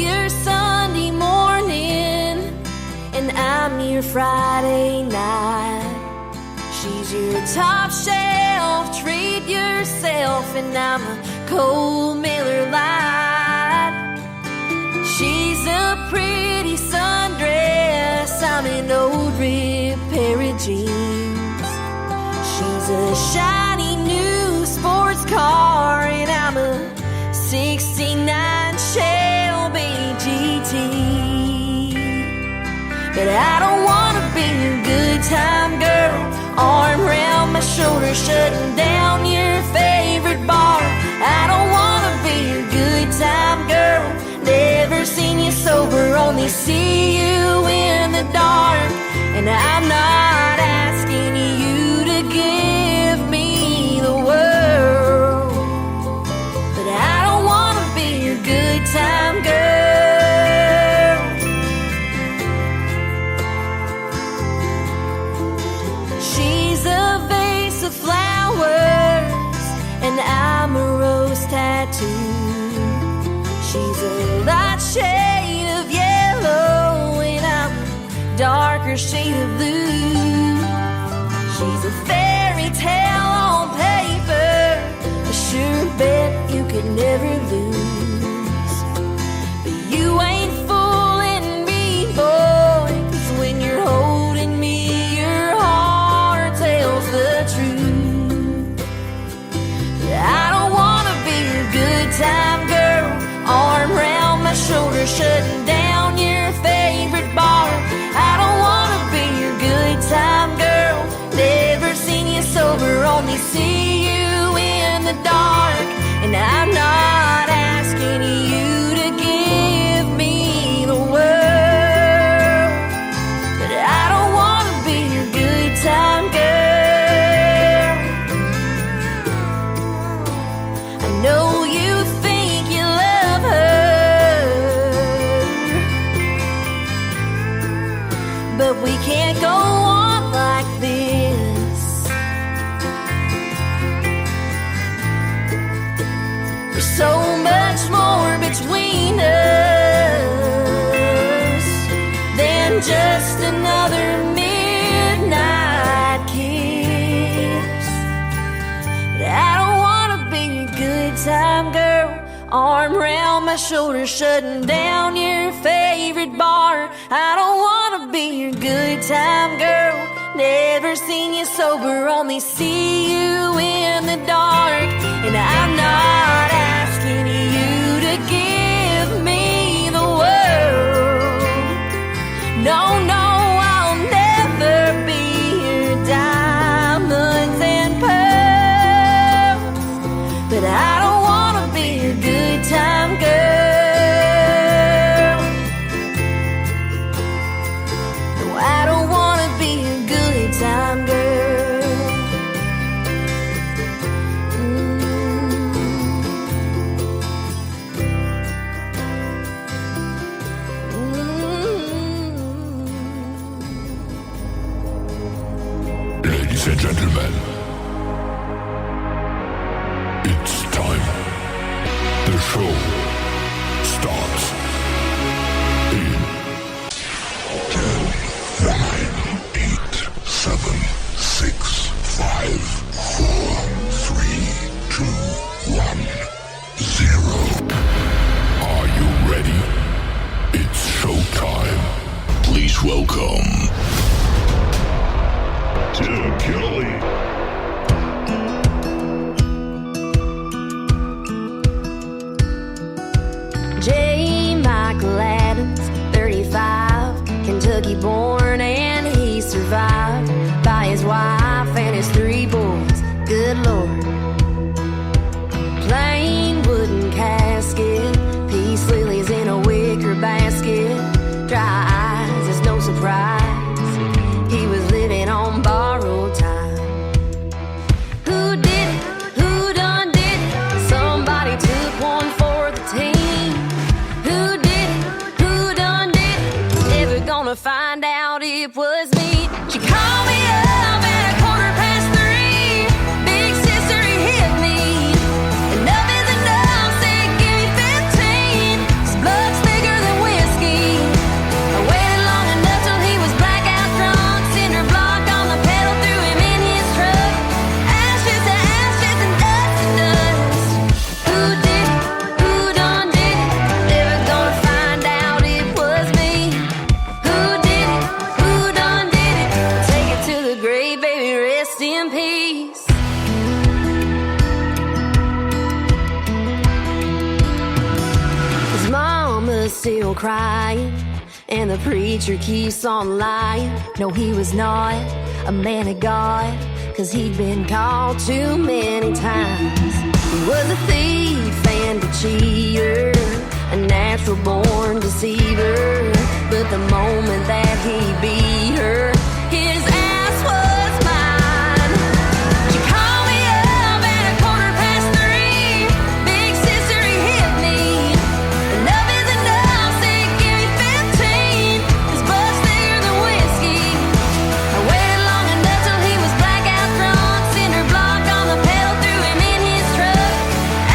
your Sunday morning, and I'm your Friday night. She's your top shelf, treat yourself, and I'm a cold Miller Lite. She's a pretty sundress, I'm an old ripped pair of jeans. She's a shiny new sports car, and I'm a 69 Shelby GT. But I don't wanna be your good time girl, arm around my shoulder, shutting down your favorite bar. I don't wanna be your good time girl, never seen you sober, only see you in the dark. And I'm not asking you to give me the world, but I don't wanna be your good time girl. She's a vase of flowers, and I'm a rose tattoo. She's a light shade of yellow, and I'm a darker shade of blue. She's a fairy tale on paper, a sure bet you could never lose. But you ain't fooling me, boy, 'cause when you're holding me, your heart tells the truth. But I don't wanna be your good time girl, arm around my shoulder, shutting down your favorite bar. I don't wanna be your good time girl, never seen you sober, only see you in the dark. And I'm not asking you to give me the world, but I don't wanna be your good time girl. I know you think you love her, but we can't go on like this. There's so much more between us than just another midnight kiss. But I don't wanna be your good time girl, arm around my shoulder, shutting down your favorite bar. I don't wanna be your good time girl, never seen you sober, only see you in the dark. And I'm not asking you to give me the world. No, no, I'll never be your diamonds and pearls, but I don't wanna be your good time girl. No, I don't wanna be your good time girl. Ladies and gentlemen, it's time. The show starts in 10, 9, 8, 7, 6, 5, 4, 3, 2, 1, 0. Are you ready? It's showtime. Please welcome Tim Kelly. J. Michael Adams, 35, Kentucky born, and he survived by his wife and his 3 boys. Good Lord. Plain wooden casket, peace lilies in a wicker basket. Dry eyes, it's no surprise he was living on borrowed time. Who did it? Who done did it? Somebody took one for the team. Who did it? Who done did it? Never gonna find out it was me. She called me up at 3:15. Big sister, he hit me. Enough is enough, said give me 15. His blood's bigger still crying, and the preacher keeps on lying. No, he was not a man of God, 'cause he'd been called too many times. He was a thief and a cheater, a natural born deceiver. But the moment that he beat her, his ass was mine. She called me up at 3:15. Big sister, he hit me. Enough is enough, said give me 15. His butt's thicker than whiskey. I waited long enough till he was blackout drunk. Cinder block on the pedal, threw him in his truck.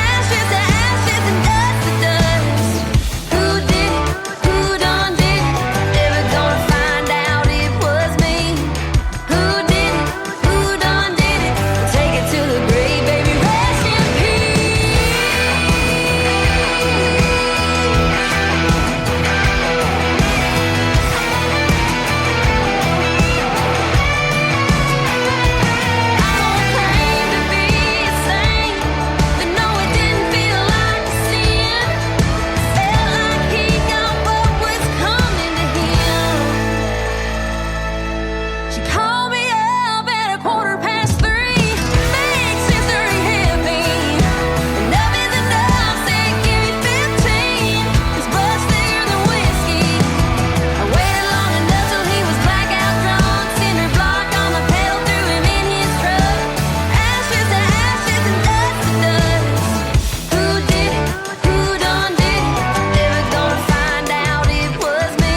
Ashes to ashes and dust to dust. Who did it? Who done did it? Never gonna find out it was me. Who did it? Who done did it? Take it to the grave, baby, rest in peace. I don't claim to be a saint, but no, it didn't feel like a sin. Felt like he got what was coming to him. She called me up at 3:15. Big sister, he hit me. Enough is enough, said give me 15. His butt's thicker than whiskey. I waited long enough till he was blackout drunk. Cinder block on the pedal, threw him in his truck. Ashes to ashes and dust to dust. Who did it? Who done did it? Never gonna find out it was me.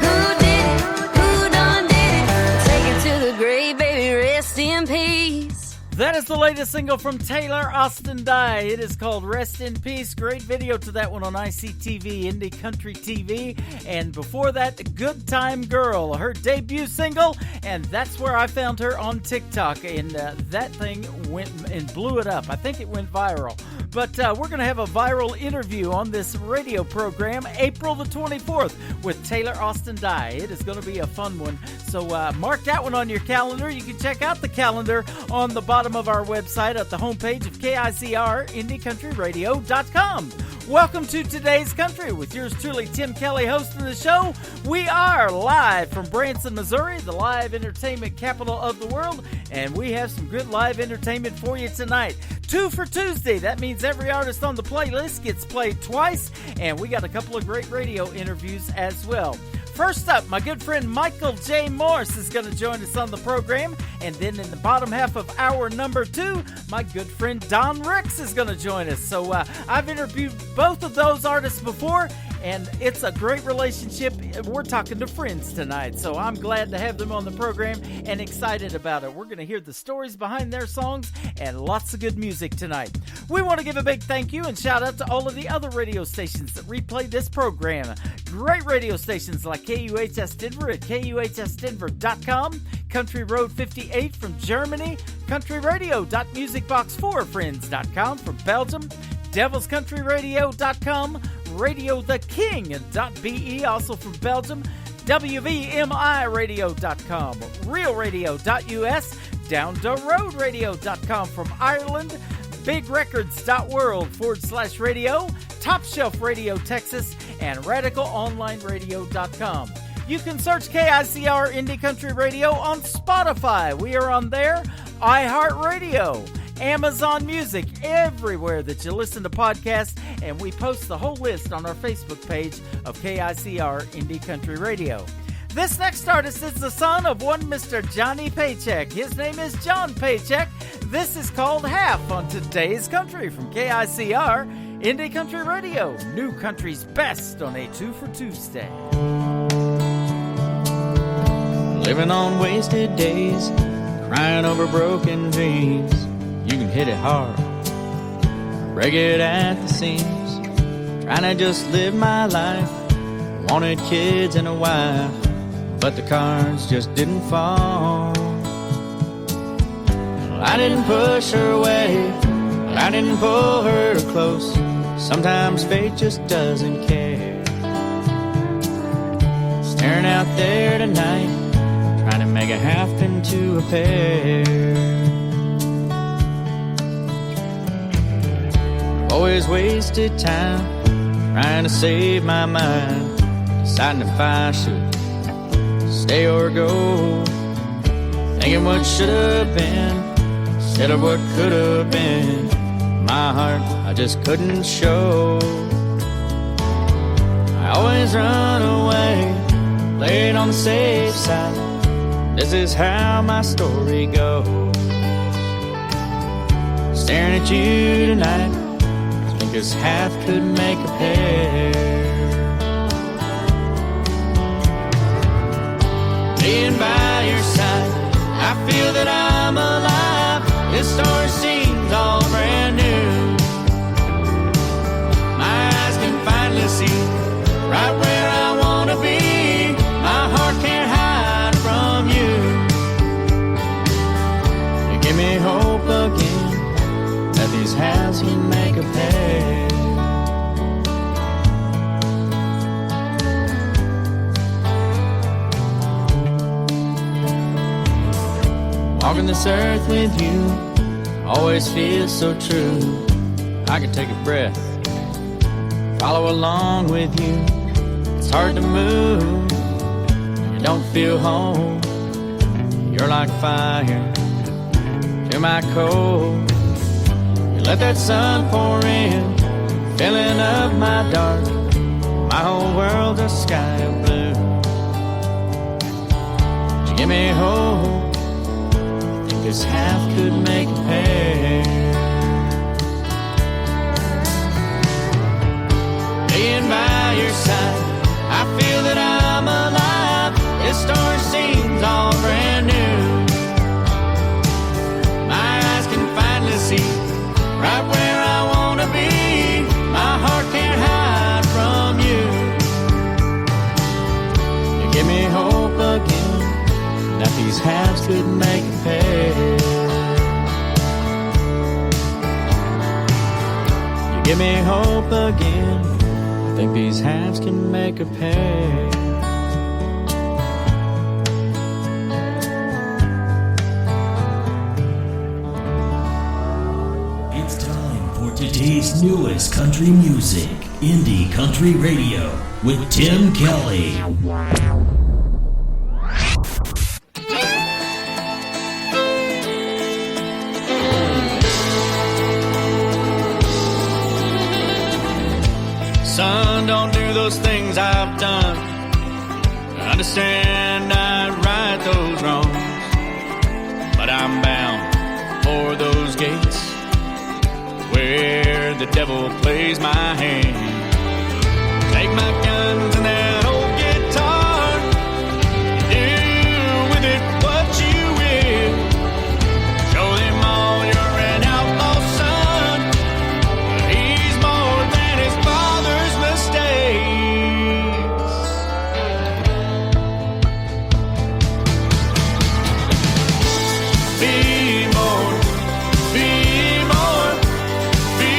Who did it? Who done did it? Take it to the grave, baby, rest in peace. That is the latest single from Taylor Austin Dye. It is called Rest in Peace. Great video to that one on ICTV, Indie Country TV. And before that, Good Time Girl, her debut single. And that's where I found her on TikTok. And that thing went and blew it up. I think it went viral. But we're going to have a viral interview on this radio program April the 24th with Taylor Austin Dye. It is going to be a fun one. So mark that one on your calendar. You can check out the calendar on the bottom of our website at the homepage of KICR, IndieCountryRadio.com. Welcome to Today's Country with yours truly, Tim Kelly, hosting the show. We are live from Branson, Missouri, the live entertainment capital of the world, and we have some good live entertainment for you tonight. 2 for Tuesday. That means every artist on the playlist gets played twice, and we got a couple of great radio interviews as well. First up, my good friend Michael J. Morse is going to join us on the program. And then in the bottom half of hour number 2, my good friend Don Ricks is going to join us. So I've interviewed both of those artists before, and it's a great relationship. We're talking to friends tonight, so I'm glad to have them on the program and excited about it. We're going to hear the stories behind their songs and lots of good music tonight. We want to give a big thank you and shout out to all of the other radio stations that replay this program. Great radio stations like KUHS Denver at KUHSdenver.com, Country Road 58 from Germany, countryradio.musicbox4friends.com from Belgium, devilscountryradio.com, radiotheking.be, also from Belgium, WVMIradio.com, realradio.us, downtheroadradio.com from Ireland, bigrecords.world/radio, Top Shelf Radio Texas, and radicalonlineradio.com. You can search KICR Indie Country Radio on Spotify. We are on there, iHeartRadio, Amazon Music, everywhere that you listen to podcasts, and we post the whole list on our Facebook page of KICR Indie Country Radio. This next artist is the son of one Mr. Johnny Paycheck. His name is John Paycheck. This is called Half on Today's Country from KICR Indie Country Radio. New country's best on a 2 for Tuesday. Living on wasted days, crying over broken dreams. You can hit it hard, break it at the seams. Trying to just live my life, wanted kids and a wife, but the cards just didn't fall. I didn't push her away, I didn't pull her close. Sometimes fate just doesn't care. Staring out there tonight, trying to make a half into a pair. Always wasted time trying to save my mind, deciding if I should stay or go, thinking what should have been instead of what could have been. My heart I just couldn't show. I always run away, play it on the safe side. This is how my story goes. Staring at you tonight, I think this half could make a pair. Being by your side, I feel that I'm alive. This story seems all brand new. My eyes can finally see right where I wanna be. My heart can't hide from you. You give me hope again that these halves can make a pair. Walking this earth with you always feels so true. I could take a breath, follow along with you. It's hard to move, you don't feel home. You're like fire to my cold. You let that sun pour in, filling up my dark. My whole world's a sky of blue. You give me hope, this half could make a pair. Being by your side, I feel that I'm alive. This story seems all brand new. My eyes can finally see right where I wanna be. My heart can't hide from you. You give me hope again that these halves could make a pair. You give me hope again, I think these halves can make a pair. It's time for today's newest country music, Indie Country Radio, with Tim Kelly. Son, don't do those things I've done. I understand I'd right those wrongs, but I'm bound for those gates where the devil plays my hand. Take my guns and that old guitar, do with it what you will. Show them all you're an outlaw son. He's more than his father's mistakes. Be more, be more, be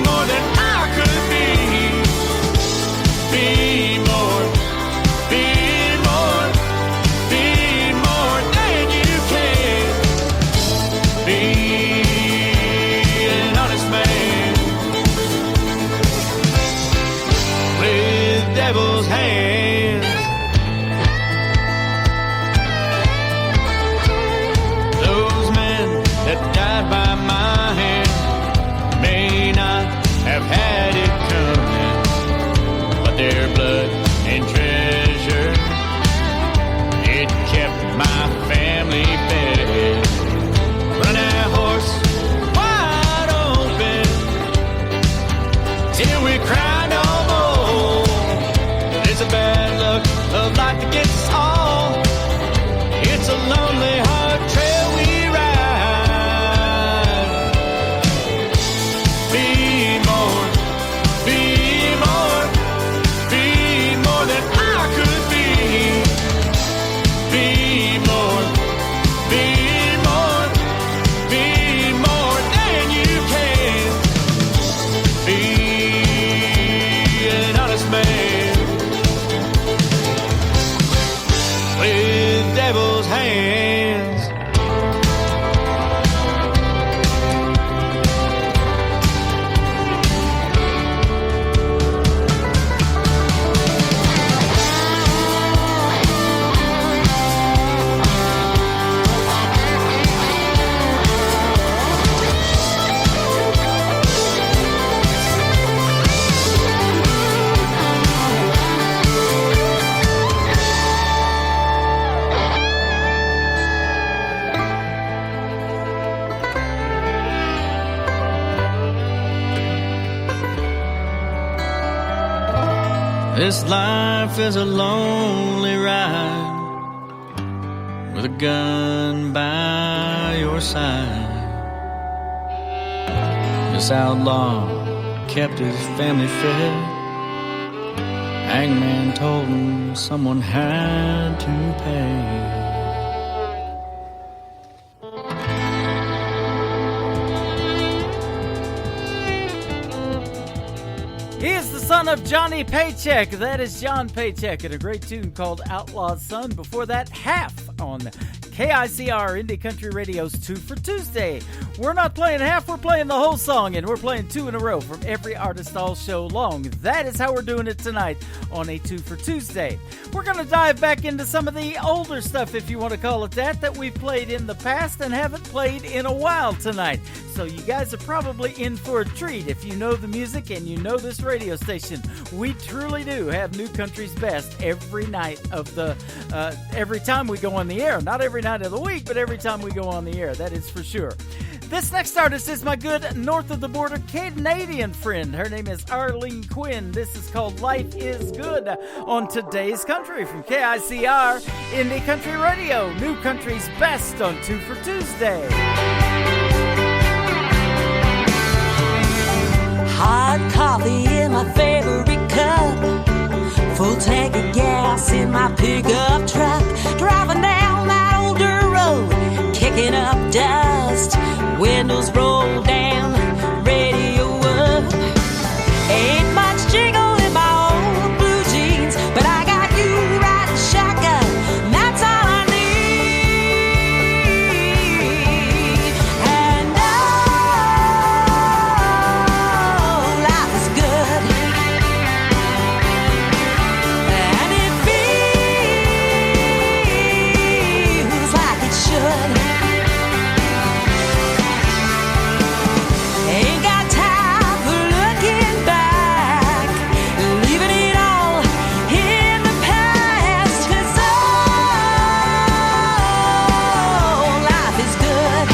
more than I could be. Be more, be more, be more than you can. Be an honest man with devil's hands. Those men This life is a lonely ride with a gun by your side. This outlaw kept his family fed. Hangman told him someone had to pay. He is the son of Johnny Paycheck. That is John Paycheck, and a great tune called Outlaw's Son. Before that, Half on KICR Indie Country Radio's 2 for Tuesday. We're not playing half, we're playing the whole song, and we're playing 2 in a row from every artist all show long. That is how we're doing it tonight on a 2 for Tuesday. We're going to dive back into some of the older stuff, if you want to call it that we've played in the past and haven't played in a while tonight. So you guys are probably in for a treat if you know the music and you know this radio station. We truly do have New Country's Best every night of the, every time we go on the air. Not every night of the week, but every time we go on the air. That is for sure. This next artist is my good north of the border Canadian friend. Her name is Arlene Quinn. This is called Life is Good on Today's Country from KICR Indie Country Radio. New Country's Best on 2 for Tuesday. Hot coffee in my favorite cup, full tank of gas in my pickup truck, driving down that old dirt road, kicking up dust, windows roll down, radio up. Ain't much jingle in my old blue jeans, but I got you riding shotgun, and that's all I need. And life is good, and it feels like it should. Ain't got time for looking back, leaving it all in the past, 'cause life is good.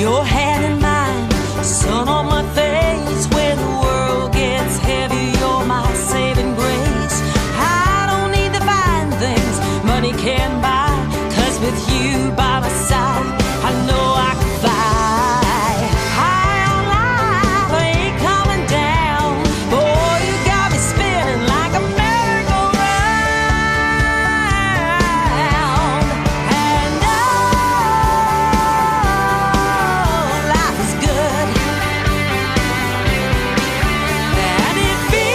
Your hand in mine, sun on my face, when the world gets heavy, you're my saving grace. I don't need to find things money can buy, 'cause with you by my side, I know I can fly. High on life, I ain't coming down. Boy, you got me spinning like a merry-go-round. And life is good, and it feels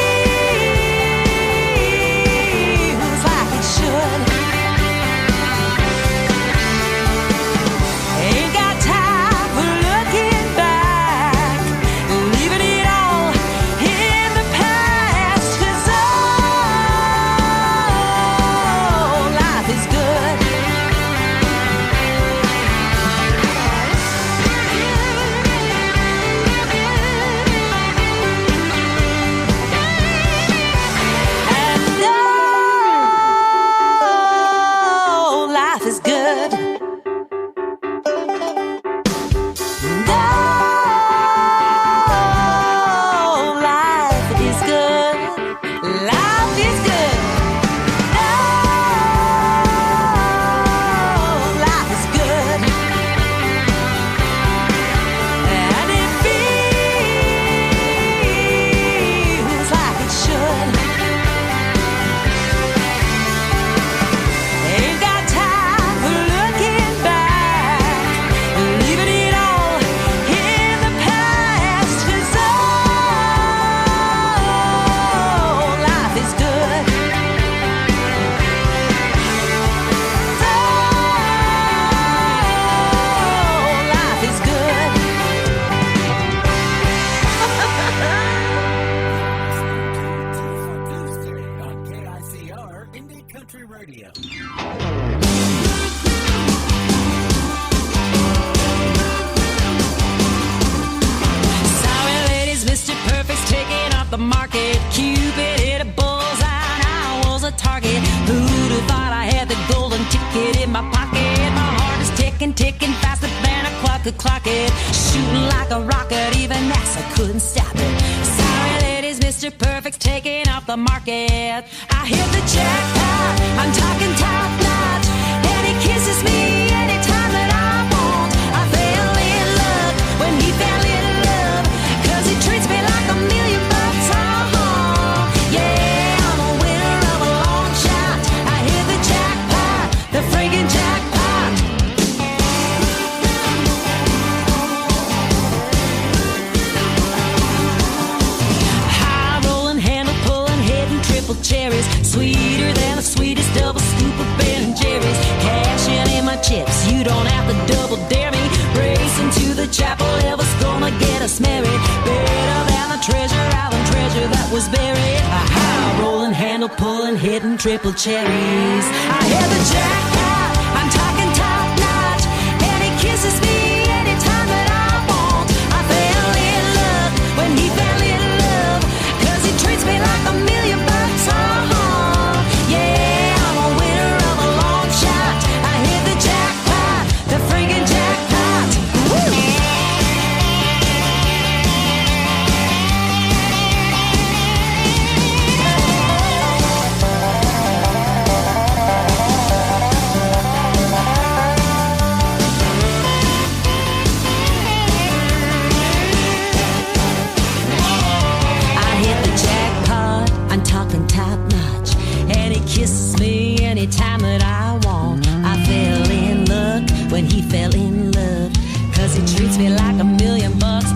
like it should. Ain't got time for looking back, leaving it all in the past, 'cause life is good. And life is good. Life is good. Life is good. Life is good. And it feels like it should. Ain't got time for looking back, leaving it all in the past, 'cause life is good. Life is good. On KICR Indie Country Radio. Sorry, ladies, Mr. Perfect's taking off the market. Cupid hit a bullseye, and I was a target. Who'd have thought I had the golden ticket in my pocket? My heart is ticking, ticking faster than a clock could clock it. Shooting like a rocket, even NASA couldn't stop it. Sorry, Picture Perfect's taking off the market. I hit the jackpot, I'm talking top notch. And he kisses me anytime that I want. I fell in love when he fell in love, 'cause he treats me like $1 million bucks. Yeah, I'm a winner of a long shot. I hit the jackpot, the friggin' jackpot. High rolling, handle pulling, hitting triple cherries, sweeter than the sweetest double scoop of Ben & Jerry's. Cashing in my chips, you don't have to double dare me. Racing to the chapel, Elvis gonna get us married. Better than the treasure island treasure that was buried. A high rolling, handle pulling, hitting triple cherries. I hit the jackpot, I'm talking top notch. And he kisses me anytime that I want. I fell in love when he fell in love, 'cause he treats me like $1 million bucks. Yeah, I'm a winner of a long shot. I hit the jackpot, the friggin' jackpot. Woo! I'm talking top notch, and he kisses me anytime that I want. I fell in luck when he fell in love, 'cause he treats me like $1 million bucks.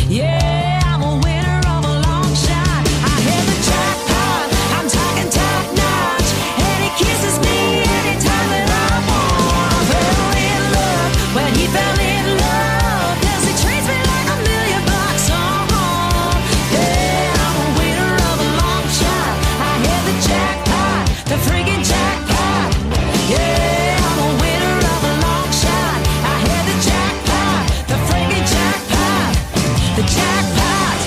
Yeah, I'm a winner of a long shot. I hit the jackpot, I'm talking top notch, and he kisses me anytime that I want. I fell in love when he fell in love, 'cause he treats me like $1 million bucks. Yeah, I'm a winner of a long shot. I hit the jackpot, the friggin' jackpot. Yeah, I'm a winner of a long shot. I hit the jackpot, the friggin' jackpot, the jackpot.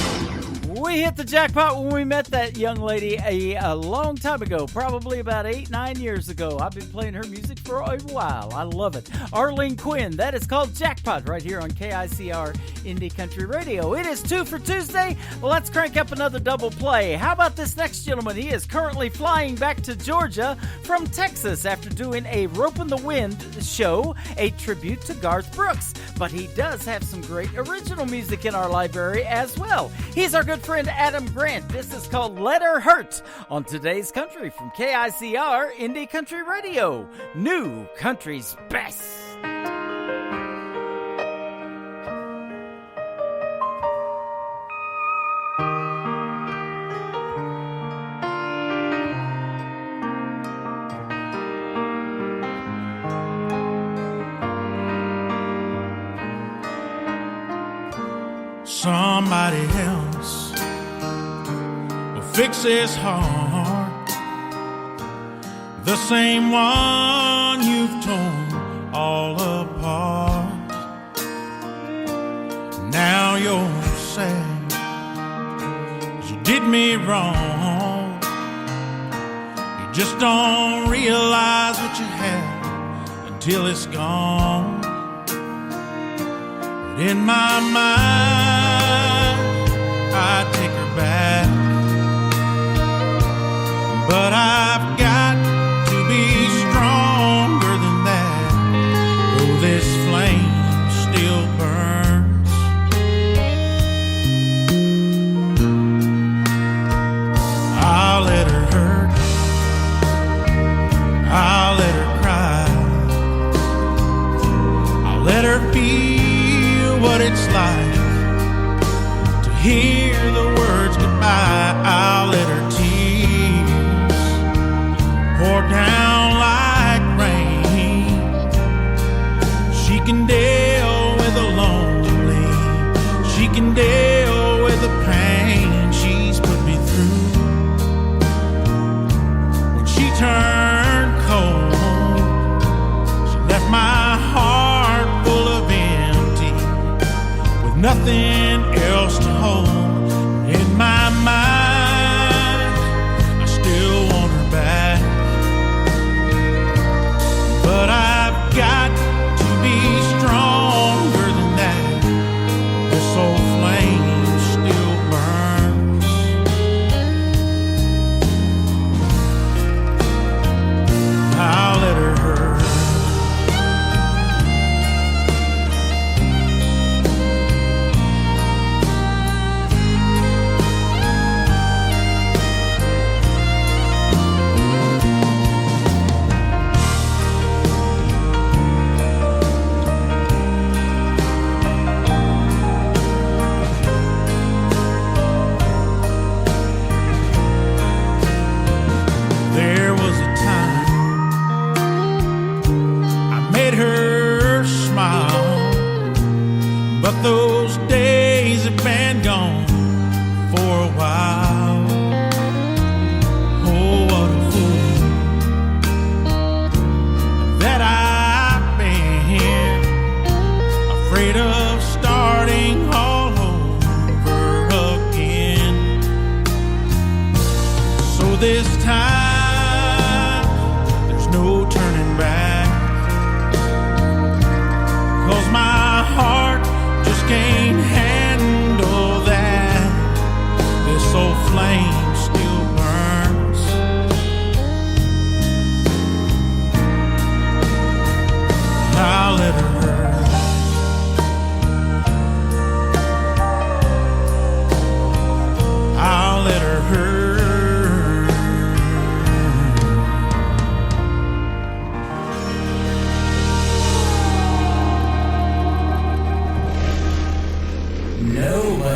We hit the jackpot when we met that young lady a long time ago, probably about 8-9 years ago. I've been playing her music for a while. I love it. Arlene Quinn, that is called Jackpot right here on KICR Indie Country Radio. It is 2 for Tuesday. Let's crank up another double play. How about this next gentleman? He is currently flying back to Georgia from Texas after doing a Rope in the Wind show, a tribute to Garth Brooks. But he does have some great original music in our library as well. He's our good friend Adam Grant. This is called Let Her Hurt on Today's Country from KICR Indie Country Radio. New Country's Best. Somebody else will fix his heart, the same one you've torn all apart. Now you're sad, 'cause you did me wrong. You just don't realize what you had until it's gone. But in my mind, I take her back, but I've got to be stronger than that. Oh, this flame still burns. I'll let her hurt, I'll let her cry, I'll let her feel what it's like to hear the words goodbye. I'll let her tears pour down like rain. She can deal with the lonely, she can deal with the pain she's put me through. When she turned cold, she left my heart full of empty, with nothing else to hold. In my mind, I still want her back, but I've got to be stronger than that. This old flame still burns.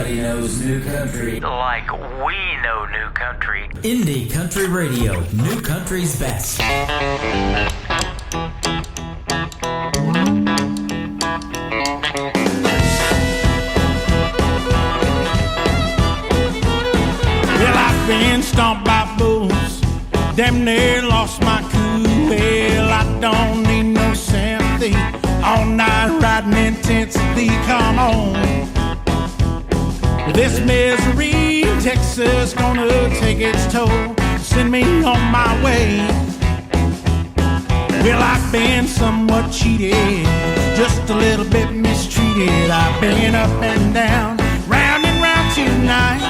Everybody knows new country. Like we know new country. Indie Country Radio, new country's best. Well, I've been stomped by bulls, damn near lost my cool. Well, I don't need no sympathy, all night riding intensity, come on. This misery in Texas gonna take its toll, send me on my way. Well, I've been somewhat cheated, just a little bit mistreated. I've been up and down, round and round tonight.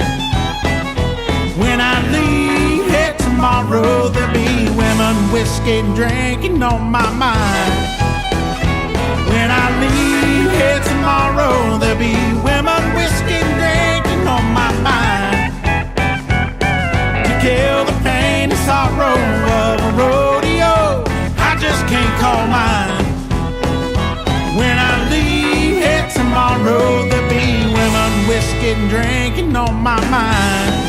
When I leave here tomorrow, there'll be women, whiskey, and drinking on my mind. When I leave here tomorrow, there'll be women, whiskey, and drinking on my mind. To kill the pain and sorrow of a rodeo, I just can't call mine. When I leave here tomorrow, there'll be women, whiskey, and drinking on my mind.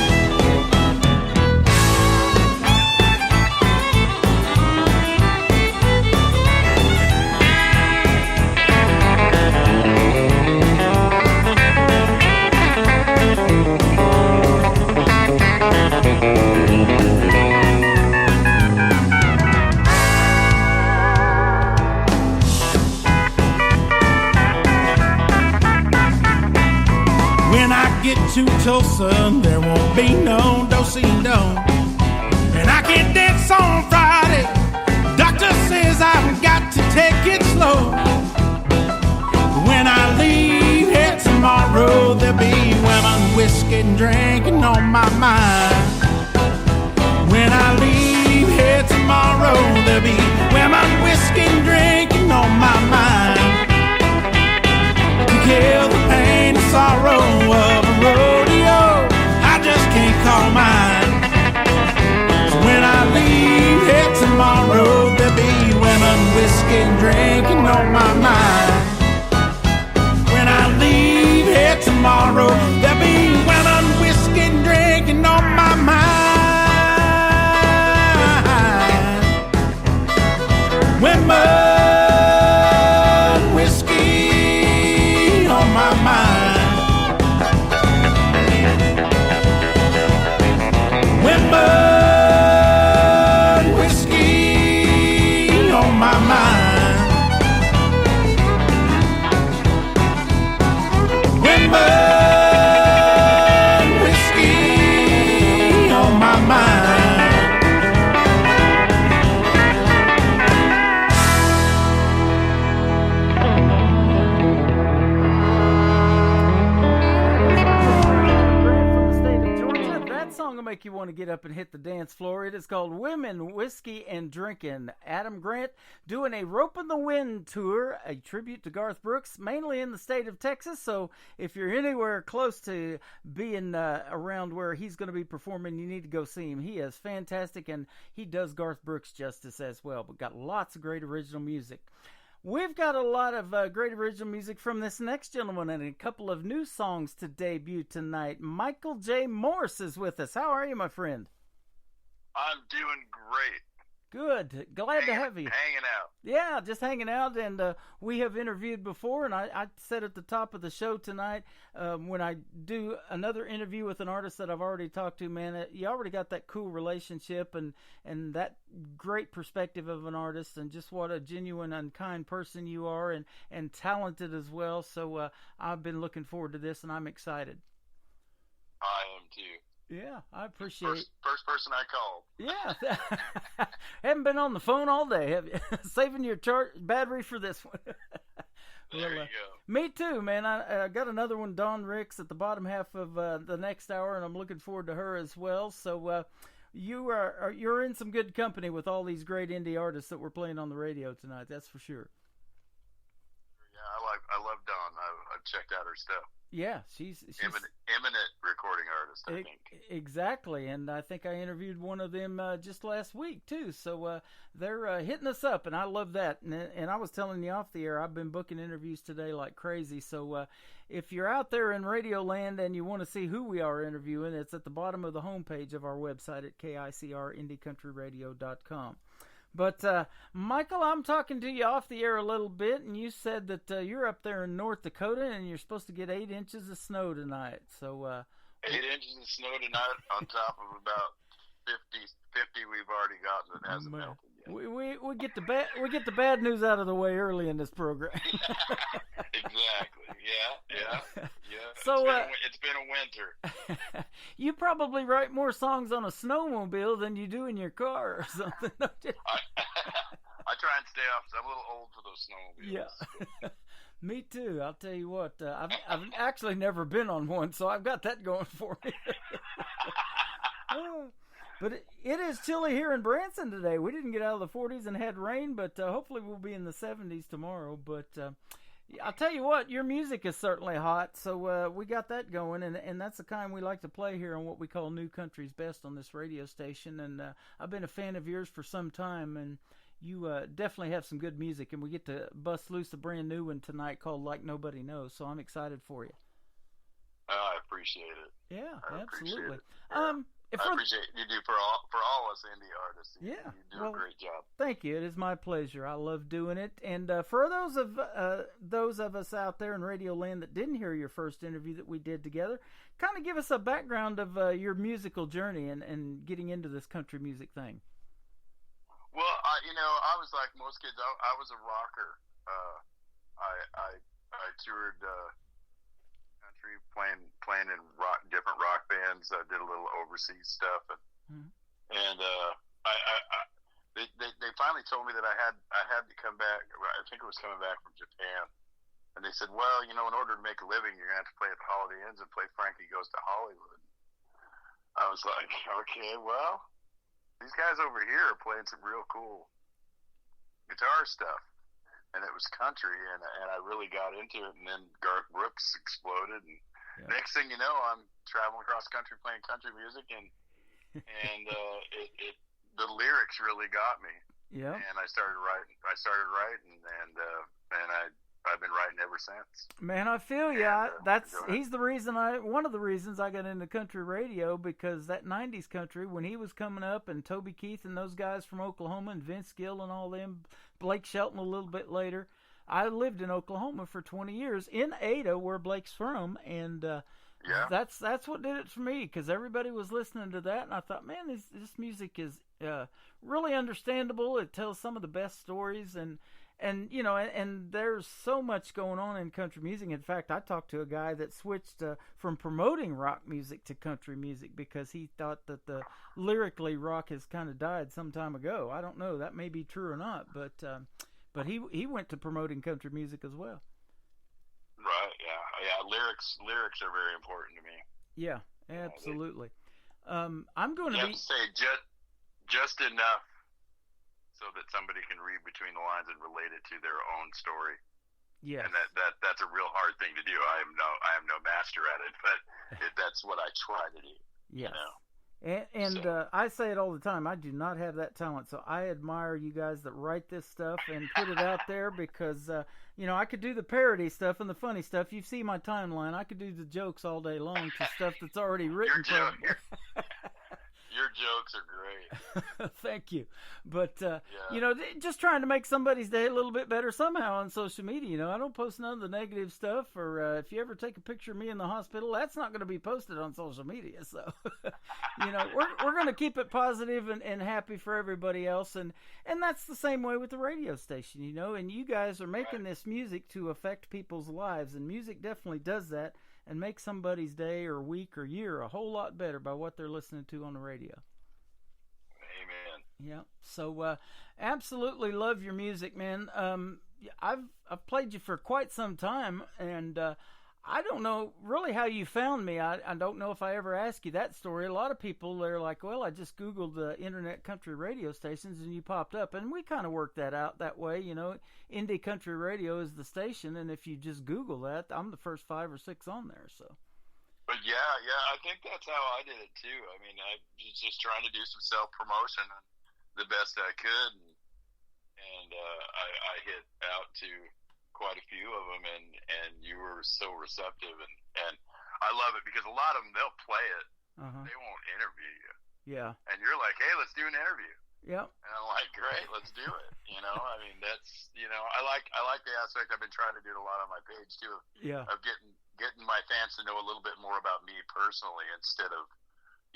When I get to Tulsa, there won't be no do-si-do. And I can't dance on Friday. Doctor says I've got to take it slow. When I leave here tomorrow, there'll be women, whiskey, and drinking on my mind. When I leave here tomorrow, there'll be women, whiskey, and drinking on my mind. To kill the pain and sorrow of a rodeo, I just can't call mine. So when I leave here tomorrow, there'll be women, whiskey, and drinking on my mind. When I leave here tomorrow, there'll be women, whiskey, and drinking on my mind. Women, whiskey on my mind. Women, whiskey on my mind. Women, whiskey on my mind. Grant from the state of Georgia. That song will make you want to get up and hit the dance floor. It is called Women, Whiskey, and Drinking. Adam Grant doing a Rope in the Wind tour, a tribute to Garth Brooks, mainly in the state of Texas. So if you're anywhere close to being around where he's going to be performing, you need to go see him. He is fantastic, and he does Garth Brooks justice as well, but got lots of great original music. We've got a lot of great original music from this next gentleman and a couple of new songs to debut tonight. Michael J. Morse is with us. How are you, my friend? I'm doing great. Good. Glad to have you. Hanging out. Yeah, just hanging out. And we have interviewed before, and I said at the top of the show tonight, when I do another interview with an artist that I've already talked to, man, you already got that cool relationship and that great perspective of an artist, and just what a genuine and kind person you are, and talented as well. So I've been looking forward to this, and I'm excited. I am too. Yeah, I appreciate First person I called. Yeah. Haven't been on the phone all day, have you? Saving your battery for this one. There you go. Me too, man. I got another one, Dawn Ricks, at the bottom half of the next hour, and I'm looking forward to her as well. So you're in some good company with all these great indie artists that we're playing on the radio tonight. That's for sure. Yeah, I love Dawn. I checked out her stuff. Yeah, she's Eminent recording artist, I think. Exactly, and I think I interviewed one of them just last week too. So they're hitting us up, and I love that. And I was telling you off the air, I've been booking interviews today like crazy. So if you're out there in Radio Land and you want to see who we are interviewing, it's at the bottom of the homepage of our website at KICR, But, Michael, I'm talking to you off the air a little bit, and you said that you're up there in North Dakota, and you're supposed to get 8 inches of snow tonight. So 8 inches of snow tonight on top of about 50 we've already gotten that hasn't melted yet. We get the bad news out of the way early in this program. Exactly. Yeah. So it's been a winter. You probably write more songs on a snowmobile than you do in your car or something. Don't you? I try and stay off. I'm a little old for those snowmobiles. Yeah. Me too. I'll tell you what. I've actually never been on one, so I've got that going for me. But it is chilly here in Branson today. We didn't get out of the 40s and had rain, but hopefully we'll be in the 70s tomorrow. But I'll tell you what, your music is certainly hot, so we got that going, and that's the kind we like to play here on what we call New Country's Best on this radio station. And I've been a fan of yours for some time, and you definitely have some good music, and we get to bust loose a brand new one tonight called Like Nobody Knows, so I'm excited for you. I appreciate it. Yeah, I absolutely. I appreciate you do for all us indie artists. You do a great job. Thank you. It is my pleasure. I love doing it. And for those of us out there in Radio Land that didn't hear your first interview that we did together, kind of give us a background of your musical journey and getting into this country music thing. Well, I was like most kids. I was a rocker. I toured country, playing in different rock bands. I did a little overseas stuff, and they finally told me that I had to come back. I think it was coming back from Japan, and they said, well, in order to make a living, you're gonna have to play at the Holiday Inns and play Frankie Goes to Hollywood. I was like, okay, well, these guys over here are playing some real cool guitar stuff. And it was country, and I really got into it. And then Garth Brooks exploded, and next thing you know, I'm traveling across country playing country music, and the lyrics really got me. Yeah. And I started writing, and I've been writing ever since. Man, I feel you. One of the reasons I got into country radio, because that 90s country, when he was coming up, and Toby Keith and those guys from Oklahoma, and Vince Gill and all them, Blake Shelton a little bit later, I lived in Oklahoma for 20 years, in Ada, where Blake's from, and that's what did it for me, because everybody was listening to that, and I thought, man, this music is really understandable. It tells some of the best stories, and there's so much going on in country music. In fact, I talked to a guy that switched from promoting rock music to country music because he thought that the lyrically rock has kind of died some time ago. I don't know, that may be true or not, but he went to promoting country music as well. Right. Yeah. Lyrics are very important to me. Yeah, absolutely. I'm going to have to say just enough so that somebody can read between the lines and relate it to their own story. Yeah, and that's a real hard thing to do. I am no master at it, but that's what I try to do. Yes. And I say it all the time. I do not have that talent, so I admire you guys that write this stuff and put it out there, because I could do the parody stuff and the funny stuff. You see my timeline. I could do the jokes all day long to stuff that's already written. Your jokes are great. Thank you. But, just trying to make somebody's day a little bit better somehow on social media. I don't post none of the negative stuff, or if you ever take a picture of me in the hospital, that's not going to be posted on social media. So, we're going to keep it positive and happy for everybody else. And that's the same way with the radio station, and you guys are making this music to affect people's lives, and music definitely does that and make somebody's day or week or year a whole lot better by what they're listening to on the radio. Amen. Yeah. So absolutely love your music, man. I've played you for quite some time, and I don't know really how you found me. I don't know if I ever asked you that story. A lot of people, they're like, well, I just Googled internet country radio stations and you popped up. And we kind of worked that out that way. You know, Indie Country Radio is the station. And if you just Google that, I'm the first 5 or 6 on there. So. But yeah, I think that's how I did it too. I mean, I was just trying to do some self-promotion the best I could. And I hit out to quite a few of them, and you were so receptive, and I love it because a lot of them, they'll play it, they won't interview you. Yeah. And you're like, hey, let's do an interview. Yep. And I'm like, great, let's do it. You know, I mean, that's, you know, I like the aspect. I've been trying to do it a lot on my page too. Of getting my fans to know a little bit more about me personally instead of,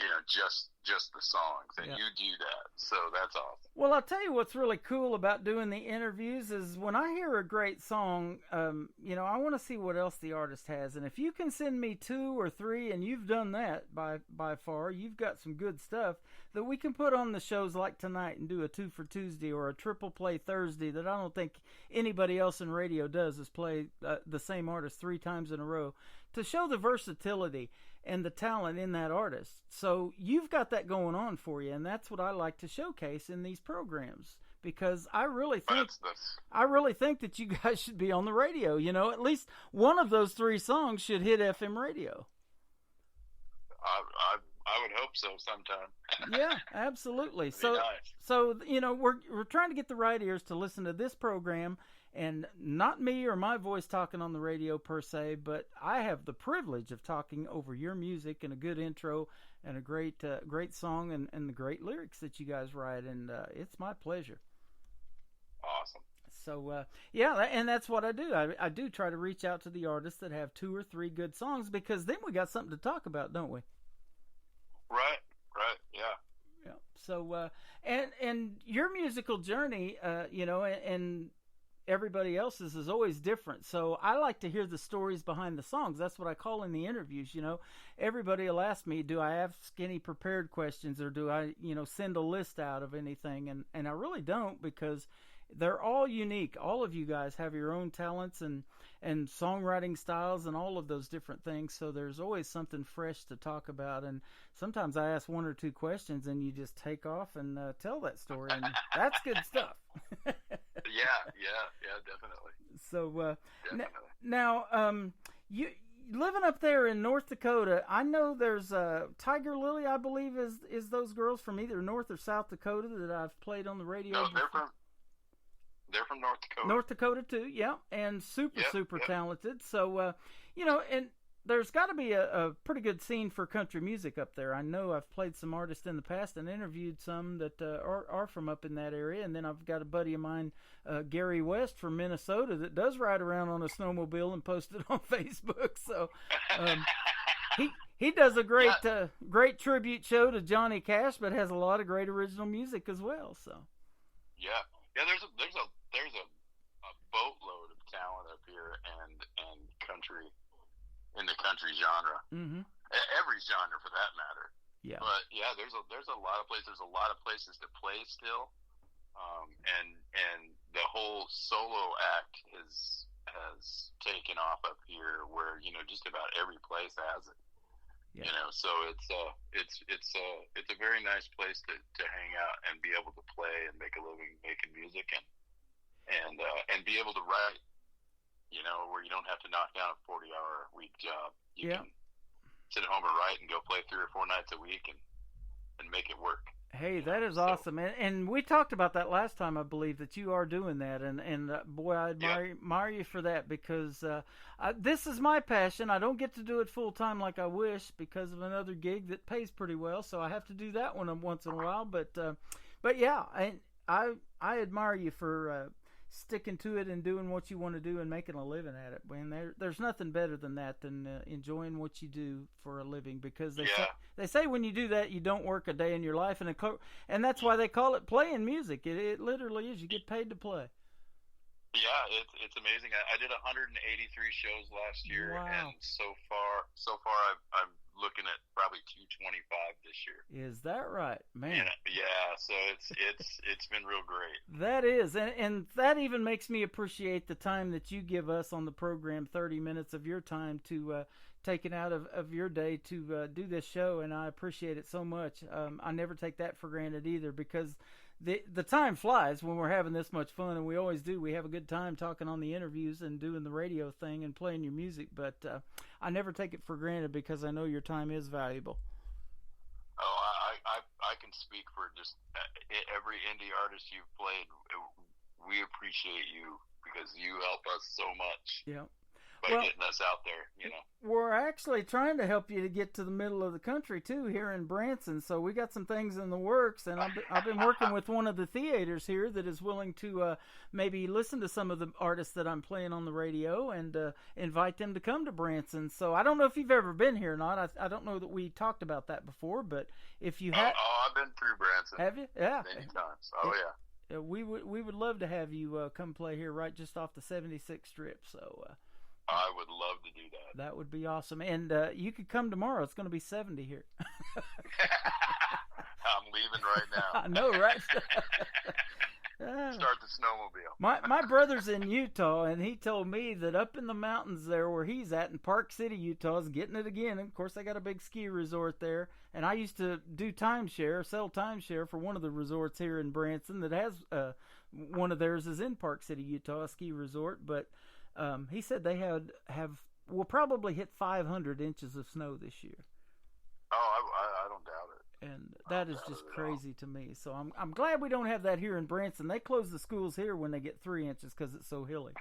you know, just the songs, and you do that, so that's awesome. Well, I'll tell you what's really cool about doing the interviews is when I hear a great song, you know, I want to see what else the artist has, and if you can send me 2 or 3, and you've done that by far, you've got some good stuff that we can put on the shows like tonight and do a 2 for Tuesday or a triple play Thursday that I don't think anybody else in radio does, is play the same artist 3 times in a row to show the versatility and the talent in that artist. So you've got that going on for you, and that's what I like to showcase in these programs, because I really think that you guys should be on the radio. You know, at least one of those 3 songs should hit FM radio. I would hope so sometime. Yeah, absolutely. Nice. So you know, we're trying to get the right ears to listen to this program. And not me or my voice talking on the radio per se, but I have the privilege of talking over your music and a good intro and a great song and the great lyrics that you guys write, and it's my pleasure. Awesome. So, and that's what I do. I do try to reach out to the artists that have 2 or 3 good songs, because then we got something to talk about, don't we? Right, yeah. Yeah. So, and your musical journey, you know, and everybody else's is always different. So I like to hear the stories behind the songs. That's what I call in the interviews. You know, everybody will ask me, do I ask any prepared questions, or do I, you know, send a list out of anything? And I really don't, because they're all unique. All of you guys have your own talents and songwriting styles and all of those different things. So there's always something fresh to talk about. And sometimes I ask 1 or 2 questions and you just take off and tell that story. And that's good stuff. Yeah, definitely. So now, you living up there in North Dakota, I know there's Tiger Lily, I believe, is those girls from either North or South Dakota that I've played on the radio. No, they're from North Dakota. North Dakota too, yeah, and super talented. So, you know, and there's got to be a pretty good scene for country music up there. I know I've played some artists in the past and interviewed some that are from up in that area. And then I've got a buddy of mine, Gary West from Minnesota, that does ride around on a snowmobile and post it on Facebook. So he does a great tribute show to Johnny Cash, but has a lot of great original music as well. So yeah, there's a boatload of talent up here and country. In the country genre, every genre for that matter. Yeah. But yeah, there's a lot of places. There's a lot of places to play still, and the whole solo act has taken off up here, where, you know, just about every place has it. Yeah. You know, so it's a very nice place to hang out and be able to play and make a living making music and be able to write. You know, where you don't have to knock down a 40-hour-a-week job. You can sit at home and write and go play 3 or 4 nights a week and make it work. Hey, that is awesome. And we talked about that last time, I believe, that you are doing that. And boy, I admire you for that, because this is my passion. I don't get to do it full-time like I wish because of another gig that pays pretty well, so I have to do that one once in a while. But yeah, I admire you for sticking to it and doing what you want to do and making a living at it. Man, there's nothing better than that, than enjoying what you do for a living, because they say when you do that, you don't work a day in your life, and that's why they call it playing music. It literally is. You get paid to play. Yeah, it's amazing. I did 183 shows last year, and so far I've looking at probably 225 this year. Is that right, man? Yeah. So it's been real great. That is, and that even makes me appreciate the time that you give us on the program. 30 minutes of your time to take it out of your day to do this show, and I appreciate it so much. I never take that for granted either, because the time flies when we're having this much fun, and we always do. We have a good time talking on the interviews and doing the radio thing and playing your music, but I never take it for granted because I know your time is valuable. Oh, I can speak for just every indie artist you've played. We appreciate you because you help us so much. Yeah. By getting us out there, you know. We're actually trying to help you to get to the middle of the country too, here in Branson. So we got some things in the works, and I've been working with one of the theaters here that is willing to maybe listen to some of the artists that I'm playing on the radio and invite them to come to Branson. So I don't know if you've ever been here or not. I don't know that we talked about that before, but if you have, I've been through Branson. Have you? Yeah, many times. Oh yeah. We would love to have you come play here right just off the 76 strip. So. I would love to do that. That would be awesome. And you could come tomorrow. It's going to be 70 here. I'm leaving right now. I know, right? Start the snowmobile. My brother's in Utah, and he told me that up in the mountains there where he's at in Park City, Utah, is getting it again. And of course, they got a big ski resort there. And I used to do sell timeshare for one of the resorts here in Branson that has one of theirs is in Park City, Utah, a ski resort. But he said they will probably hit 500 inches of snow this year. Oh, I don't doubt it. And that is just crazy to me. So I'm glad we don't have that here in Branson. They close the schools here when they get 3 inches because it's so hilly.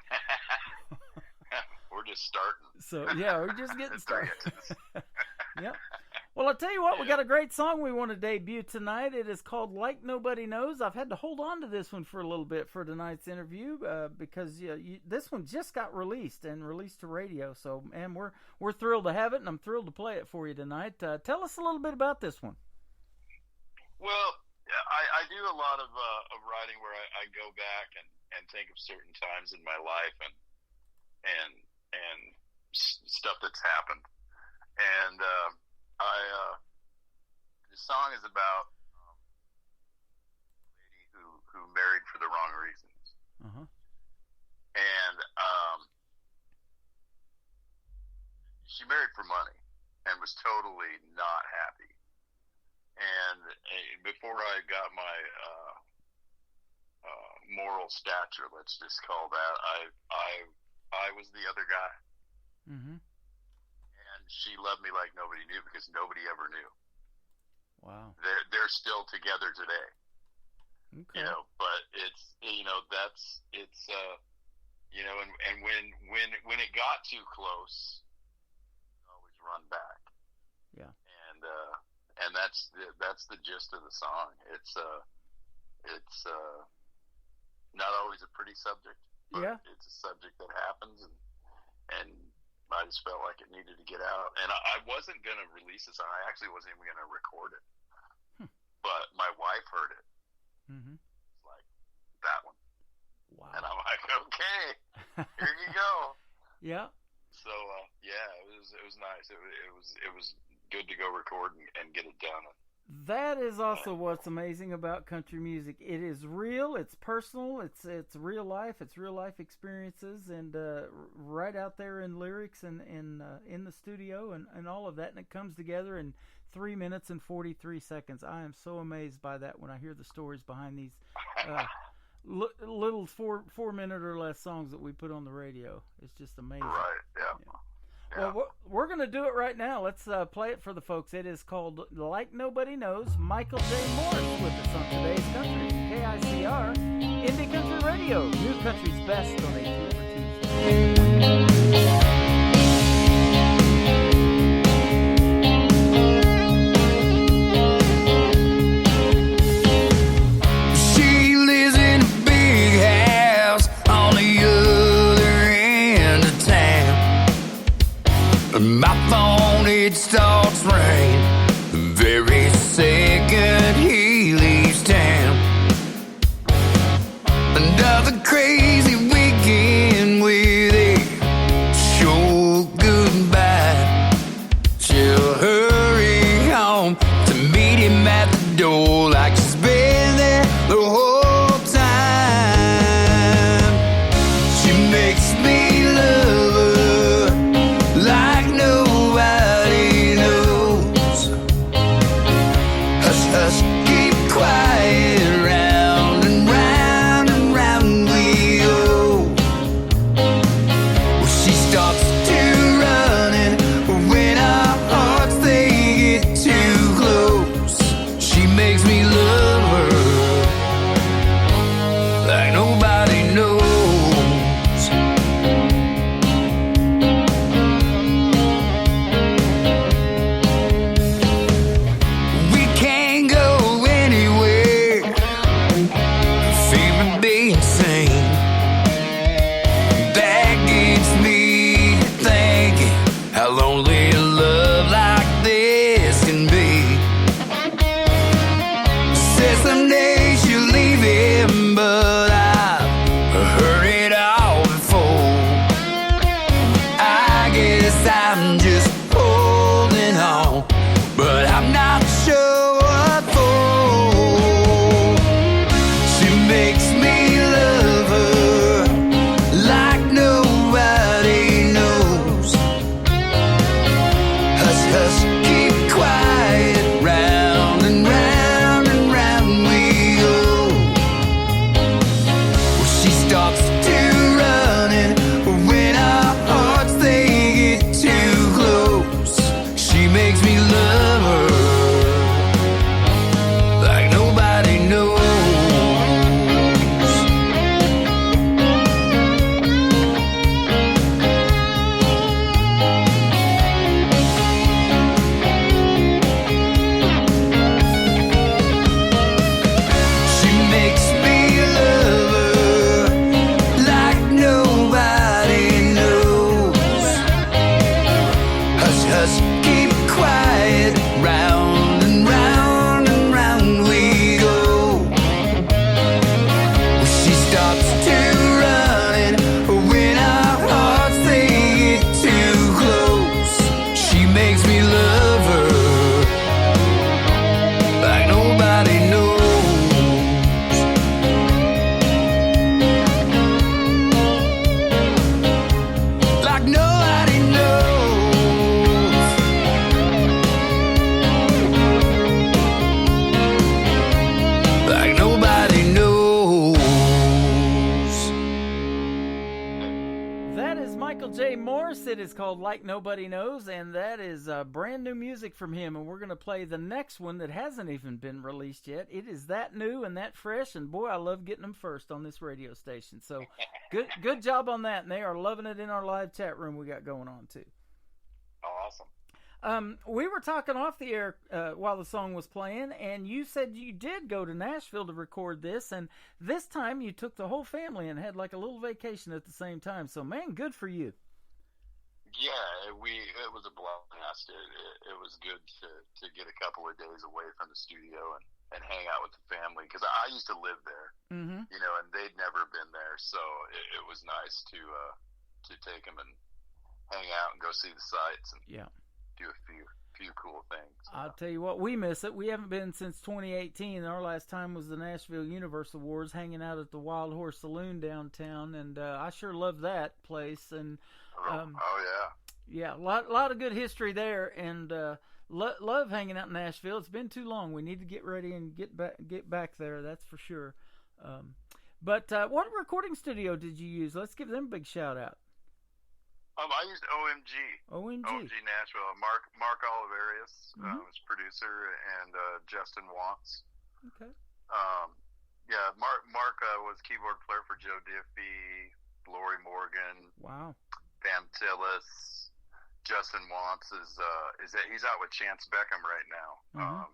We're just starting. So yeah, we're just getting started. Yep. Well, I'll tell you what, we got a great song we want to debut tonight. It is called Like Nobody Knows. I've had to hold on to this one for a little bit for tonight's interview because this one just got released to radio. So, man, we're thrilled to have it, and I'm thrilled to play it for you tonight. Tell us a little bit about this one. Well, I do a lot of writing where I go back and think of certain times in my life and stuff that's happened. And the song is about a lady who married for the wrong reasons. Uh-huh. And she married for money and was totally not happy. And before I got my moral stature, let's just call that, I was the other guy. Mm-hmm. And she loved me like nobody knew because nobody ever knew. Wow. They're still together today. Okay. You know, but it's and when it got too close, I always run back. Yeah. And that's the gist of the song. It's not always a pretty subject, but yeah. It's a subject that happens, and I just felt like it needed to get out. And I wasn't going to release this song. I actually wasn't even going to record it. But my wife heard it. Mm-hmm. It's like, that one. Wow. And I'm like, okay, here you go. Yeah. So, it was nice. It was good to go record and get it done. That is also what's amazing about country music. It is real. It's personal. It's real life. It's real life experiences, and right out there in lyrics and in the studio and all of that. And it comes together in 3 minutes and 43 seconds. I am so amazed by that when I hear the stories behind these little 4 minute or less songs that we put on the radio. It's just amazing. Right. Yeah. Well, we're going to do it right now. Let's play it for the folks. It is called Like Nobody Knows. Michael J. Morris with us on today's Country. KICR, Indie Country Radio, New Country's best on 18 for Tuesday. My phone, it starts ringing the very second he leaves town. Another crazy weekend with it. is Michael J. Morse. It is called Like Nobody Knows, and that is brand new music from him. And we're going to play the next one that hasn't even been released yet. It is that new and that fresh, and boy, I love getting them first on this radio station. So good job on that, and they are loving it in our live chat room we got going on too. Oh, awesome. We were talking off the air while the song was playing, and you said you did go to Nashville to record this, and this time you took the whole family and had like a little vacation at the same time. So, man, good for you. Yeah, it was a blast. It was good to get a couple of days away from the studio and hang out with the family, because I used to live there, and they'd never been there, so it was nice to take them and hang out and go see the sights and do a few cool things. I'll tell you what, we miss it. We haven't been since 2018. Our last time was the Nashville Universe Awards, hanging out at the Wild Horse Saloon downtown, and I sure love that place. And yeah, a lot of good history there, and love hanging out in Nashville. It's been too long. We need to get ready and get back there. That's for sure. But what recording studio did you use? Let's give them a big shout out. I used OMG Nashville. Mark Oliverius was producer, and Justin Watts. Okay. Mark was keyboard player for Joe Diffie, Lori Morgan. Wow. Pam Tillis. Justin Watts is he's out with Chance Beckham right now.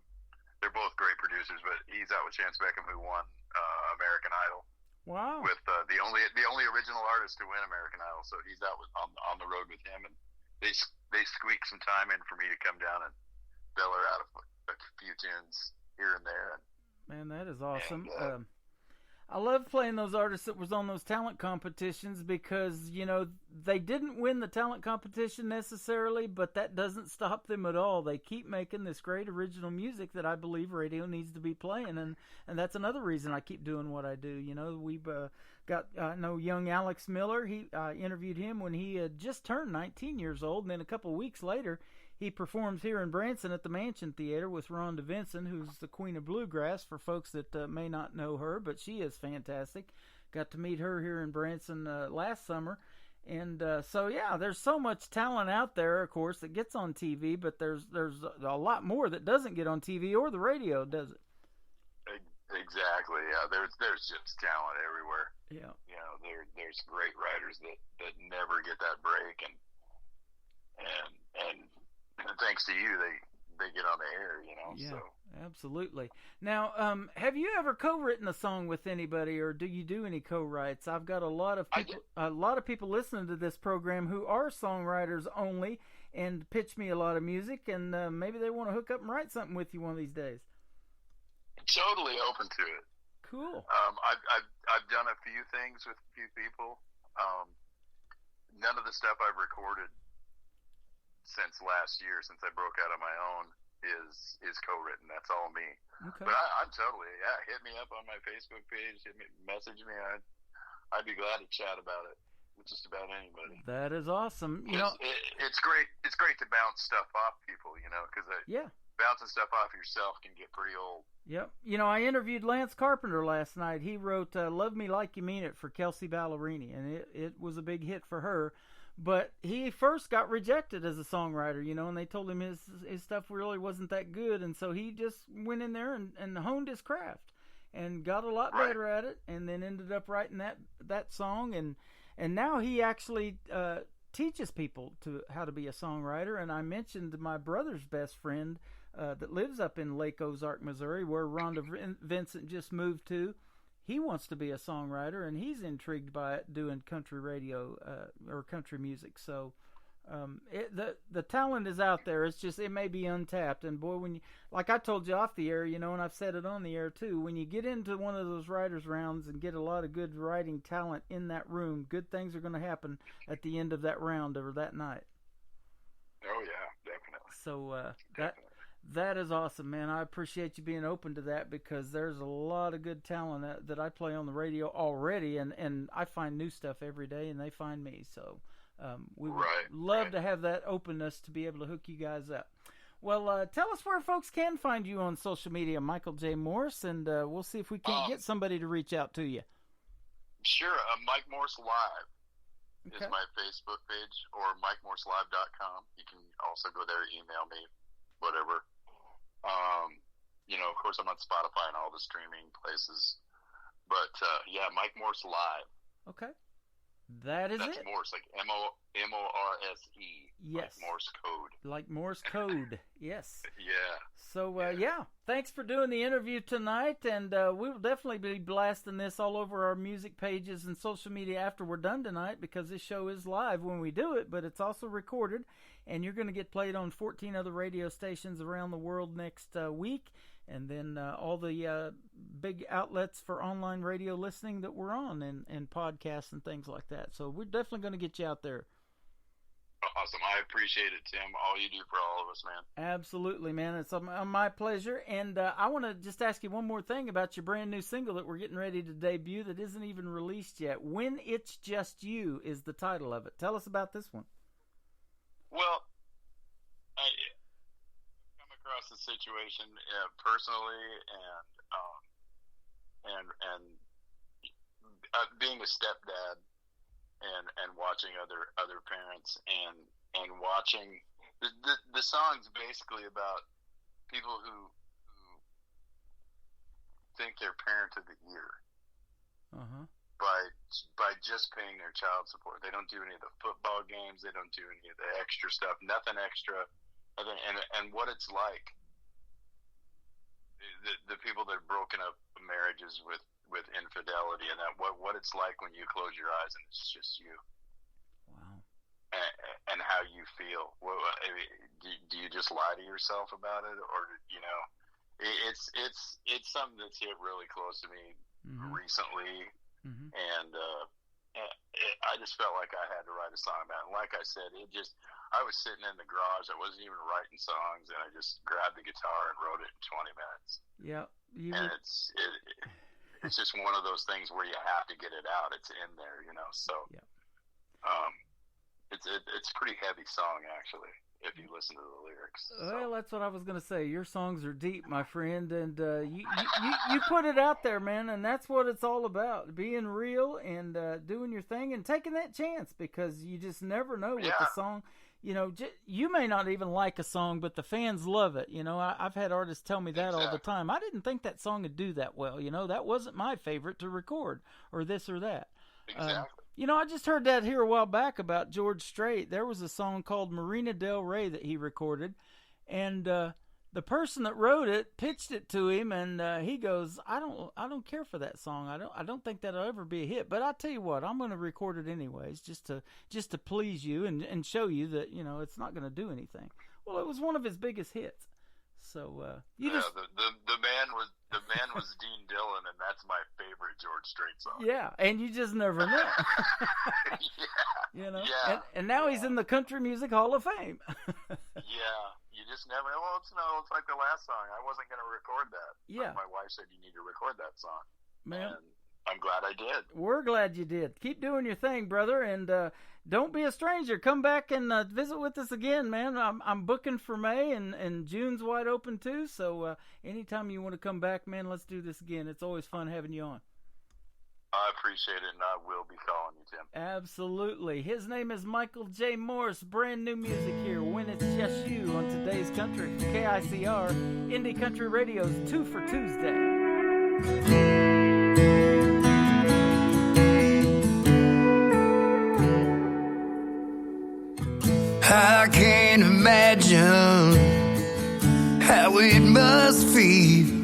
They're both great producers, but he's out with Chance Beckham, who won American Idol. Wow! With the only original artist to win American Idol, so he's out on the road with him, and they squeaked some time in for me to come down and bail her out of a few tunes here and there. Man, that is awesome. And, I love playing those artists that was on those talent competitions, because, they didn't win the talent competition necessarily, but that doesn't stop them at all. They keep making this great original music that I believe radio needs to be playing, and that's another reason I keep doing what I do. We've got, I know young Alex Miller. I interviewed him when he had just turned 19 years old, and then a couple of weeks later, he performs here in Branson at the Mansion Theater with Rhonda Vincent, who's the Queen of Bluegrass for folks that may not know her, but she is fantastic. Got to meet her here in Branson last summer. And there's so much talent out there, of course, that gets on TV, but there's a lot more that doesn't get on TV or the radio, does it? Exactly, yeah. There's just talent everywhere. Yeah. There's great writers that never get that break, and thanks to you, they get on the air, Yeah, so. Absolutely. Now, have you ever co-written a song with anybody, or do you do any co-writes? I've got a lot of people listening to this program who are songwriters only and pitch me a lot of music, and maybe they want to hook up and write something with you one of these days. Totally open to it. Cool. I've done a few things with a few people. None of the stuff I've recorded since last year, since I broke out on my own, is co-written. That's all me. Okay. But I'm totally, hit me up on my Facebook page, message me. I'd be glad to chat about it with just about anybody. That is awesome. It's great. It's great to bounce stuff off people, because bouncing stuff off yourself can get pretty old. Yep. I interviewed Lance Carpenter last night. He wrote Love Me Like You Mean It for Kelsey Ballerini, and it was a big hit for her. But he first got rejected as a songwriter, and they told him his stuff really wasn't that good. And so he just went in there and honed his craft and got a lot better at it, and then ended up writing that song. And now he actually teaches people how to be a songwriter. And I mentioned my brother's best friend that lives up in Lake Ozark, Missouri, where Rhonda Vincent just moved to. He wants to be a songwriter, and he's intrigued by it, doing country radio or country music. So the talent is out there. It's just, it may be untapped. And boy, when you, like I told you off the air, and I've said it on the air too, when you get into one of those writers' rounds and get a lot of good writing talent in that room, good things are going to happen at the end of that round or that night. Oh yeah, definitely. So that is awesome, man. I appreciate you being open to that, because there's a lot of good talent that I play on the radio already, and I find new stuff every day, and they find me. So we would love to have that openness to be able to hook you guys up. Well, tell us where folks can find you on social media, Michael J. Morse, and we'll see if we can't get somebody to reach out to you. Sure, Mike Morse Live. is my Facebook page, or MikeMorseLive.com. You can also go there, email me, whatever. Of course, I'm on Spotify and all the streaming places. But, Mike Morse Live. Okay. That's it. Morse, like M-O-R-S-E. Yes. Like Morse code. Like Morse code, yes. Yeah. So, thanks for doing the interview tonight, and we will definitely be blasting this all over our music pages and social media after we're done tonight, because this show is live when we do it, but it's also recorded, and you're going to get played on 14 other radio stations around the world next week, and then all the big outlets for online radio listening that we're on, and podcasts and things like that. So we're definitely going to get you out there. Awesome. I appreciate it, Tim. All you do for all of us, man. Absolutely, man. It's my pleasure. And I want to just ask you one more thing about your brand new single that we're getting ready to debut that isn't even released yet. When It's Just You is the title of it. Tell us about this one. Well, I come across the situation personally, and being a stepdad, and watching other parents, and watching the song's basically about people who think they're parent of the year by just paying their child support. They don't do any of the football games. They don't do any of the extra stuff. Nothing extra. And what it's like, the people that have broken up marriages with infidelity, and that what it's like when you close your eyes and it's just you. Wow. And how you feel. Do you just lie to yourself about it, or it's something that's hit really close to me recently, and I just felt like I had to write a song about it. And like I said, I was sitting in the garage. I wasn't even writing songs, and I just grabbed the guitar and wrote it in 20 minutes. Yeah. It's just one of those things where you have to get it out. It's in there, So, it's a pretty heavy song, actually, if you listen to the lyrics. Well, that's what I was going to say. Your songs are deep, my friend, and you put it out there, man, and that's what it's all about: being real and doing your thing and taking that chance, because you just never know what the song. You may not even like a song, but the fans love it. I've had artists tell me that all the time. I didn't think that song would do that well. That wasn't my favorite to record, or this or that. Exactly. I just heard that here a while back about George Strait. There was a song called Marina Del Rey that he recorded, and the person that wrote it pitched it to him, and he goes, I don't care for that song. I don't think that'll ever be a hit. But I tell you what, I'm going to record it anyways, just to please you and show you that it's not going to do anything. Well, it was one of his biggest hits. So the man was Dean Dillon, and that's my favorite George Strait song. Yeah, and you just never know. And now he's in the Country Music Hall of Fame. You just never know. Well, it's like the last song. I wasn't going to record that. Yeah. My wife said you need to record that song. Man. And I'm glad I did. We're glad you did. Keep doing your thing, brother, and don't be a stranger. Come back and visit with us again, man. I'm booking for May, and June's wide open too, so anytime you want to come back, man, let's do this again. It's always fun having you on. I appreciate it, and I will be calling you, Tim. Absolutely. His name is Michael J. Morse. Brand new music here, When It's Just You, on Today's Country. KICR, Indie Country Radio's 2 for Tuesday. I can't imagine how it must feel.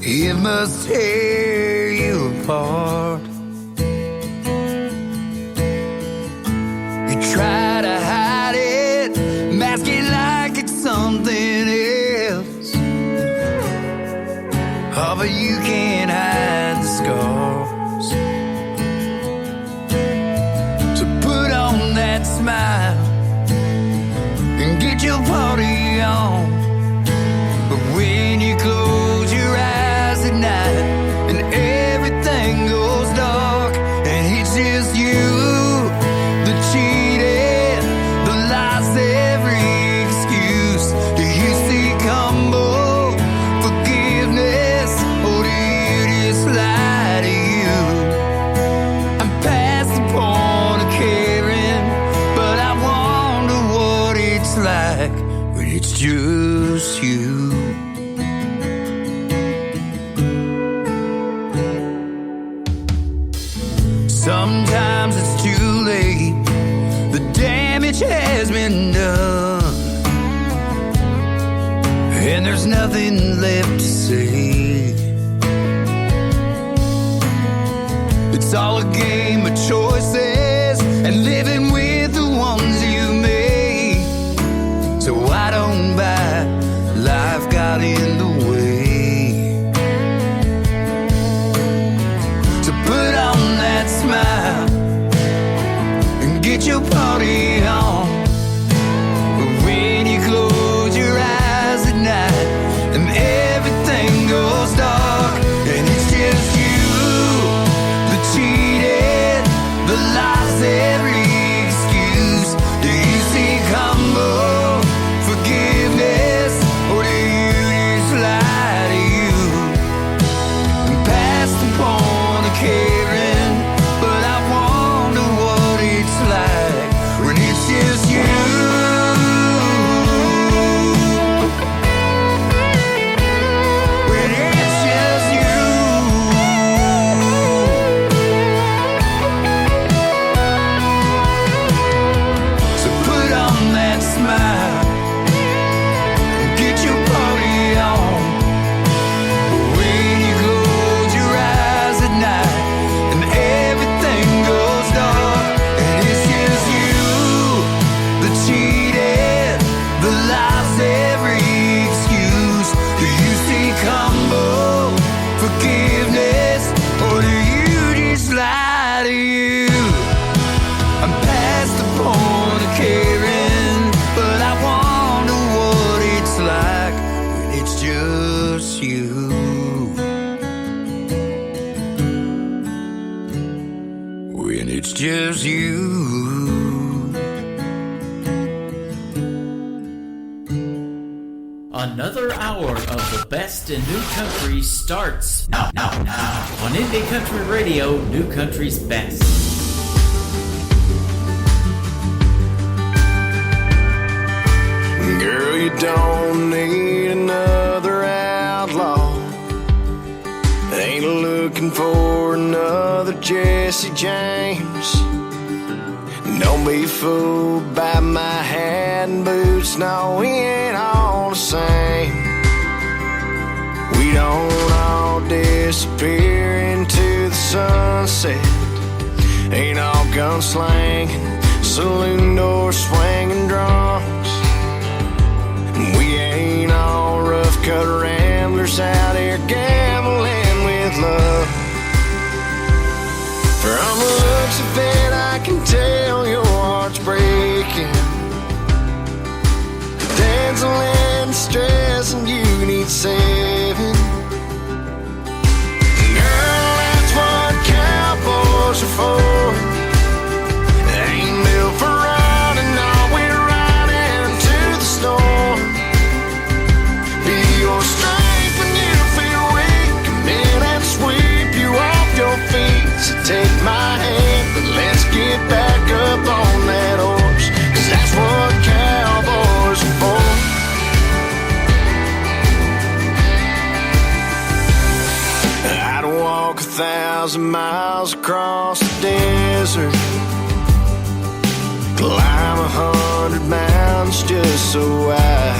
It must tear you apart. You try to hide it, mask it like it's something else. Oh, but you can't hide the scars. So put on that smile and get your party on. But when you close your eyes at night and everything goes dark, it's just you. Sometimes it's too late, the damage has been done, and there's nothing left to say. It's all a game of choices and living with the ones you made. So I don't buy life got in the way. So put on that smile and get your party on. When you close your eyes at night and everything goes dark, and it's just you, the cheated, the lies, every excuse. Do you seek humble forgiveness, or do you just lie to you and pass the point of caring? But I wonder what it's like when it's just you. When it's just you. So put on that smile and get your party on. When you close your eyes at night and everything goes dark, and it's just you, the cheated, the lies, every excuse. Do you seek humble forgiveness, or do you just lie to you? I'm past the point of caring, but I wonder what it's like when it's just you. When it's just you. Another hour of the best in new country starts now on Indie Country Radio, New Country's best. Girl, you don't need another outlaw. Ain't looking for another Jesse James. Don't be fooled by my hat and boots. No, we ain't all the same. We don't all disappear into the sunset. Ain't all gunslanging, saloon door swinging drums. We ain't all rough-cut ramblers out here gambling with love. From the looks of it, I can tell your heart's breaking. Dancing and stress, and you need saving. Girl, that's what cowboys are for. They ain't built for running, no, we're riding to the storm. Be your strength when you feel weak. Come in and sweep you off your feet. So take my hand, but let's get back up on that horse, 'cause that's what cowboys are for. I'd walk 1,000 miles across the desert, climb 100 mountains just so I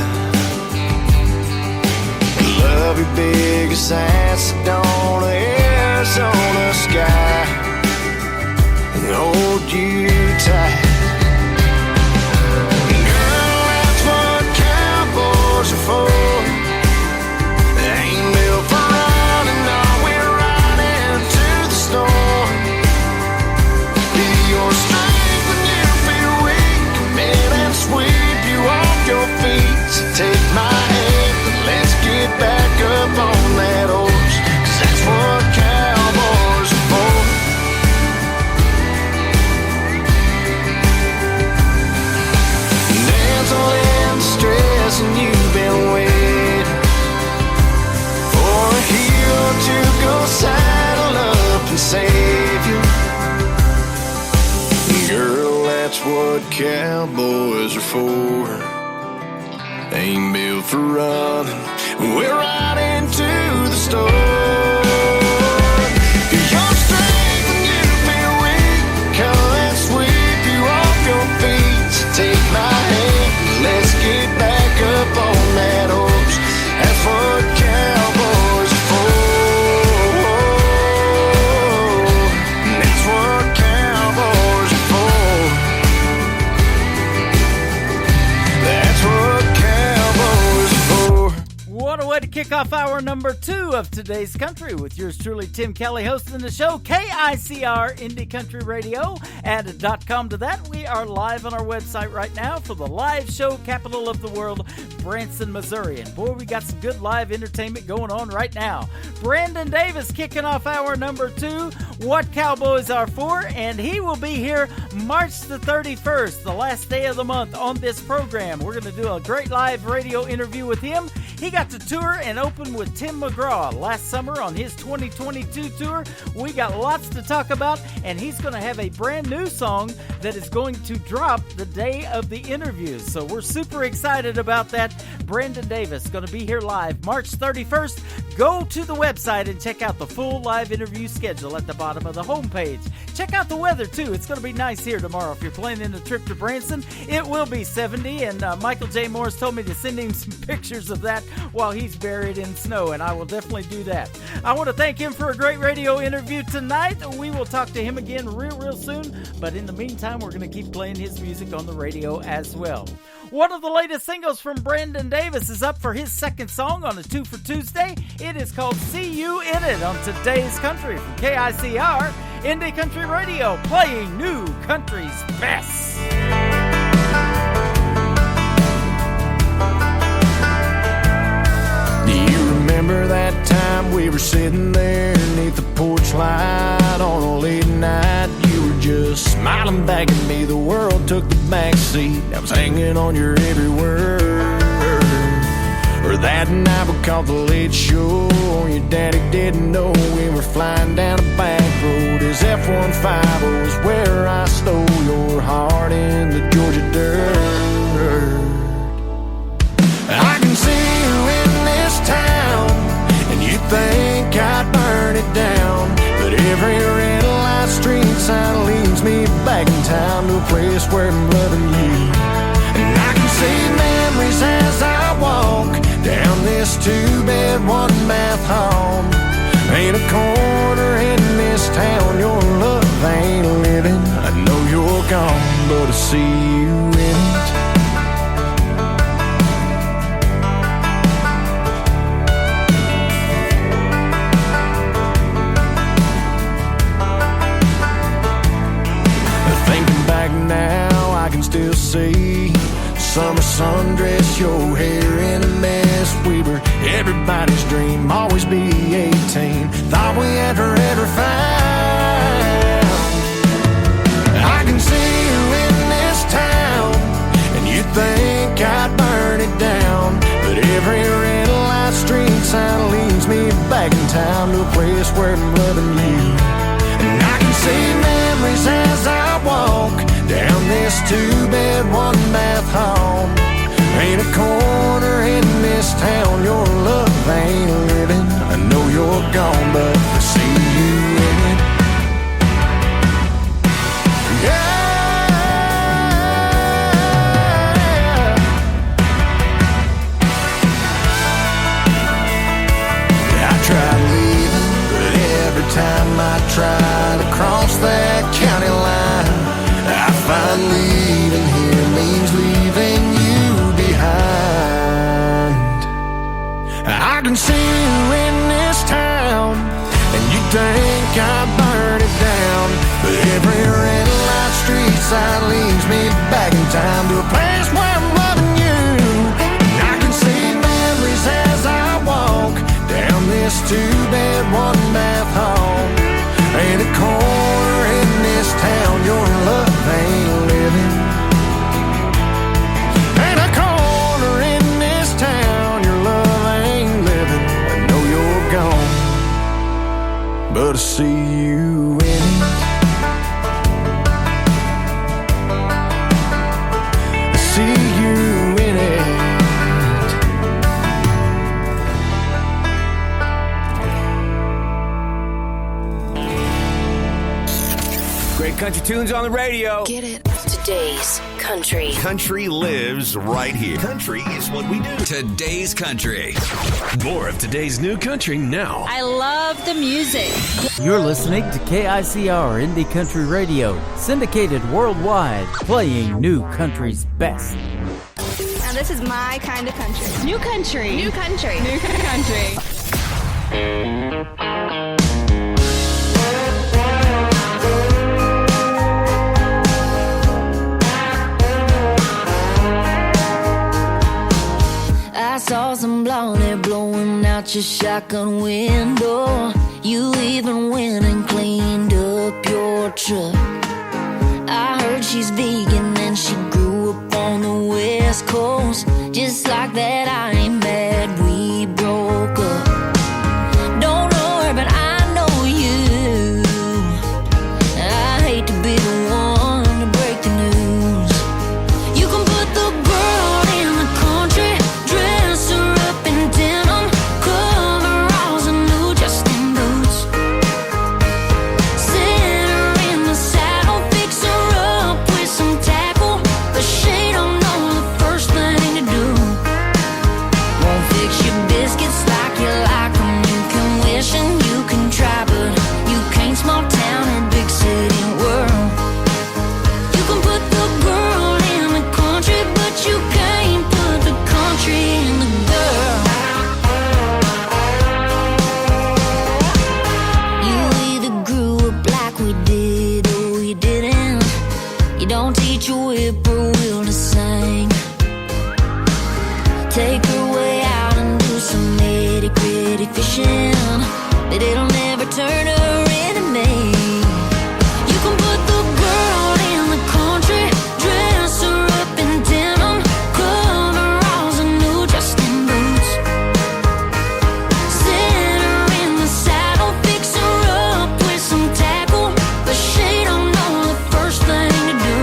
love you big as that's on the Arizona sky, and hold you tight. Girl, that's what cowboys are for. They ain't built for running, no, we're riding to the storm. Be your strength when you feel weak. Come in and sweep you off your feet. So take my hand, and let's get back up on that horse, 'cause that's what cowboys are for. Dancing in stress, and you've been waiting for a hero to go saddle up and save you. Girl, that's what cowboys are for. ain't built for running. We're right into the store. Your strength when you feel weak, come let's sweep you off your feet. So take my hand, let's get back up on that horse. That's what cowboys are for. That's what cowboys are for. That's what cowboys are for. What a way to kick off hour number 2 of Today's Country with yours truly, Tim Kelly, hosting the show, KICR Indie Country Radio. Add a .com to that. We are live on our website right now for the live show capital of the world, Branson, Missouri. And boy, we got some good live entertainment going on right now. Brandon Davis kicking off hour number 2, What Cowboys Are For, and he will be here March the 31st, the last day of the month on this program. We're going to do a great live radio interview with him. He got to tour and open with Tim McGraw last summer on his 2022 tour. We got lots to talk about, and he's going to have a brand new song that is going to drop the day of the interviews. So we're super excited about that. Brandon Davis going to be here live March 31st. Go to the website and check out the full live interview schedule at the bottom of the homepage. Check out the weather, too. It's going to be nice here tomorrow. If you're planning a trip to Branson, it will be 70, and Michael J. Morris told me to send him some pictures of that while he's buried in snow, and I will definitely do that. I want to thank him for a great radio interview tonight. We will talk to him again real soon, but in the meantime, we're going to keep playing his music on the radio as well. One of the latest singles from Brandon Davis is up for his second song on a 2 for Tuesday. It is called See You In It on Today's Country from KICR Indie Country Radio, playing new country's best. Do you remember that time we were sitting there beneath the porch light on a late night? You were just smiling back at me. The world took the back seat. I was hanging on your every word. Or that night we caught the late show. Your daddy didn't know we were flying down a back road. His F-150 was where I stole your heart in the Georgia dirt. I can see you in this town, and you think I'd burn it down. But every red light street sign leads me back in time to a place where I'm loving you. And I can see memories as I walk down this 2-bed, 1-bath home. Ain't a corner in this town your love ain't living. I know you're gone, but I see you in it. Thinking back now, I can still see summer sundress, your hair in a mess. We were everybody's dream, always be 18. Thought we had forever found. I can see you in this town, and you think I'd burn it down. But every red light street sign leads me back in time to a place where I'm loving you. And I can see memories as I walk down this 2-bed, 1-bath home. Ain't a corner in this town your love ain't living. I know you're gone, but I see you in it. I tried leaving, but every time I try to cross that county line, I find leaving here means leaving you behind. I can see you in this town, and you think I burn it down. But every red light street sign leads me back in time to a place where I'm loving you. And I can see memories as I walk down this 2-bed, 1-bath home. Ain't a corner in this town your love ain't living. Ain't a corner in this town your love ain't living. I know you're gone, but I see you in it. I Great country tunes on the radio. Get it? Today's country. Country lives right here. Country is what we do. Today's country. More of today's new country now. I love the music. You're listening to KICR Indie Country Radio, syndicated worldwide, playing new country's best. Now this is my kind of country. New country. New country. New country. I saw some blonde hair blowing out your shotgun window. You even went and cleaned up your truck. I heard she's vegan and she grew up on the West Coast. Just like that, I ain't mad we broke up. Don't know her, but I know you. I hate to be the one to break the news. You can put the girl in the country, dress her up in denim, coveralls and new Justin boots. Sit her in the saddle, fix her up with some tackle, but she don't know the first thing to do. Won't fix your biscuits like you like them. You can wish and you can try, but you can't small town or big city world. You can put the girl in the country, but you can't put the country in the girl. You either grew up like we did or you didn't. You don't teach a whippoorwill to sing. Take her way out and do some nitty gritty fishing, but it'll never turn her into me. You can put the girl in the country, dress her up in denim, coveralls and new Justin boots. Sit her in the saddle, fix her up with some tackle, but she don't know the first thing to do.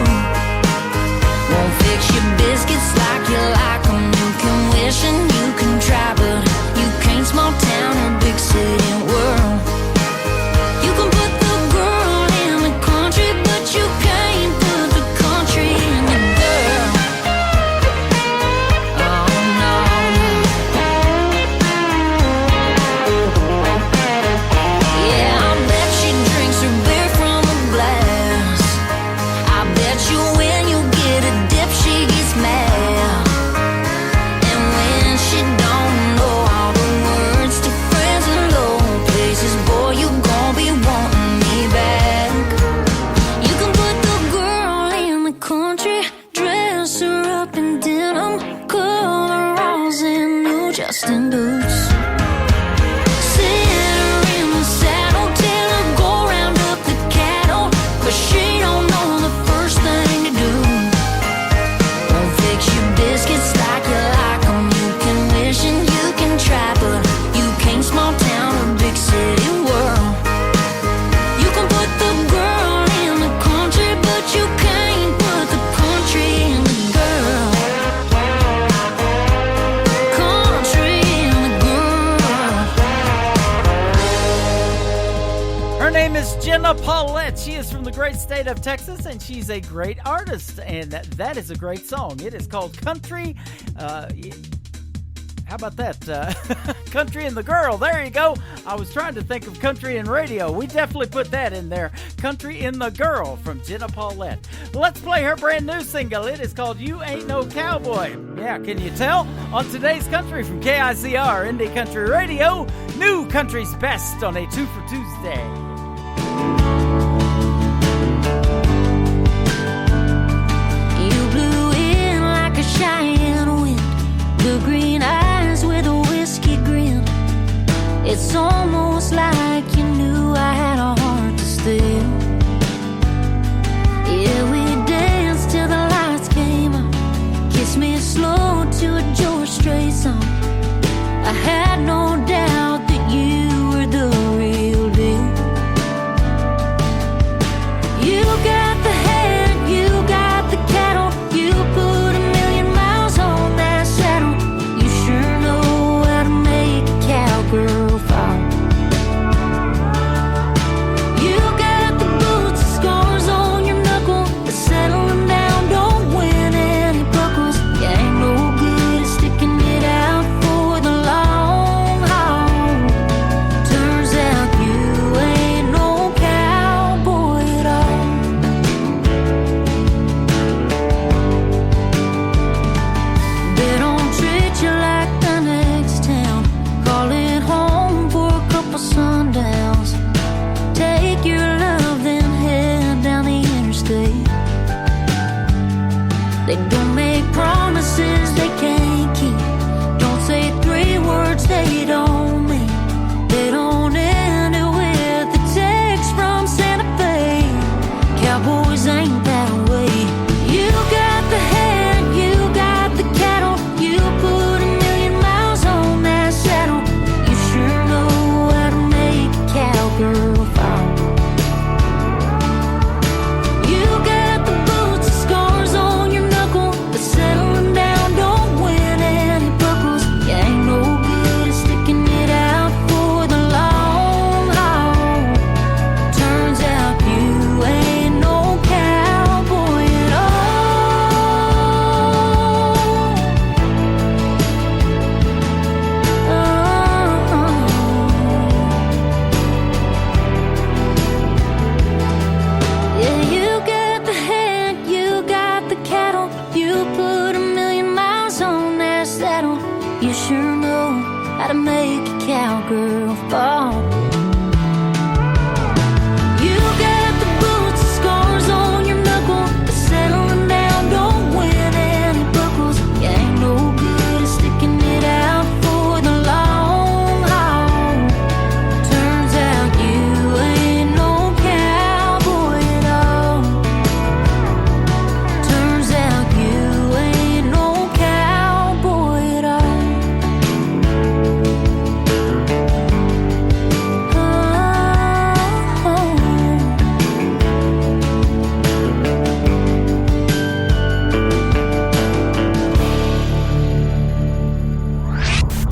Won't fix your biscuits like you like them. You can wish and you can try, but you can't small town or big city world. You can put the girl in the country, but you can't put the country in the girl. Oh no, yeah, I bet she drinks her beer from a glass. I bet you when you get a dip she gets mad. And when she don't know all the words to friends in low places, boy, you gon' be wanting me back. You can put the girl in the country, dress her up in denim, coveralls and new Justin boots. Sit her in the saddle, tell her go round up the cattle, but she don't know the first thing to do. Won't fix your biscuits like you like them. You can wish and you can try, but you can't small town or big city world. You can put the girl in the country, but you can't put the country in the girl. Country in the girl. Her name is Jenna Paulette. She is from the great state of Texas, and she's a great artist, and that is a great song. It is called Country. How about that? Country and the Girl. There you go. I was trying to think of country and radio. We definitely put that in there. Country in the Girl from Jenna Paulette. Let's play her brand new single. It is called You Ain't No Cowboy. Yeah, can you tell? On today's country from KICR Indie Country Radio, new country's best on a 2 for Tuesday. You blew in like a Cheyenne wind, blue green eyes with a whiskey grin. It's almost like you knew I had a heart to steal. Yeah, we danced till the lights came on, kissed me slow to a George Strait song. I had no doubt that you were the real deal. You got the head, you got the cattle, you put 1,000,000 miles on that saddle. You sure know how to make a cowgirl fall. You got the boots, scars promises they can't keep. Don't say 3 words they don't mean. They don't end it with a text from Santa Fe. Cowboys ain't that way. You got the head, you got the cattle. You put 1,000,000 miles on that saddle. You sure know how to make a cowgirl fall. You got the boots and scars on your knuckle, but settling down don't win any buckles. You ain't no good at sticking it out for the long haul. Turns out you ain't no cowboy at Yeah, you got the head, you got the cattle. You put 1,000,000 miles on that saddle. You sure know how to make a cowgirl fall. You got the boots and scars on your knuckle, but settling down don't win any buckles. You ain't no good at sticking it out for the long haul. Turns out you ain't no cowboy at all. Turns out you ain't no cowboy at all.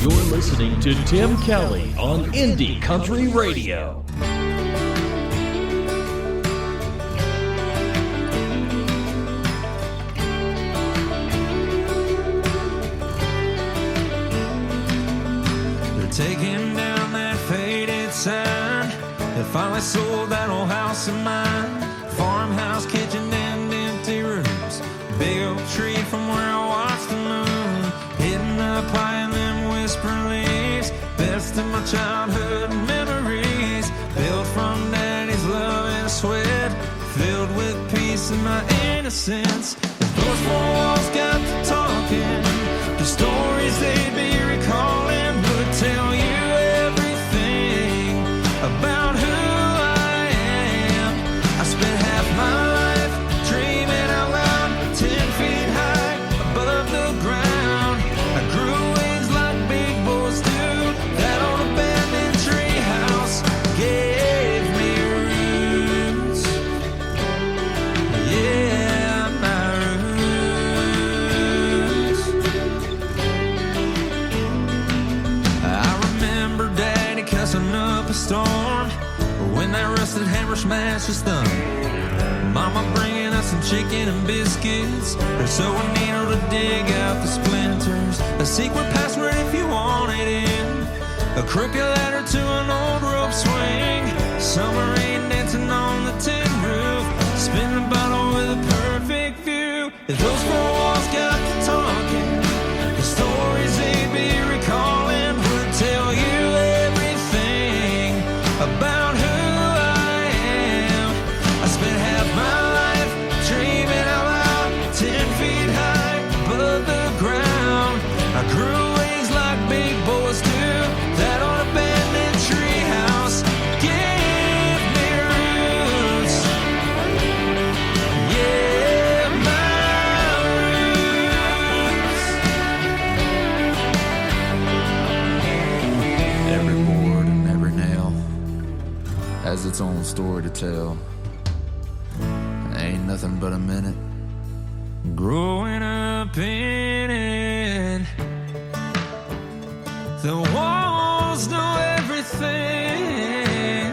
You're listening to Tim Kelly on Indie Country Radio. They're taking down that faded sign. They finally sold that old house of mine. Farmhouse, kitchen, and empty rooms. Big old tree from where I watched the moon. Hitting up high in them whispering leaves. Best of my childhood memories. Built from daddy's love and sweat. Filled with peace and my innocence. If those 4 walls got to talking, the stories they'd be recalling would tell you everything about who I am. I spent half my life dreaming out loud, 10 feet high above the ground. I grew wings like big boys do. That old abandoned tree house gave me roots. Yeah, my roots. I remember Daddy cussing up a storm when that rusted hammer smashed his thumb. Mama bringing us some chicken and biscuits. Her sewing needle to dig out the splinters. A secret password if you want it in. A crooked ladder to an old rope swing. Summer rain dancing on the tin roof. Spin the bottle with a perfect view. If those 4 walls got to talking, the stories they'd be recalling would tell you everything about who I am. I spent half my life dreaming out loud, 10 feet high above the ground. I grew wings like big boys do. That old abandoned tree house gave me roots. Yeah, my roots. Every board and every nail has its own story to tell. Ain't nothing but a minute growing up in it. The walls know everything.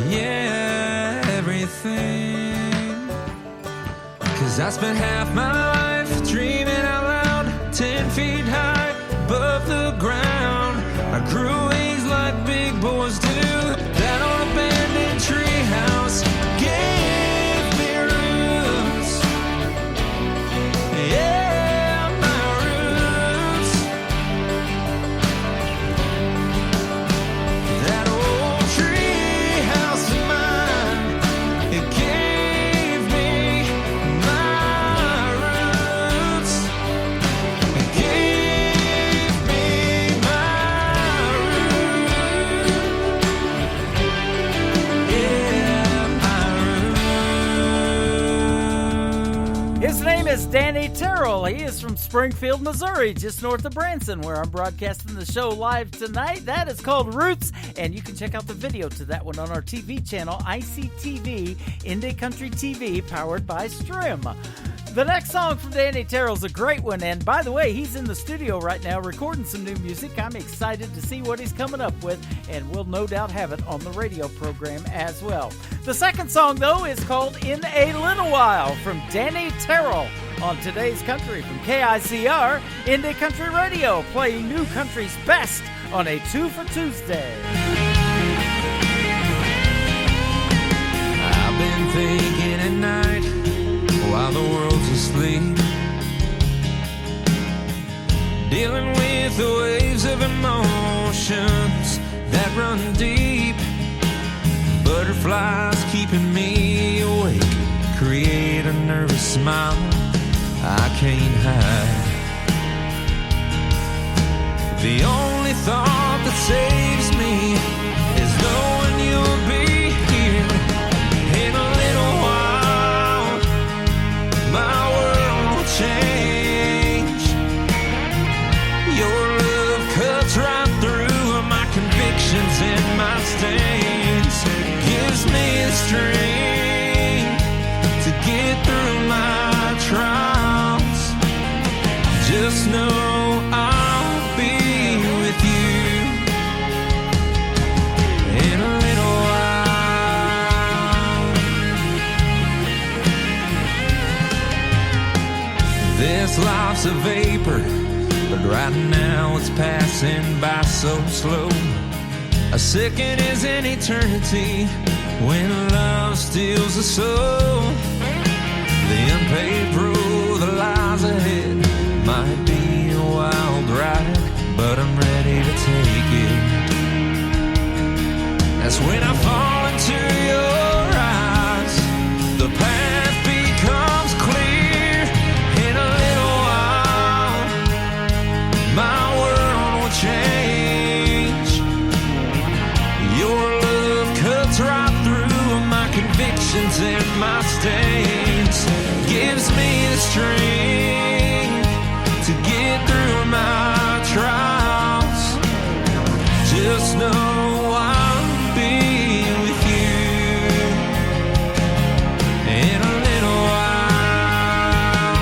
Yeah, everything. 'Cause I spent half my life dreaming out loud, 10 feet high above the ground. I grew wings like big boys do. That old abandoned tree house gave me roots. Yeah, my roots. That old tree house of mine, it gave me my roots. His name is Danny Terrell. He is from Springfield, Missouri, just north of Branson, where I'm broadcasting the show live tonight. That is called Roots, and you can check out the video to that one on our TV channel, ICTV, Indie Country TV, powered by Strim. The next song from Danny Terrell is a great one, and by the way, he's in the studio right now recording some new music. I'm excited to see what he's coming up with, and we'll no doubt have it on the radio program as well. The second song, though, is called In a Little While from Danny Terrell on Today's Country from KICR, Indie Country Radio, playing new country's best on a 2 for Tuesday. I've been thinking at night while the world's asleep, dealing with the waves of emotions that run deep. Butterflies keeping me awake, create a nervous smile I can't hide. The only thought that saves me is knowing you'll be here in a little while. My world will change. Your love cuts right through my convictions and my stains. Gives me the strength to get through my trials. Just know I'll be with you in a little while. This life's a vapor, but right now it's passing by so slow. A second is an eternity when love steals the soul. The unpaved road that lies ahead might be a wild ride, but I'm ready to take it. That's when I fall into your eyes. The path becomes clear. In a little while, my world will change. Your love cuts right through my convictions and my stains. Gives me the strength to get through my trials. Just know I'll be with you in a little while.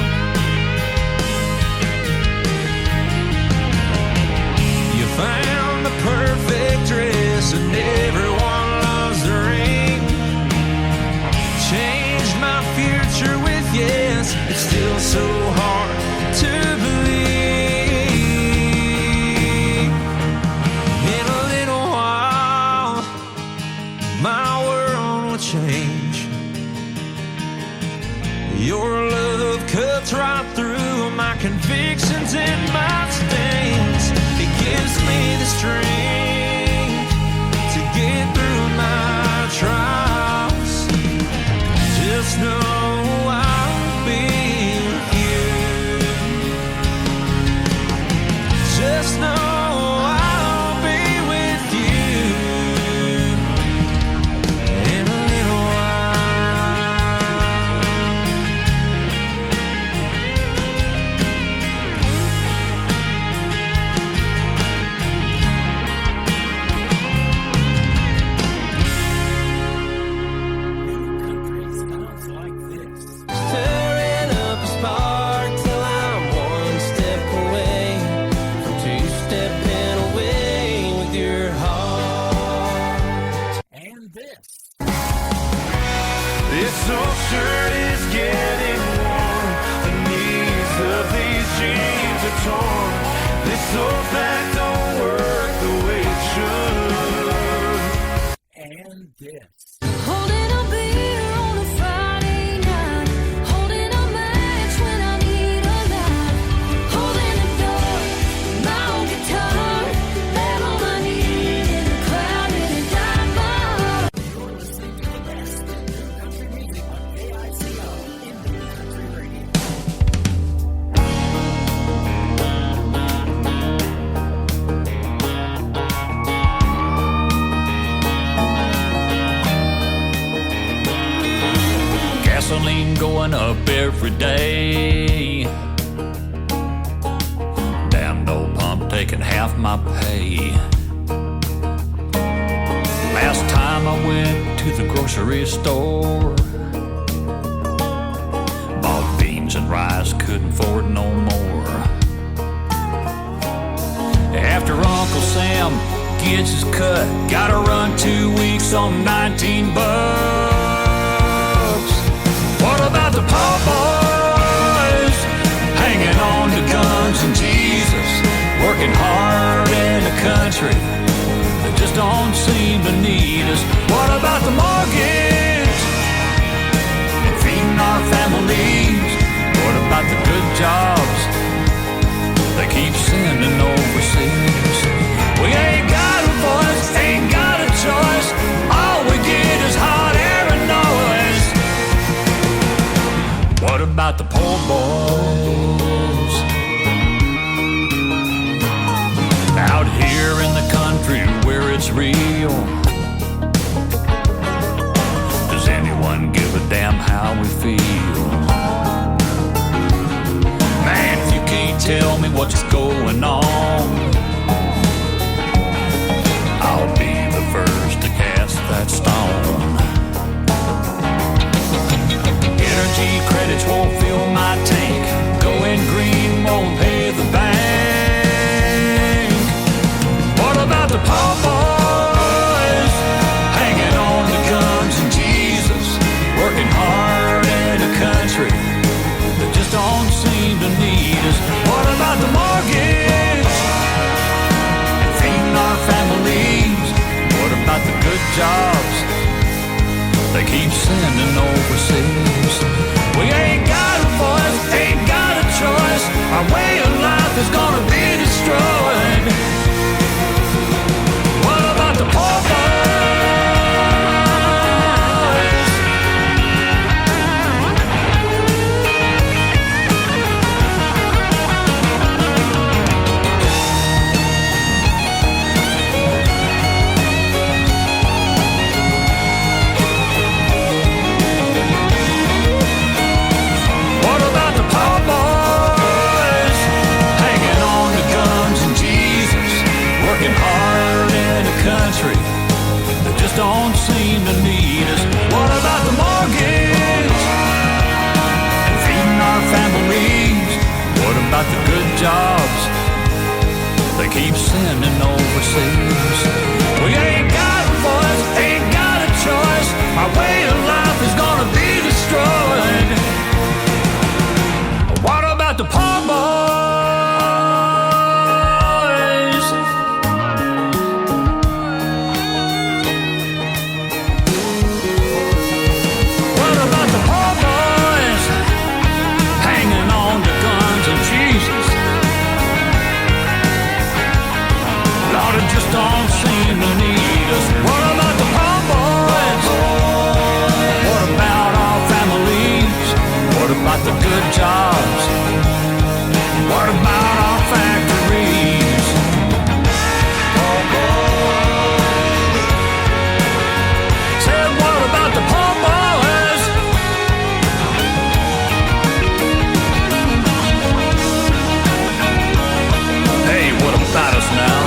You found the perfect dress and everyone loves the ring. Changed my future with yes. It's still so hard to believe. In a little while, my world will change. Your love cuts right through my convictions and my stains. It gives me the strength to get through my trials. Just know I'll be with you. Just know I'll be with you in a little while. Stirring up a spark till I'm one step away from two-stepping away with your heart. And this. This old shirt is getting worn. The knees of these jeans are torn. This old back don't work the way it should. And this. Holding a beer on a Friday night, holding a match when I need a light, holding a door, my old guitar, bam on my knee in the crowd and it died my heart. You're listening to the best in new country music on KICR, Indie Country Radio. gasoline going up every day. Damn, no pump taking half my pay. Last time I went to the grocery store, bought beans and rice, couldn't afford no more. After Uncle Sam gets his cut, gotta run 2 weeks on 19 bucks. What about the poor boys hanging on to guns and Jesus, working hard in the country that just don't seem to need us? What about the mortgage and feeding our families? What about the good jobs they keep sending overseas? We ain't got a voice, ain't got a choice. All we get is hot air and noise. What about the poor boys out here in the country where it's real? Does anyone give a damn how we feel? Man, if you can't tell me what's going on, I'll be the first to cast that stone. Energy credits won't fill my tank. Going green won't pay the bank. What about the poor boys hanging on to guns and Jesus, working hard in a country that just don't seem to need us? What about the mortgage and feeding our families? What about the good jobs they keep sending overseas? We ain't got a voice, ain't got a choice. Our way of life is gonna be destroyed. What about the poor country that just don't seem to need us? What about the mortgage and feeding our families? What about the good jobs they keep sending overseas? We ain't got a voice, ain't got a choice. Our way of life is gonna be destroyed. What about the poor boys? Don't seem to need us. What about the poor boys? What about our families? What about the good jobs? What about our factories? Poor boys. Said what about the poor boys? Hey, what about us now?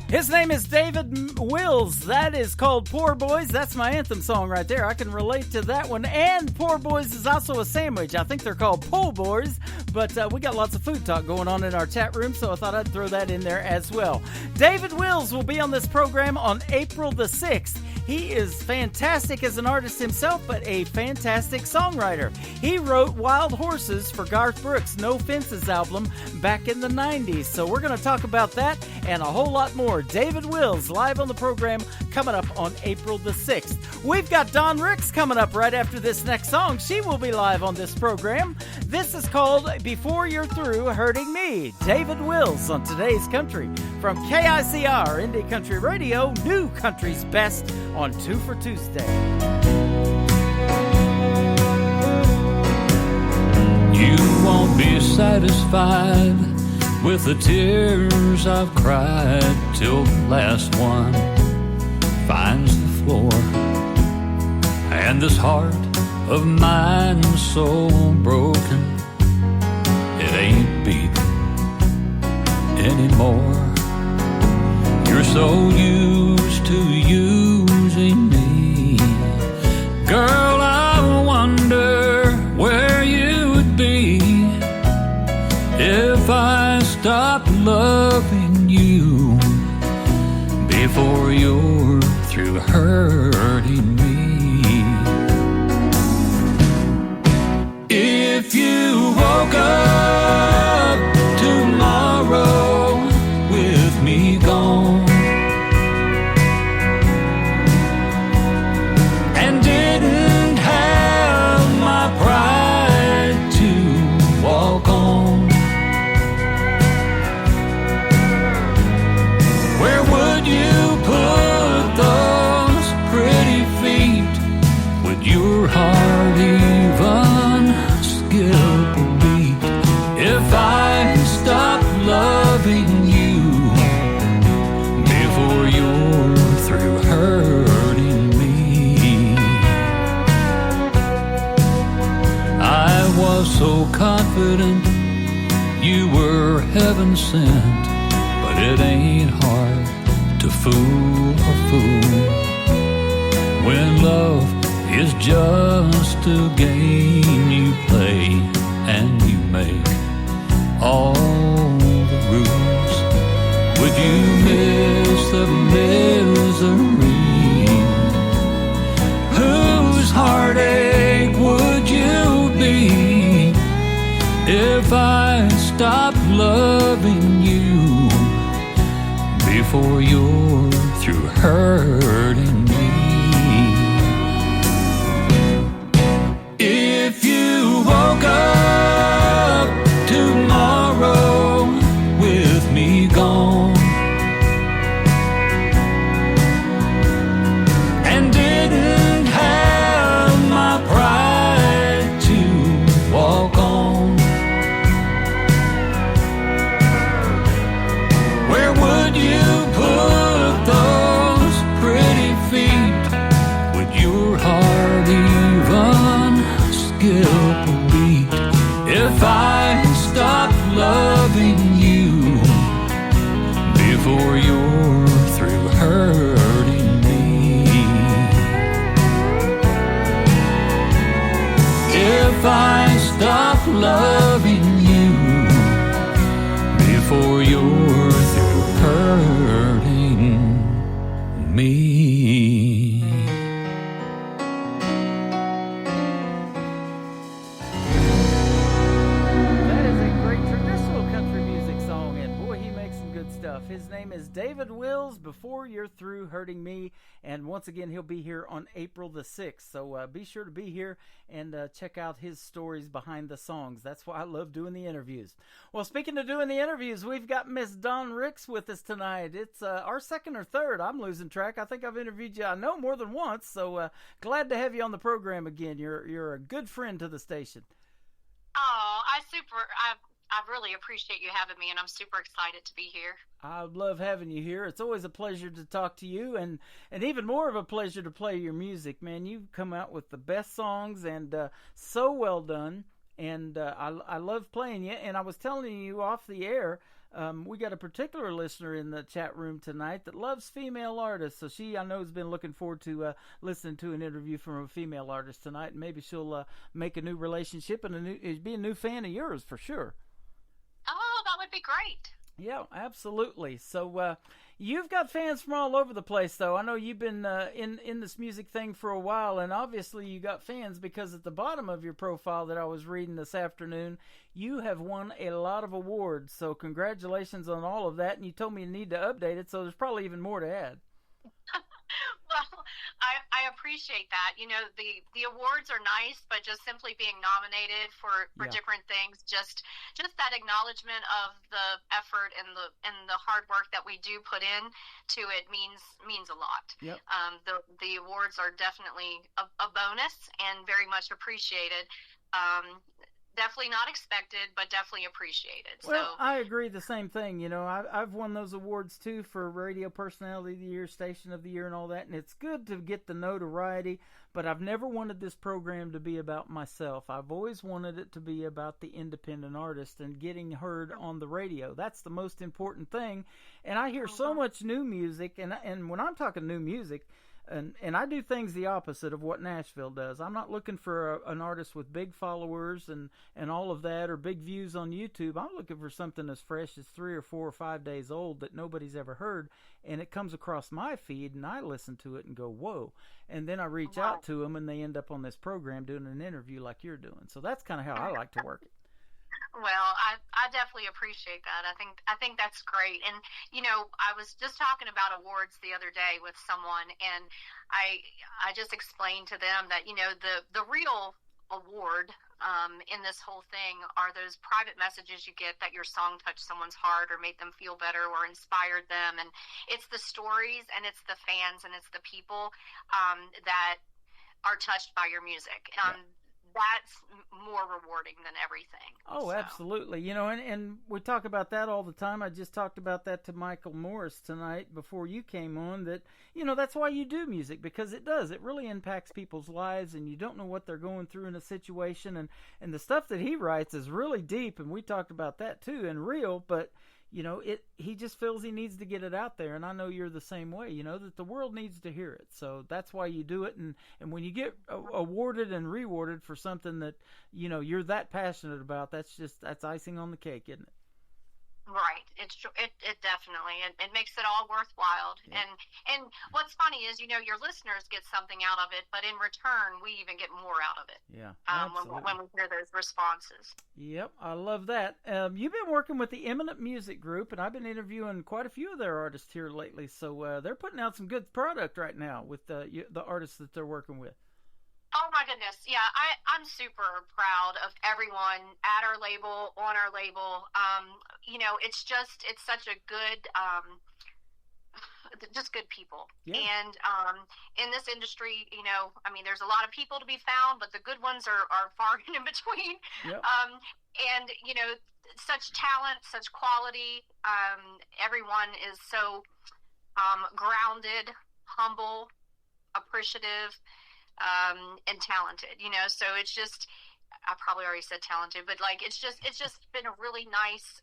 His name is David Wills. That is called Poor Boys. That's my anthem song right there. I can relate to that one. And Poor Boys is also a sandwich. I think they're called Po' Boys. But we got lots of food talk going on in our chat room, so I thought I'd throw that in there as well. David Wills will be on this program on April the 6th. He is fantastic as an artist himself, but a fantastic songwriter. He wrote Wild Horses for Garth Brooks' No Fences album back in the 90s. So we're going to talk about that and a whole lot more. David Wills live on the program coming up on April the 6th. We've got Dawn Ricks coming up right after this next song. She will be live on this program. This is called Before You're Through Hurting Me. David Wills on Today's Country from KICR Indie Country Radio, New Country's Best on 2 for Tuesday. satisfied with the tears I've cried till the last one finds the floor. And this heart of mine so broken, it ain't beating anymore. You're so used to using me, girl, I wonder where you would be if I stopped loving you before you're through hurting me. If you woke up tomorrow with me gone and didn't have my pride to walk on, where would you put those pretty feet? Would your heart even skip a beat if I stopped loving you before you're through hurting me? I was so confident you were heaven sent, but it ain't hard to fool a fool when love is just a game you play and you make all the rules. Would you miss the misery? Whose heartache would you be if I stopped loving you before you're through hurting me? If you woke up tomorrow with me gone and didn't have my pride to walk on, where would you put those pretty feet? Would your heart even skip a beat if I stopped loving you before you're through hurting me? If I stop loving you before you're through hurting me. That is a great traditional country music song, and boy, he makes some good stuff. His name is David Wills, Before You're Through Hurting Me, and once again, he'll be here on April the 6th, so be sure to be here and check out his stories behind the songs. That's why I love doing the interviews. Well, speaking of doing the interviews, we've got Miss Dawn Ricks with us tonight. It's our second or third. I'm losing track. I think I've interviewed you, I know, more than once, so glad to have you on the program again. You're a good friend to the station. Oh, I really appreciate you having me, and I'm super excited to be here. I love having you here. It's always a pleasure to talk to you, and even more of a pleasure to play your music, man. You come out with the best songs, and so well done, and I love playing you. And I was telling you off the air, we got a particular listener in the chat room tonight that loves female artists, so she, I know, has been looking forward to listening to an interview from a female artist tonight, and maybe she'll make a new relationship and be a new fan of yours for sure. Oh, that would be great. Yeah, absolutely. So you've got fans from all over the place, though. I know you've been in this music thing for a while, and obviously you got fans because at the bottom of your profile that I was reading this afternoon, you have won a lot of awards. So congratulations on all of that, and you told me you need to update it, so there's probably even more to add. Well, I appreciate that. You know, the awards are nice, but just simply being nominated for different things, just that acknowledgement of the effort and the hard work that we do put in to it means a lot. Yep. The awards are definitely a bonus and very much appreciated. definitely not expected, but definitely appreciated. Well, So I agree the same thing. You know, I've won those awards too for Radio Personality of the Year, Station of the Year, and all that. And it's good to get the notoriety, but I've never wanted this program to be about myself. I've always wanted it to be about the independent artist and getting heard on the radio. That's the most important thing. And I hear so much new music, and when I'm talking new music, and I do things the opposite of what Nashville does. I'm not looking for an artist with big followers and all of that, or big views on YouTube. I'm looking for something as fresh as 3 or 4 or 5 days old that nobody's ever heard, and it comes across my feed, and I listen to it and go, whoa. And then I reach out to them, and they end up on this program doing an interview like you're doing. So that's kind of how I like to work it. well, I definitely appreciate that. I think that's great. And you know, I was just talking about awards the other day with someone, and I just explained to them that, you know, the real award in this whole thing are those private messages you get that your song touched someone's heart or made them feel better or inspired them. And it's the stories, and it's the fans, and it's the people that are touched by your music. That's more rewarding than everything. Oh, so. Absolutely. You know, and we talk about that all the time. I just talked about that to Michael Morris tonight before you came on, that, you know, that's why you do music, because it does. It really impacts people's lives, and you don't know what they're going through in a situation. And the stuff that he writes is really deep, and we talked about that too, and real, but you know, he just feels he needs to get it out there, and I know you're the same way, you know, that the world needs to hear it. So that's why you do it, and when you get awarded and rewarded for something that, you know, you're that passionate about, that's icing on the cake, isn't it? Right. It definitely, it makes it all worthwhile. Yeah. And what's funny is, you know, your listeners get something out of it, but in return, we even get more out of it. Yeah. When we hear those responses. Yep. I love that. You've been working with the Eminent Music Group, and I've been interviewing quite a few of their artists here lately. So they're putting out some good product right now with the artists that they're working with. Oh my goodness. Yeah, I'm super proud of everyone at our label, on our label. You know, it's such a good, just good people. Yeah. And in this industry, you know, I mean, there's a lot of people to be found, but the good ones are far in between. Yep. And, you know, such talent, such quality. Everyone is so grounded, humble, appreciative, and talented, you know, so it's just, I probably already said talented, but like, it's just been a really nice,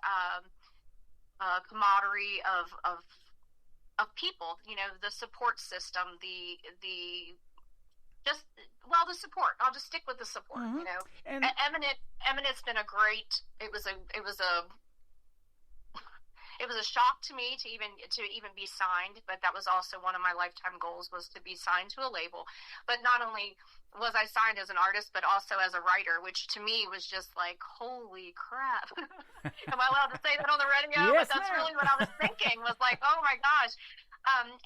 camaraderie of people, you know, the support system, the support, I'll just stick with the support, you know, and Eminent's been a great, it was a shock to me to even be signed, but that was also one of my lifetime goals, was to be signed to a label. But not only was I signed as an artist, but also as a writer, which to me was just like, holy crap. Am I allowed to say that on the radio? Yes, but that's ma'am. really what I was thinking, was like, oh my gosh.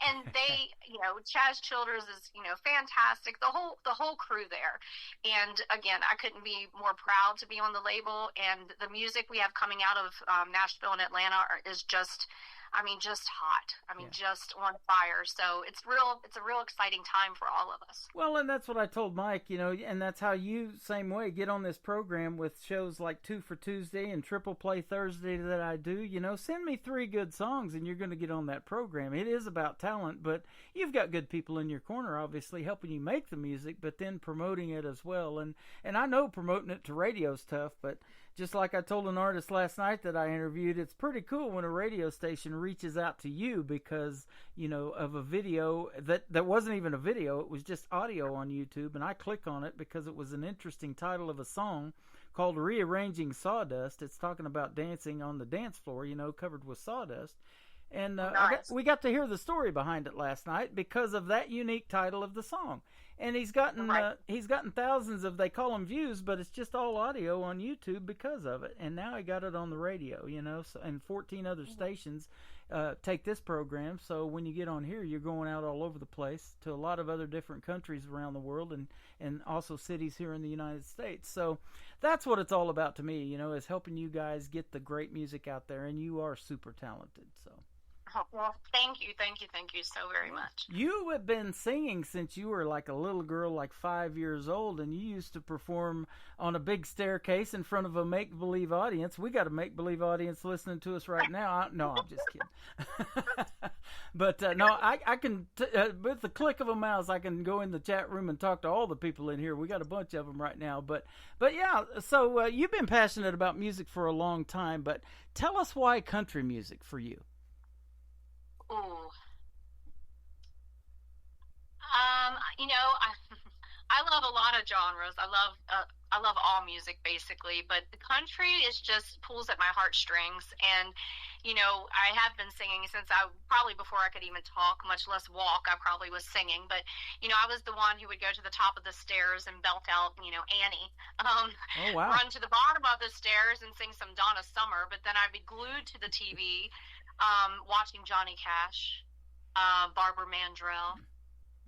And they, you know, Chaz Childers is, you know, fantastic. The whole crew there. And again, I couldn't be more proud to be on the label. And the music we have coming out of Nashville and Atlanta is just hot. Just on fire. So it's a real exciting time for all of us. Well, and that's what I told Mike, you know, and that's how you, same way, get on this program with shows like 2 for Tuesday and Triple Play Thursday that I do. You know, send me 3 good songs and you're going to get on that program. It is about talent, but you've got good people in your corner, obviously, helping you make the music, but then promoting it as well. And I know promoting it to radio's tough, but just like I told an artist last night that I interviewed, it's pretty cool when a radio station reaches out to you because, you know, of a video that wasn't even a video, it was just audio on YouTube, and I click on it because it was an interesting title of a song called Rearranging Sawdust. It's talking about dancing on the dance floor, you know, covered with sawdust. And nice. We got to hear the story behind it last night because of that unique title of the song. And he's gotten thousands of, they call them views, but it's just all audio on YouTube because of it. And now he got it on the radio, you know, and 14 other stations take this program. So when you get on here, you're going out all over the place to a lot of other different countries around the world, and also cities here in the United States. So that's what it's all about to me, you know, is helping you guys get the great music out there. And you are super talented, so. Well, thank you so very much. You have been singing since you were like a little girl, like 5 years old, and you used to perform on a big staircase in front of a make-believe audience. We got a make-believe audience listening to us right now. No, I'm just kidding. But no, I can, with the click of a mouse, I can go in the chat room and talk to all the people in here. We got a bunch of them right now. But yeah, so you've been passionate about music for a long time, but tell us why country music for you. Ooh. I love a lot of genres. I love all music basically, but the country is just pulls at my heartstrings. And I have been singing since probably before I could even talk, much less walk. I probably was singing, but I was the one who would go to the top of the stairs and belt out, Annie. Oh, wow. Run to the bottom of the stairs and sing some Donna Summer. But then I'd be glued to the TV, watching Johnny Cash, Barbara Mandrell.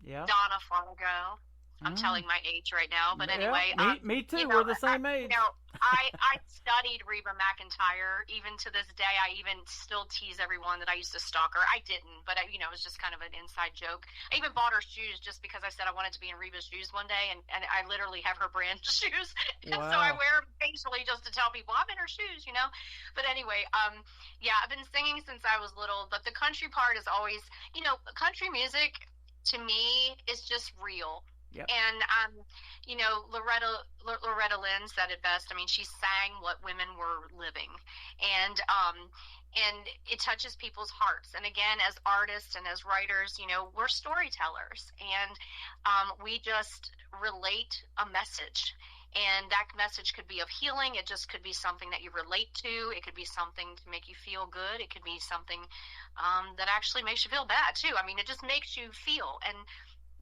Yeah. Donna Fargo. I'm telling my age right now, but anyway. Yeah, me too. We're the same age. I studied Reba McEntire. Even to this day, I even still tease everyone that I used to stalk her. I didn't, but it was just kind of an inside joke. I even bought her shoes just because I said I wanted to be in Reba's shoes one day, and I literally have her brand shoes. Wow. So I wear them occasionally just to tell people I'm in her shoes, But anyway, I've been singing since I was little, but the country part is always, country music to me is just real. Yep. And Loretta Lynn said it best. I mean, she sang what women were living, and it touches people's hearts. And again, as artists and as writers, we're storytellers, and we just relate a message. And that message could be of healing. It just could be something that you relate to. It could be something to make you feel good. It could be something that actually makes you feel bad too. I mean, it just makes you feel. And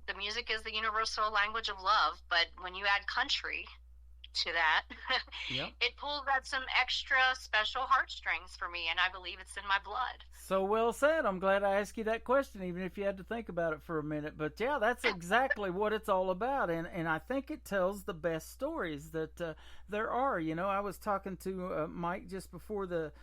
the music is the universal language of love, but when you add country to that, yep. It pulls at some extra special heartstrings for me, and I believe it's in my blood. So well said. I'm glad I asked you that question, even if you had to think about it for a minute. But yeah, that's exactly what it's all about, and I think it tells the best stories that there are. I was talking to Mike just before the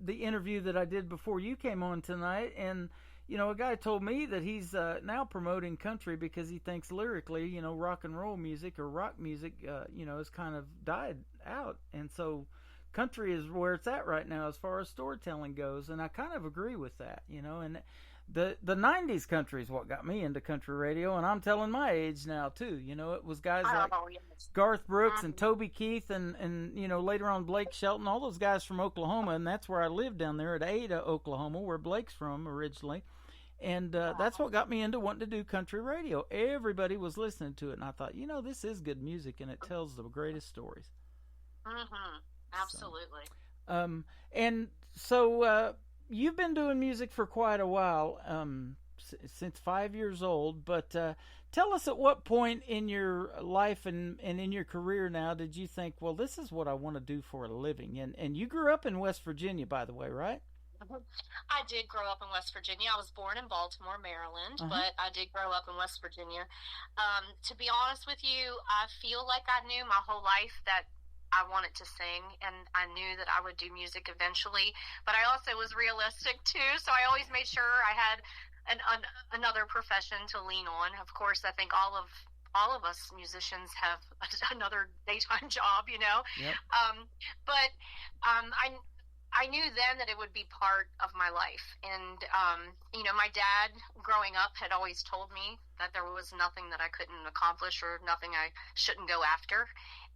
interview that I did before you came on tonight, and a guy told me that he's now promoting country because he thinks lyrically, rock and roll music or rock music, has kind of died out. And so country is where it's at right now as far as storytelling goes. And I kind of agree with that, and the 90s country is what got me into country radio. And I'm telling my age now, too. It was guys like Garth Brooks and Toby Keith and later on Blake Shelton, all those guys from Oklahoma. And that's where I lived down there at Ada, Oklahoma, where Blake's from originally. And that's what got me into wanting to do country radio. Everybody was listening to it, and I thought, this is good music, and it tells the greatest stories. Mm-hmm. Absolutely. And so you've been doing music for quite a while, since 5 years old. But tell us, at what point in your life and in your career now did you think, well, this is what I want to do for a living? And you grew up in West Virginia, by the way, right? I did grow up in West Virginia. I was born in Baltimore, Maryland, but I did grow up in West Virginia. To be honest with you, I feel like I knew my whole life that I wanted to sing, and I knew that I would do music eventually, but I also was realistic too, so I always made sure I had another profession to lean on. Of course, I think all of us musicians have another daytime job, Yep. But I knew then that it would be part of my life. And, my dad growing up had always told me that there was nothing that I couldn't accomplish or nothing I shouldn't go after.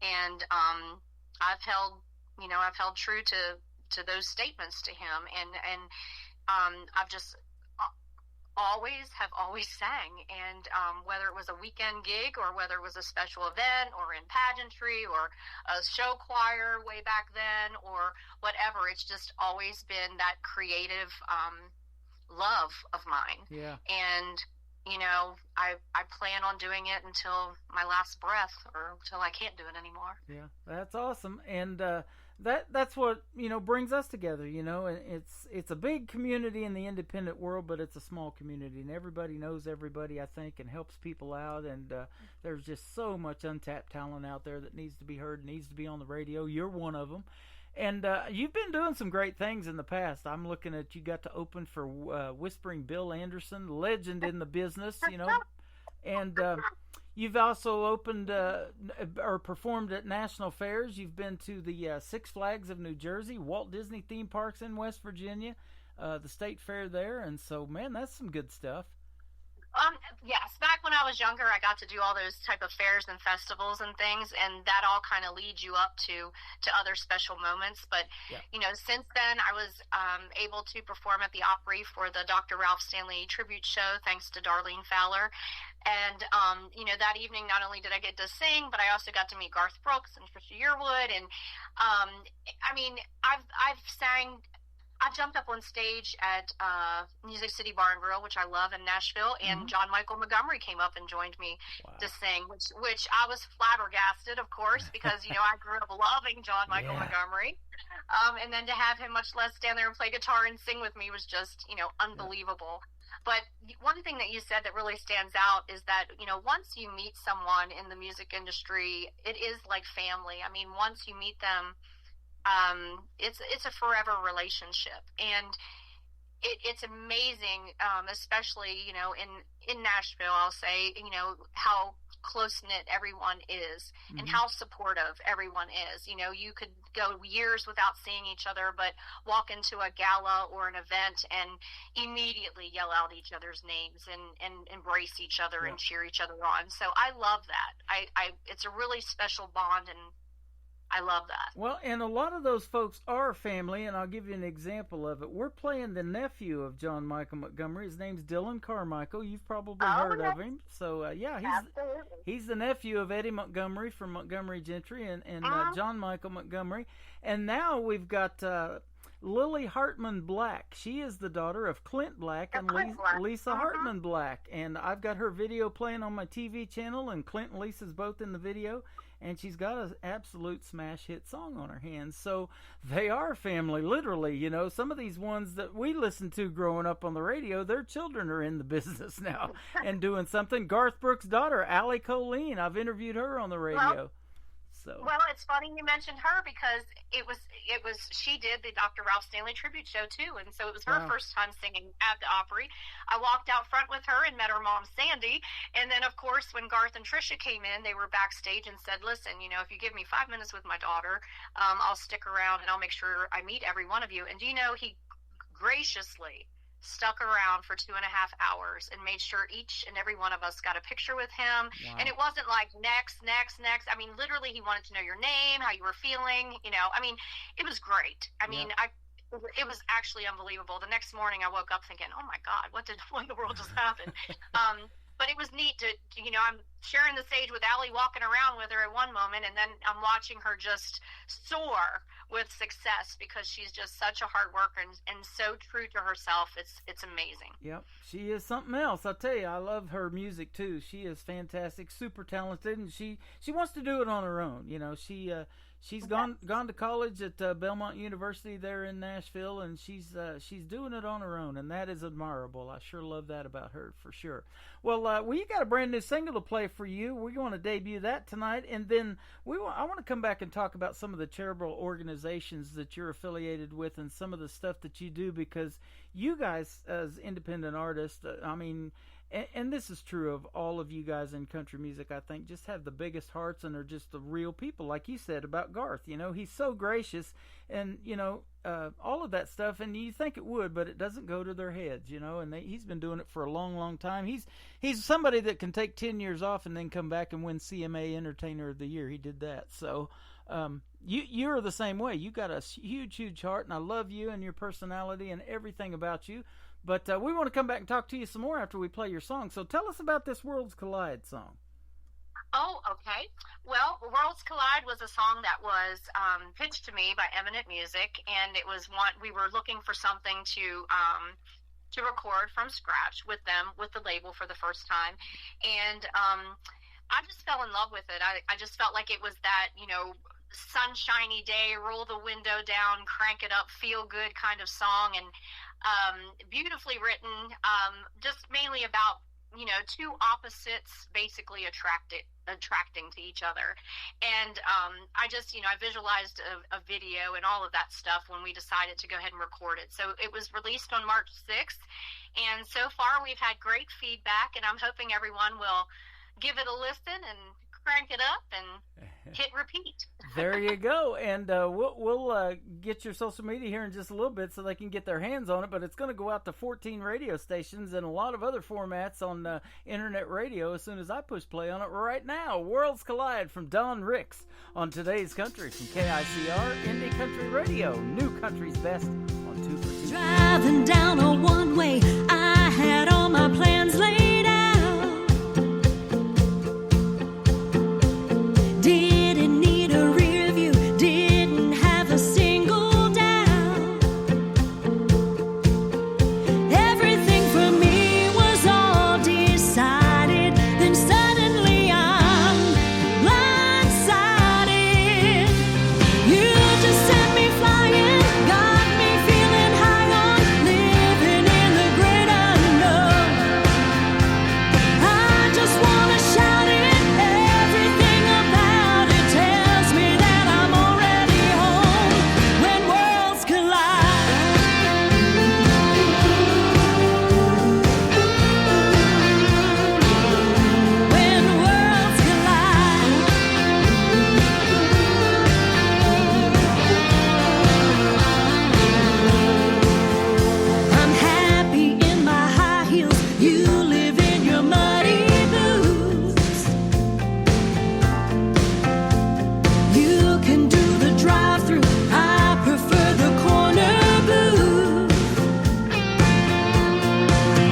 And I've held true to those statements to him. And I've just always sang, and whether it was a weekend gig or whether it was a special event or in pageantry or a show choir way back then or whatever, it's just always been that creative love of mine. Yeah. And I plan on doing it until my last breath or until I can't do it anymore. Yeah, that's awesome. And that's what, brings us together, and it's a big community in the independent world, but it's a small community, and everybody knows everybody, I think, and helps people out, and there's just so much untapped talent out there that needs to be heard, needs to be on the radio. You're one of them. And you've been doing some great things in the past. I'm looking at, you got to open for Whispering Bill Anderson, legend in the business, and you've also opened or performed at national fairs. You've been to the Six Flags of New Jersey, Walt Disney theme parks in West Virginia, the state fair there. And so, man, that's some good stuff. Yes, back when I was younger, I got to do all those type of fairs and festivals and things, and that all kind of leads you up to other special moments. But, since then, I was able to perform at the Opry for the Dr. Ralph Stanley tribute show, thanks to Darlene Fowler. And, that evening, not only did I get to sing, but I also got to meet Garth Brooks and Trisha Yearwood. And, I've jumped up on stage at Music City Bar and Grill, which I love, in Nashville, and John Michael Montgomery came up and joined me to sing, which I was flabbergasted, of course, because, I grew up loving John Michael Montgomery. And then to have him, much less stand there and play guitar and sing with me, was just, unbelievable. But one thing that you said that really stands out is that, once you meet someone in the music industry, it is like family. I mean, once you meet them, it's a forever relationship, and it's amazing, especially in Nashville. I'll say how close-knit everyone is, and how supportive everyone is. You could go years without seeing each other, but walk into a gala or an event and immediately yell out each other's names and embrace each other and cheer each other on. So I love that. It's a really special bond, and I love that. Well, and a lot of those folks are family, and I'll give you an example of it. We're playing the nephew of John Michael Montgomery. His name's Dylan Carmichael. You've probably heard of him. So, he's the nephew of Eddie Montgomery from Montgomery Gentry and John Michael Montgomery. And now we've got Lily Hartman Black. She is the daughter of Clint Black and Lisa Hartman Black. And I've got her video playing on my TV channel, and Clint and Lisa's both in the video. And she's got an absolute smash hit song on her hands. So they are family, literally. Some of these ones that we listened to growing up on the radio, their children are in the business now and doing something. Garth Brooks' daughter, Allie Colleen, I've interviewed her on the radio. Well, it's funny you mentioned her, because she did the Dr. Ralph Stanley tribute show too, and so it was her first time singing at the Opry. I walked out front with her and met her mom, Sandy, and then of course when Garth and Trisha came in, they were backstage and said, "Listen, if you give me 5 minutes with my daughter, I'll stick around and I'll make sure I meet every one of you." And he graciously stuck around for 2.5 hours and made sure each and every one of us got a picture with him. And it wasn't like next. I mean, literally, he wanted to know your name, how you were feeling. It was great. It was actually unbelievable. The next morning I woke up thinking, oh my God, what in the world just happened? But it was neat to, I'm sharing the stage with Allie, walking around with her at one moment, and then I'm watching her just soar with success, because she's just such a hard worker and so true to herself. It's amazing. Yep, she is something else. I'll tell you, I love her music too. She is fantastic, super talented, and she wants to do it on her own. She's gone to college at Belmont University there in Nashville, and she's doing it on her own, and that is admirable. I sure love that about her, for sure. Well, you got a brand new single to play for you. We're going to debut that tonight, and then I want to come back and talk about some of the charitable organizations that you're affiliated with and some of the stuff that you do, because you guys, as independent artists, and this is true of all of you guys in country music, I think, just have the biggest hearts and are just the real people, like you said about Garth. He's so gracious, and all of that stuff, and you think it would, but it doesn't go to their heads, and he's been doing it for a long, long time. He's somebody that can take 10 years off and then come back and win CMA Entertainer of the Year. He did that. So you're the same way. You got a huge, huge heart, and I love you and your personality and everything about you. But we want to come back and talk to you some more after we play your song. So tell us about this Worlds Collide song. Oh, okay. Well, Worlds Collide was a song that was pitched to me by Eminent Music, and it was we were looking for something to record from scratch with them, with the label, for the first time. And I just fell in love with it. I just felt like it was that, sunshiny day, roll the window down, crank it up, feel good kind of song, and beautifully written, just mainly about, two opposites basically attracting to each other. And I just, I visualized a video and all of that stuff when we decided to go ahead and record it. So it was released on March 6th, and so far we've had great feedback, and I'm hoping everyone will give it a listen and crank it up and hit repeat. There you go. And we'll get your social media here in just a little bit so they can get their hands on it, but it's going to go out to 14 radio stations and a lot of other formats on internet radio as soon as I push play on it right now. Worlds Collide from Don Ricks on Today's Country from KICR Indie Country Radio. New country's best on 2 for 2. Driving down a one-way, I had all my plans laid out. Didn't need a rear view, didn't have a single doubt. Everything for me was all decided. Then suddenly I'm blindsided. You just sent me flying, got me feeling high on living in the great unknown. I just wanna shout it, everything about it tells me that I'm already home when worlds collide. When worlds collide. I'm happy in my high heels, you live in your muddy boots. You can do the drive-through, I prefer the corner booth.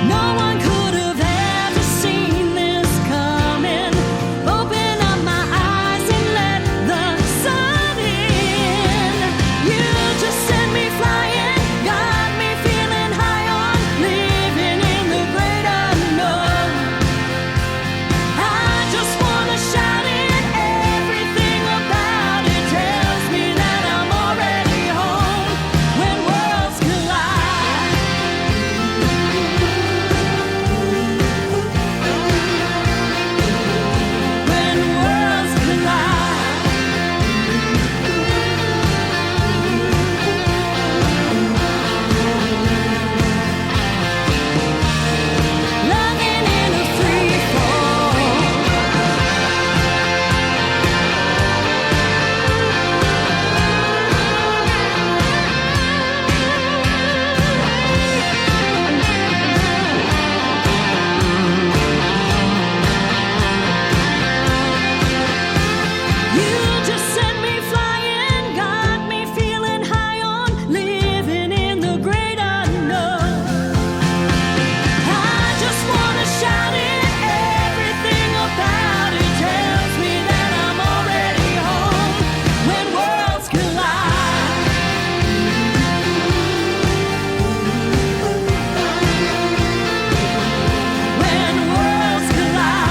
No one could have ever seen this coming. Open up my eyes and let the sun in. You just sent me flying, got me feeling high on living in the great unknown. I just wanna shout it, everything about it tells me that I'm already home when worlds collide. When worlds collide. Loving in a free fall. You just sent me flying, got me feeling high on living in the great unknown. I just wanna shout it, everything about it tells me that I'm already home when worlds collide. When worlds collide.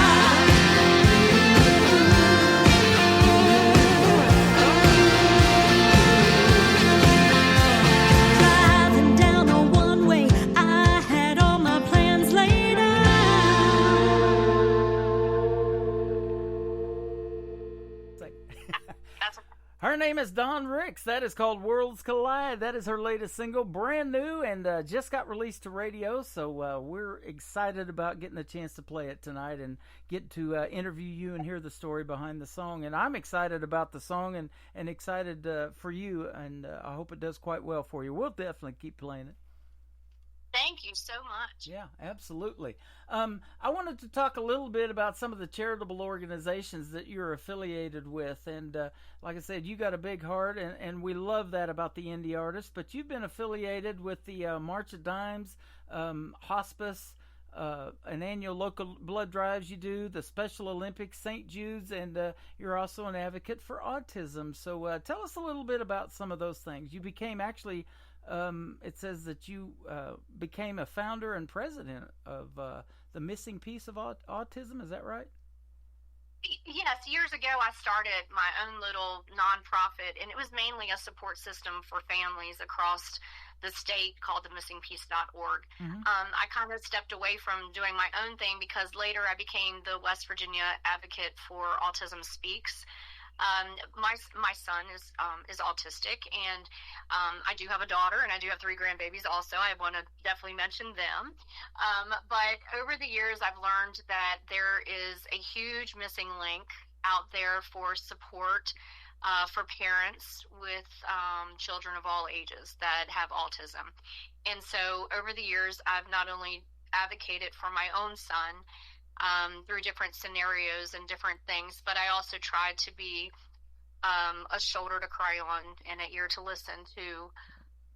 Driving down a one-way, I had all my plans laid out. That's Her name is Dawn Ricks. That is called Worlds Collide. That is her latest single, brand new, and just got released to radio. So we're excited about getting a chance to play it tonight and get to interview you and hear the story behind the song. And I'm excited about the song and excited for you, and I hope it does quite well for you. We'll definitely keep playing it. Thank you so much. Yeah, absolutely. I wanted to talk a little bit about some of the charitable organizations that you're affiliated with. And like I said, you got a big heart, and we love that about the indie artists. But you've been affiliated with the March of Dimes, Hospice, an annual local blood drives you do, the Special Olympics, St. Jude's, and you're also an advocate for autism. So tell us a little bit about some of those things. You became actually... it says that you became a founder and president of the Missing Piece of Autism. Is that right? Yes, years ago I started my own little nonprofit, and it was mainly a support system for families across the state called the missingpeace.org. I kind of stepped away from doing my own thing because later I became the West Virginia advocate for Autism Speaks. My son is autistic, and I do have a daughter, and I do have 3 grandbabies also. I want to definitely mention them. But over the years, I've learned that there is a huge missing link out there for support for parents with children of all ages that have autism. And so over the years, I've not only advocated for my own son through different scenarios and different things, but I also tried to be a shoulder to cry on and an ear to listen to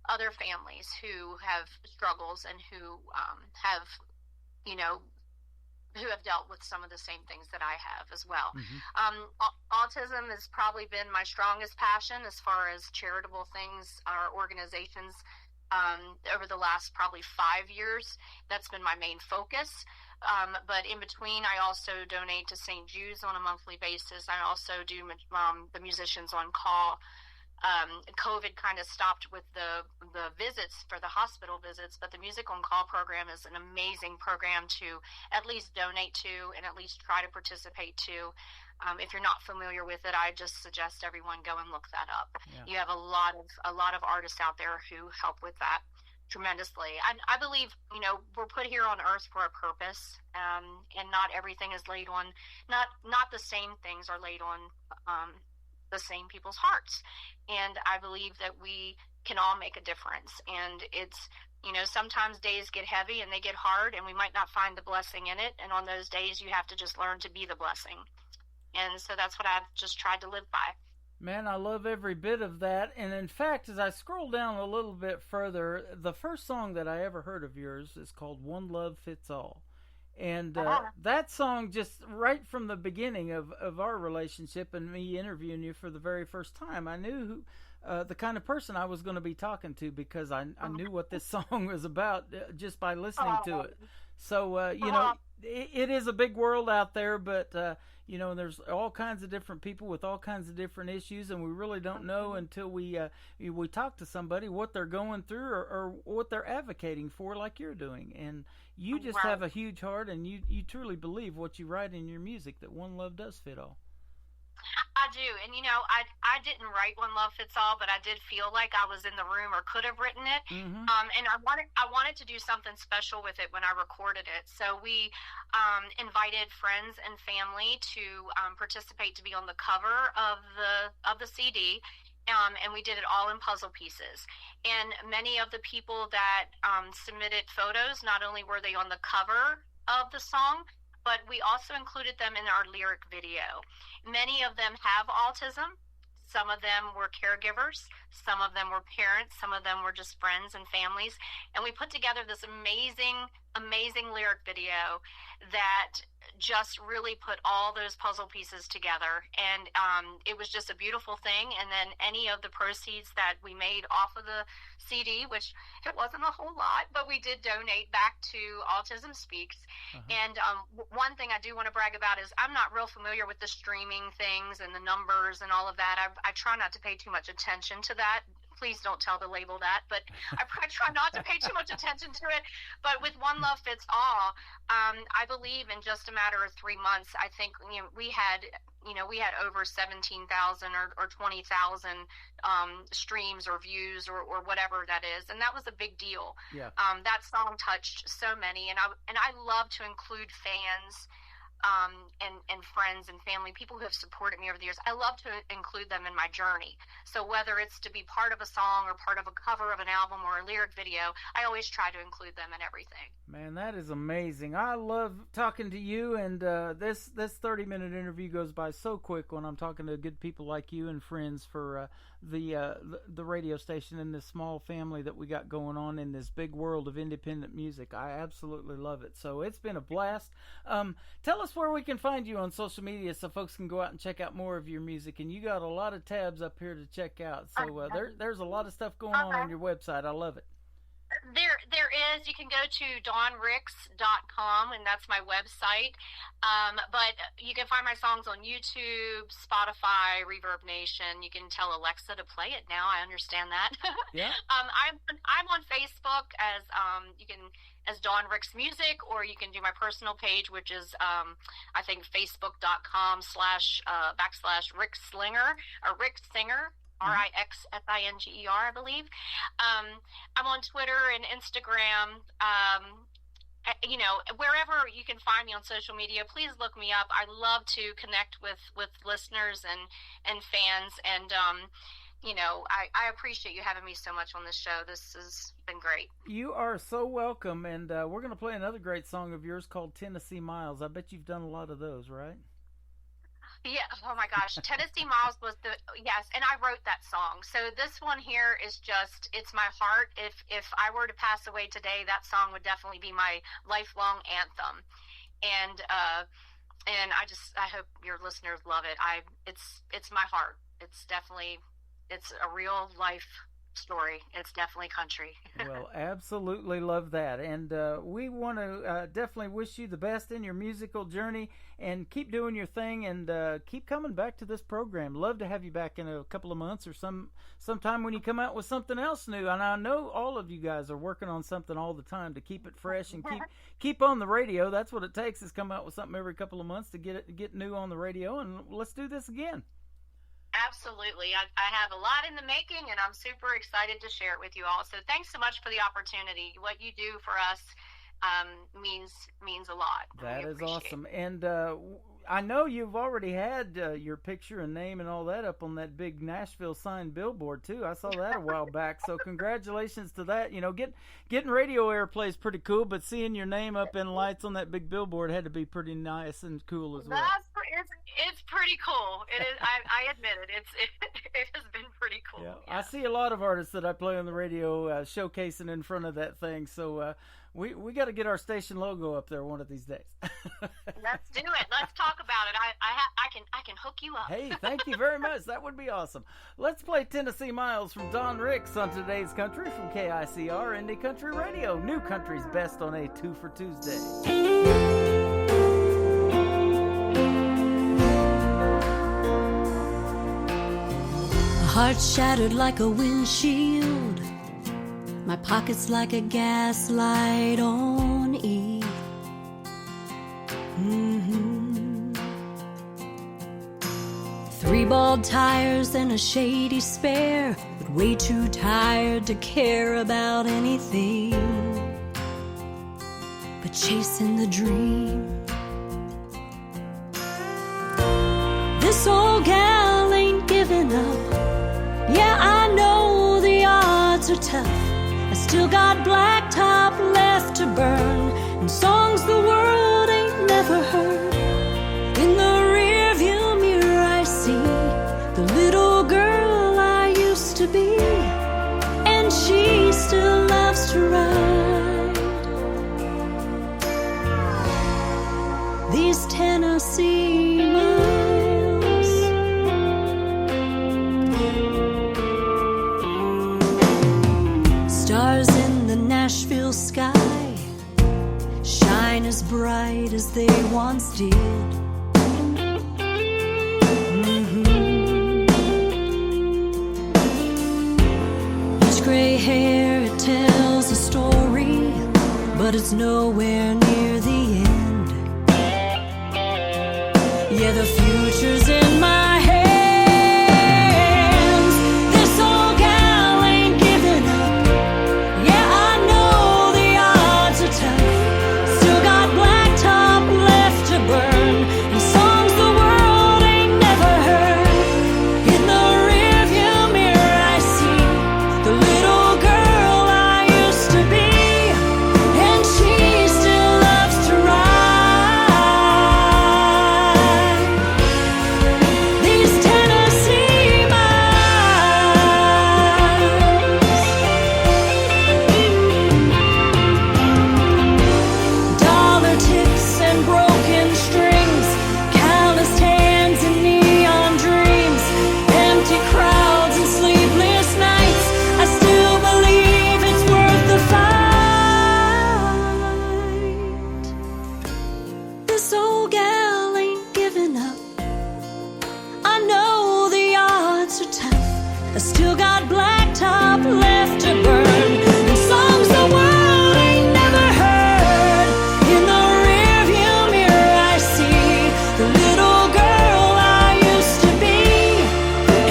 other families who have struggles and who have, who have dealt with some of the same things that I have as well. Autism has probably been my strongest passion as far as charitable things or organizations over the last probably 5 years. That's been my main focus. But in between, I also donate to St. Jude's on a monthly basis. I also do the Musicians on Call. COVID kind of stopped with the visits for the hospital visits, but the Music on Call program is an amazing program to at least donate to and at least try to participate to. If you're not familiar with it, I just suggest everyone go and look that up. Yeah. You have a lot of artists out there who help with that tremendously. I believe, we're put here on earth for a purpose, and not everything is laid on, not the same things are laid on the same people's hearts. And I believe that we can all make a difference. And it's, sometimes days get heavy and they get hard, and we might not find the blessing in it. And on those days, you have to just learn to be the blessing. And so that's what I've just tried to live by. Man, I love every bit of that. And in fact, as I scroll down a little bit further, the first song that I ever heard of yours is called One Love Fits All. And that song, just right from the beginning of our relationship and me interviewing you for the very first time, I knew the kind of person I was going to be talking to, because I knew what this song was about just by listening to it. So, it is a big world out there, but, there's all kinds of different people with all kinds of different issues, and we really don't know until we talk to somebody what they're going through or what they're advocating for, like you're doing. And you just have a huge heart, and you truly believe what you write in your music, that one love does fit all. I do. And, I didn't write One Love Fits All, but I did feel like I was in the room or could have written it. And I wanted to do something special with it when I recorded it. So we invited friends and family to participate, to be on the cover of the CD. And we did it all in puzzle pieces. And many of the people that submitted photos, not only were they on the cover of the song, but we also included them in our lyric video. Many of them have autism. Some of them were caregivers. Some of them were parents. Some of them were just friends and families. And we put together this amazing lyric video that just really put all those puzzle pieces together. And it was just a beautiful thing. And then any of the proceeds that we made off of the CD, which it wasn't a whole lot, but we did donate back to Autism Speaks. And one thing I do want to brag about is I'm not real familiar with the streaming things and the numbers and all of that. I try not to pay too much attention to that. Please don't tell the label that, but I try not to pay too much attention to it. But with One Love Fits All, I believe in just a matter of 3 months, I think we had over 17,000 or 20,000 streams or views or whatever that is, and that was a big deal. Yeah. That song touched so many, and I love to include fans. And friends and family, people who have supported me over the years. I love to include them in my journey. So whether it's to be part of a song or part of a cover of an album or a lyric video, I always try to include them in everything. Man, that is amazing. I love talking to you, and this 30-minute interview goes by so quick when I'm talking to good people like you and friends for the radio station and this small family that we got going on in this big world of independent music. I absolutely love it. So it's been a blast. Tell us where we can find you on social media so folks can go out and check out more of your music. And you got a lot of tabs up here to check out. So there's a lot of stuff going on your website. I love it. There is. You can go to dawnricks.com, and that's my website. But you can find my songs on YouTube, Spotify, Reverb Nation. You can tell Alexa to play it now. I understand that. Yeah. I'm on Facebook as as Dawn Ricks Music, or you can do my personal page, which is I think facebook.com//Rick Slinger or Rick Singer. RIXSINGER, I believe. I'm on Twitter and Instagram. Wherever you can find me on social media, please look me up. I love to connect with listeners and fans. And, I appreciate you having me so much on this show. This has been great. You are so welcome. And we're going to play another great song of yours called Tennessee Miles. I bet you've done a lot of those, right? Yeah. Oh my gosh. Tennessee Miles was yes. And I wrote that song. So this one here is it's my heart. If I were to pass away today, that song would definitely be my lifelong anthem. And I hope your listeners love it. It's my heart. It's a real life story. It's definitely country. Well, absolutely love that. And we want to definitely wish you the best in your musical journey, and keep doing your thing, and keep coming back to this program. Love to have you back in a couple of months or sometime when you come out with something else new. And I know all of you guys are working on something all the time to keep it fresh and keep on the radio. That's what it takes, is come out with something every couple of months to get new on the radio. And let's do this again. Absolutely. I have a lot in the making, and I'm super excited to share it with you all. So thanks so much for the opportunity. What you do for us means a lot. That is awesome. And I know you've already had your picture and name and all that up on that big Nashville signed billboard too. I saw that a while back. So congratulations to that. Getting radio airplay is pretty cool, but seeing your name up in lights on that big billboard had to be pretty nice and cool as well. It's pretty cool. It is. I admit it. It has been pretty cool. Yeah. Yeah. I see a lot of artists that I play on the radio showcasing in front of that thing. So we got to get our station logo up there one of these days. Let's do it. Let's talk about it. I can hook you up. Hey, thank you very much. That would be awesome. Let's play Tennessee Miles from Dawn Ricks on Today's Country from KICR Indie Country Radio. New Country's best on a 2 for Tuesday. Heart shattered like a windshield, my pockets like a gaslight on E. Three bald tires and a shady spare, but way too tired to care about anything but chasing the dream. This old gal ain't giving up. Yeah, I know the odds are tough. I still got blacktop left to burn, and songs the world ain't never heard. In the rearview mirror I see the little girl I used to be, and she still loves to ride these Tennessee miles. Stars in the Nashville sky shine as bright as they once did. Each gray hair, it tells a story, but it's nowhere near the end. Yeah, the future's in my hands. This old gal ain't giving up. Yeah, I know the odds are tough. Still got blacktop left to burn, and songs the world ain't never heard. In the rearview mirror I see the little girl I used to be, and she still loves to ride I still got blacktop left to burn, and songs the world ain't never heard. In the rearview mirror I see the little girl I used to be,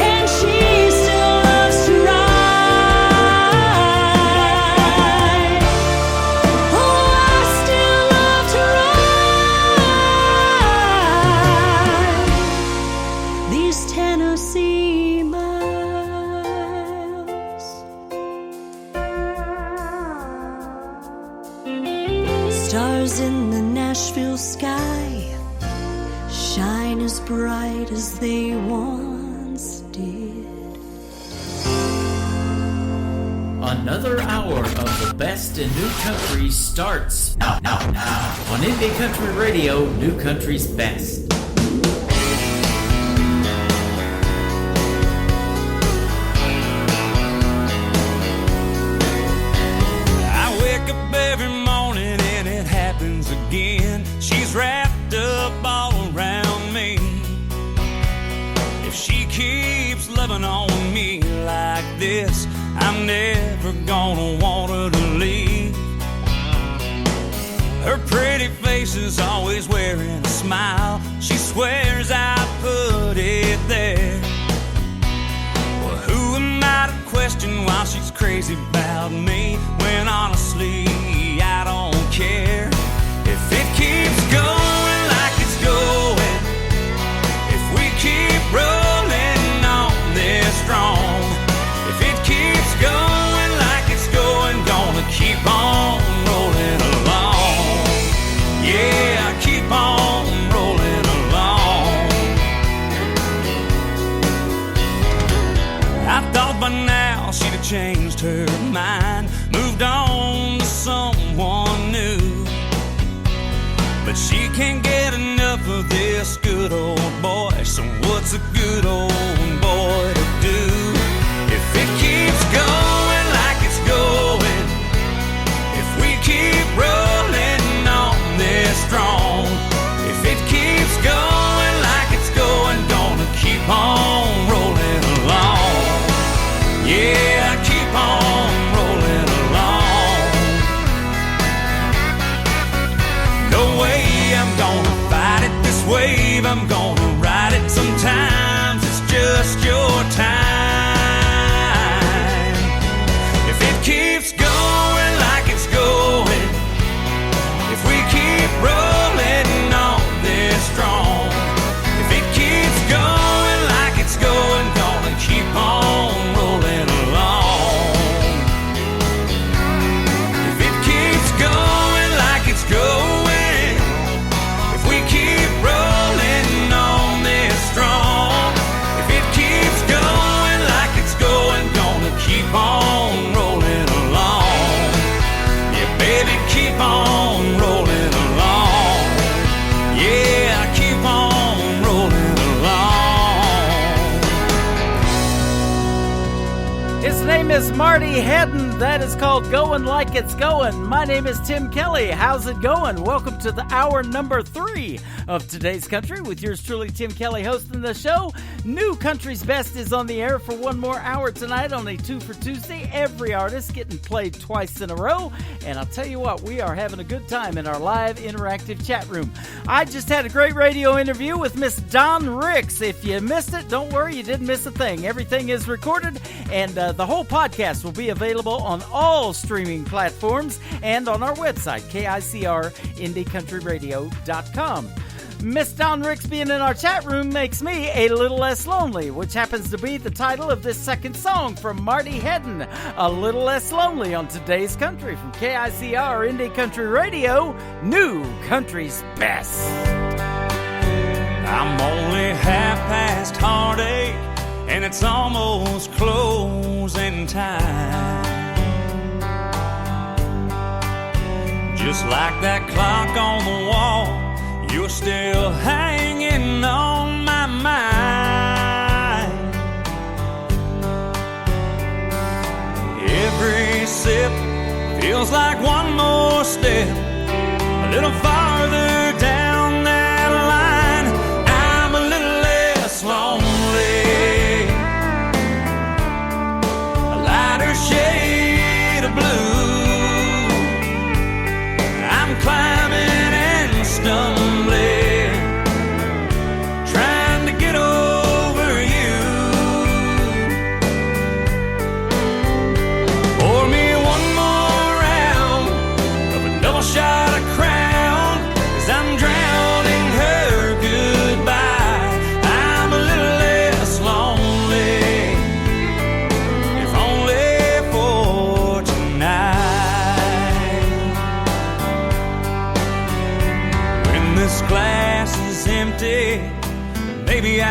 and she still loves to ride. Oh, I still love to ride these Tennessee miles. Stars in the Nashville sky shine as bright as they once did. Another hour of the best in new country starts now on Indie Country Radio, New Country's Best. I wake up every morning and it happens again. She's wrapped up all around me. If she keeps loving on me like this, I'm never gonna want her to leave. Her pretty face is always wearing a smile. She swears I put it there. Well, who am I to question why she's crazy about me, when honestly I don't care. If it keeps going like it's going, if we keep rolling on this strong, if it keeps going like it's going, gonna keep on rolling along. Yeah, keep on rolling along. I thought by now she'd have changed her mind, moved on to someone new, but she can't get enough of this good old boy. So what's a good old boy to do? If it keeps going like it's going, if we keep rolling on this strong, if it keeps going like it's going, gonna keep on rolling along. Yeah, keep on rolling along. No way I'm gonna fight it, this wave I'm gonna ride it. Sometimes it's just your time. If it keeps going like it's going, if we keep rolling on this strong, if it keeps going like it's going, gonna keep on rolling along. If it keeps going like it's going, if we keep rolling on this strong, if it keeps going like it's going, gonna keep on rolling along. Yeah, baby, keep on rolling along. Yeah, keep on rolling along. His name is Marty Hedden. That is called Going Like It's Going. My name is Tim Kelly. How's it going? Welcome to the hour number 3 of Today's Country with yours truly, Tim Kelly, hosting the show. New Country's Best is on the air for one more hour tonight, only 2 for Tuesday. Every artist getting played twice in a row. And I'll tell you what, we are having a good time in our live interactive chat room. I just had a great radio interview with Miss Dawn Ricks. If you missed it, don't worry, you didn't miss a thing. Everything is recorded, and the whole podcast will be available on all streaming platforms and on our website, KICR IndieCountryRadio.com. Miss Dawn Ricks being in our chat room makes me a little less lonely, which happens to be the title of this second song from Marty Hedden, A Little Less Lonely, on Today's Country from KICR Indie Country Radio, New Country's Best. I'm only half past heartache, and it's almost closing time. Just like that clock on the wall, you're still hanging on my mind. Every sip feels like one more step, a little farther down that line. I'm a little less lonely.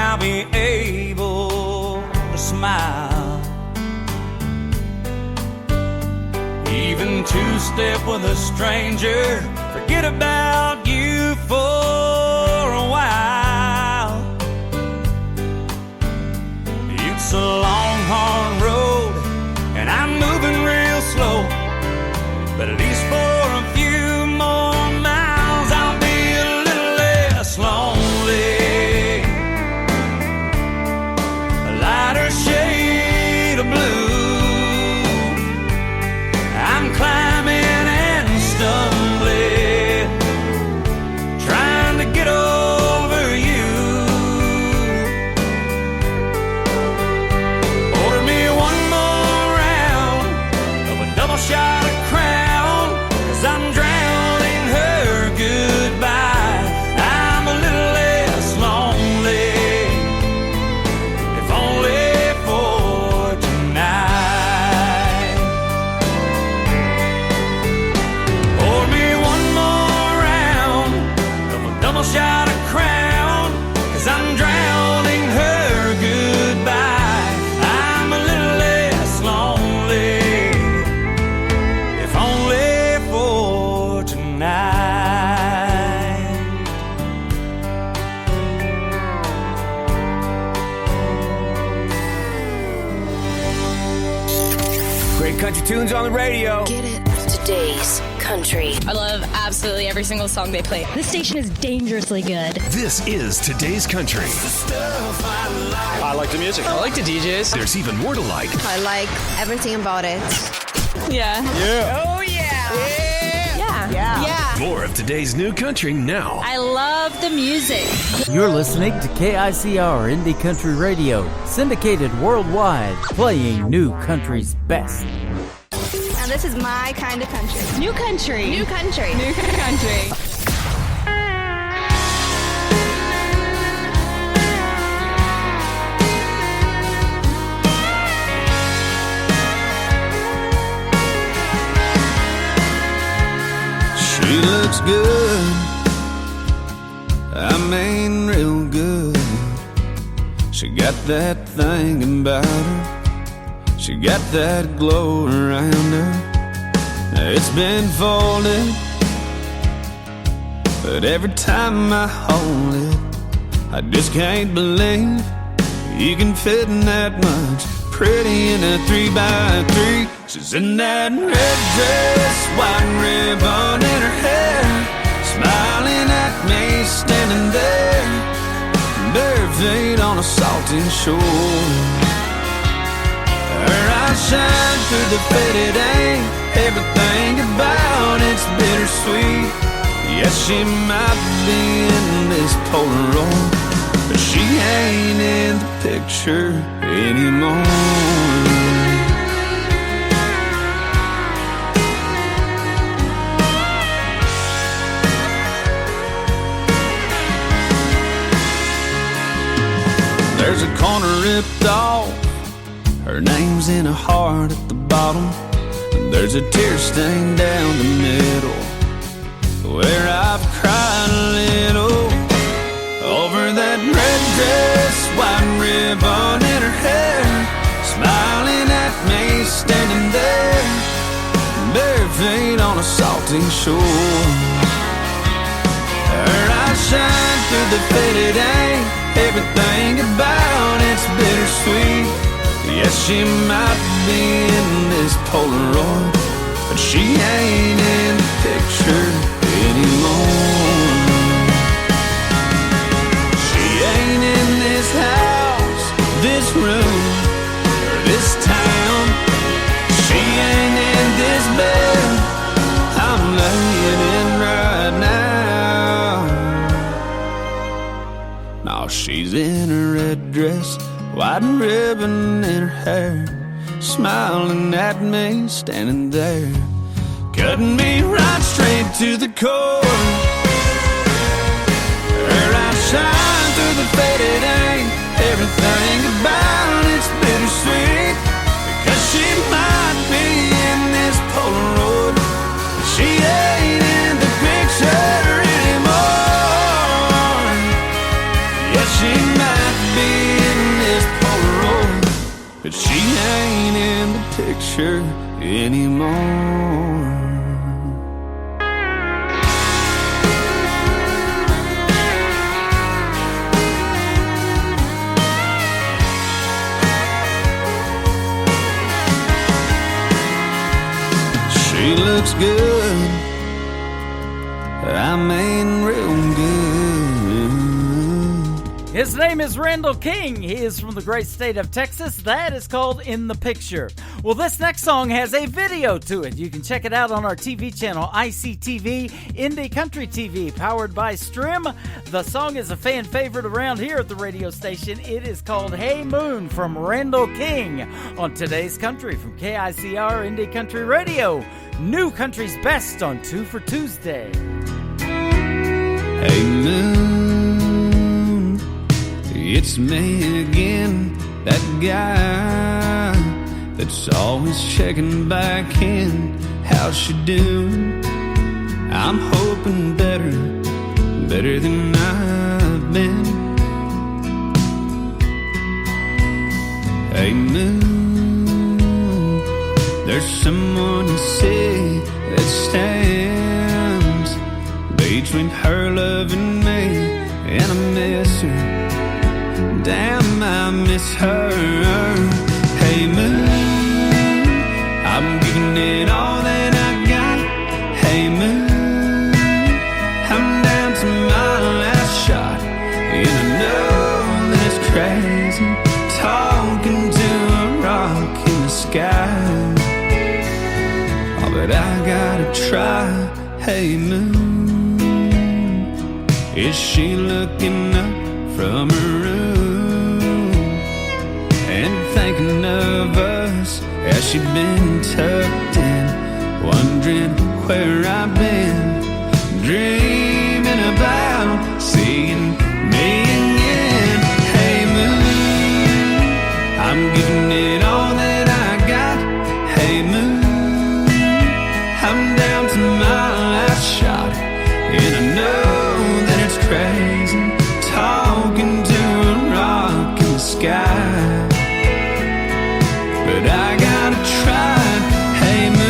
I'll be able to smile. Even two-step with a stranger, forget about you for a while. It's a long, hard road, and I'm moving real slow, but at least for a few more miles I'll be a little less lonely. A lighter shade of blue, I'm climbing and stumbling, trying to get over you. Order me one more round of a double shot of Crown, 'cause I'm drowning her goodbye. I'm a little less lonely, if only for tonight. Pour me one more round of a double shot of Crown, 'cause I'm drowning her goodbye. I'm a little less lonely, if only for tonight. Great country tunes on the radio. Get it? Today's country. I love absolutely every single song they play. This station is dangerously good. This is Today's Country. I like the music. I like the DJs. There's even more to like. I like everything about it. Yeah. Yeah. Oh, yeah. Yeah. More of today's new country now. I love the music. You're listening to KICR Indie Country Radio, syndicated worldwide, playing new country's best. Now this is my kind of country. New country. New country. New country. She looks good, I mean real good. She got that thing about her, she got that glow around her. It's been folded, but every time I hold it, I just can't believe you can fit in that much. Pretty in a 3x3. She's in that red dress, white ribbon in her hair, smiling at me standing there, bare feet on a salty shore. Her eyes shine through the faded ink, everything about it's bittersweet. Yes, she might be in this Polaroid, but she ain't in the picture anymore. There's a corner ripped off, her name's in a heart at the bottom. There's a tear stain down the middle, where I've cried a little over that red dress, white ribbon in her hair, smiling at me standing there, bare feet on a salty shore. Her eyes shine through the faded ink, everything about it's bittersweet. Yes, she might be in this Polaroid, but she ain't in the picture anymore. She ain't in this house, this room, or this town. She ain't in this bed I'm laying in right now. No, she's in a red dress, white ribbon in her hair, smiling at me standing there, cutting me right straight to the core. Her eyes shine through the faded ink, everything about it's bittersweet. Because she might be in this Polaroid, she ain't in the picture anymore. Yes, she might be but she ain't in the picture anymore. She looks good, I mean real good. His name is Randall King. He is from the great state of Texas. That is called In the Picture. Well, this next song has a video to it. You can check it out on our TV channel, ICTV, Indie Country TV, powered by Strim. The song is a fan favorite around here at the radio station. It is called Hey Moon from Randall King on Today's Country from KICR Indie Country Radio. New Country's Best on 2 for Tuesday. Hey Moon, it's me again, that guy that's always checking back in. How's she doing? I'm hoping better than I've been. Hey Moon, there's someone you see that stands between her love and me, and I miss her. Damn, I miss her. Hey Moon, I'm giving it all that I got. Hey Moon, I'm down to my last shot, and I know that it's crazy talking to a rock in the sky. Oh, but I gotta try. Hey Moon, is she looking up from her room and thinking of us? Has she been tucked in, wondering where I've been, dreaming about seeing me again? Hey Moon, I'm giving it all that I got. Hey Moon, I'm down to my last shot, and I know that it's crazy talking to a rock in the sky, but I gotta try. Hey Moon.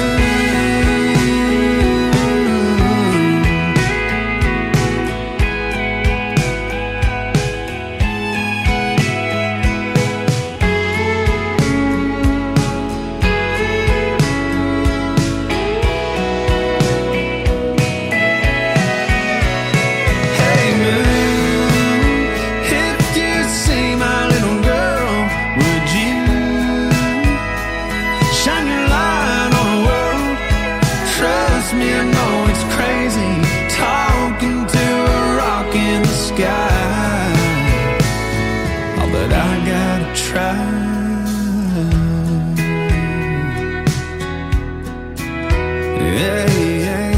Hey Moon, if you see my little girl, would you shine your light on the world? Trust me, I know it's crazy talking to a rock in the sky. Oh, but I gotta try. Yeah, yeah.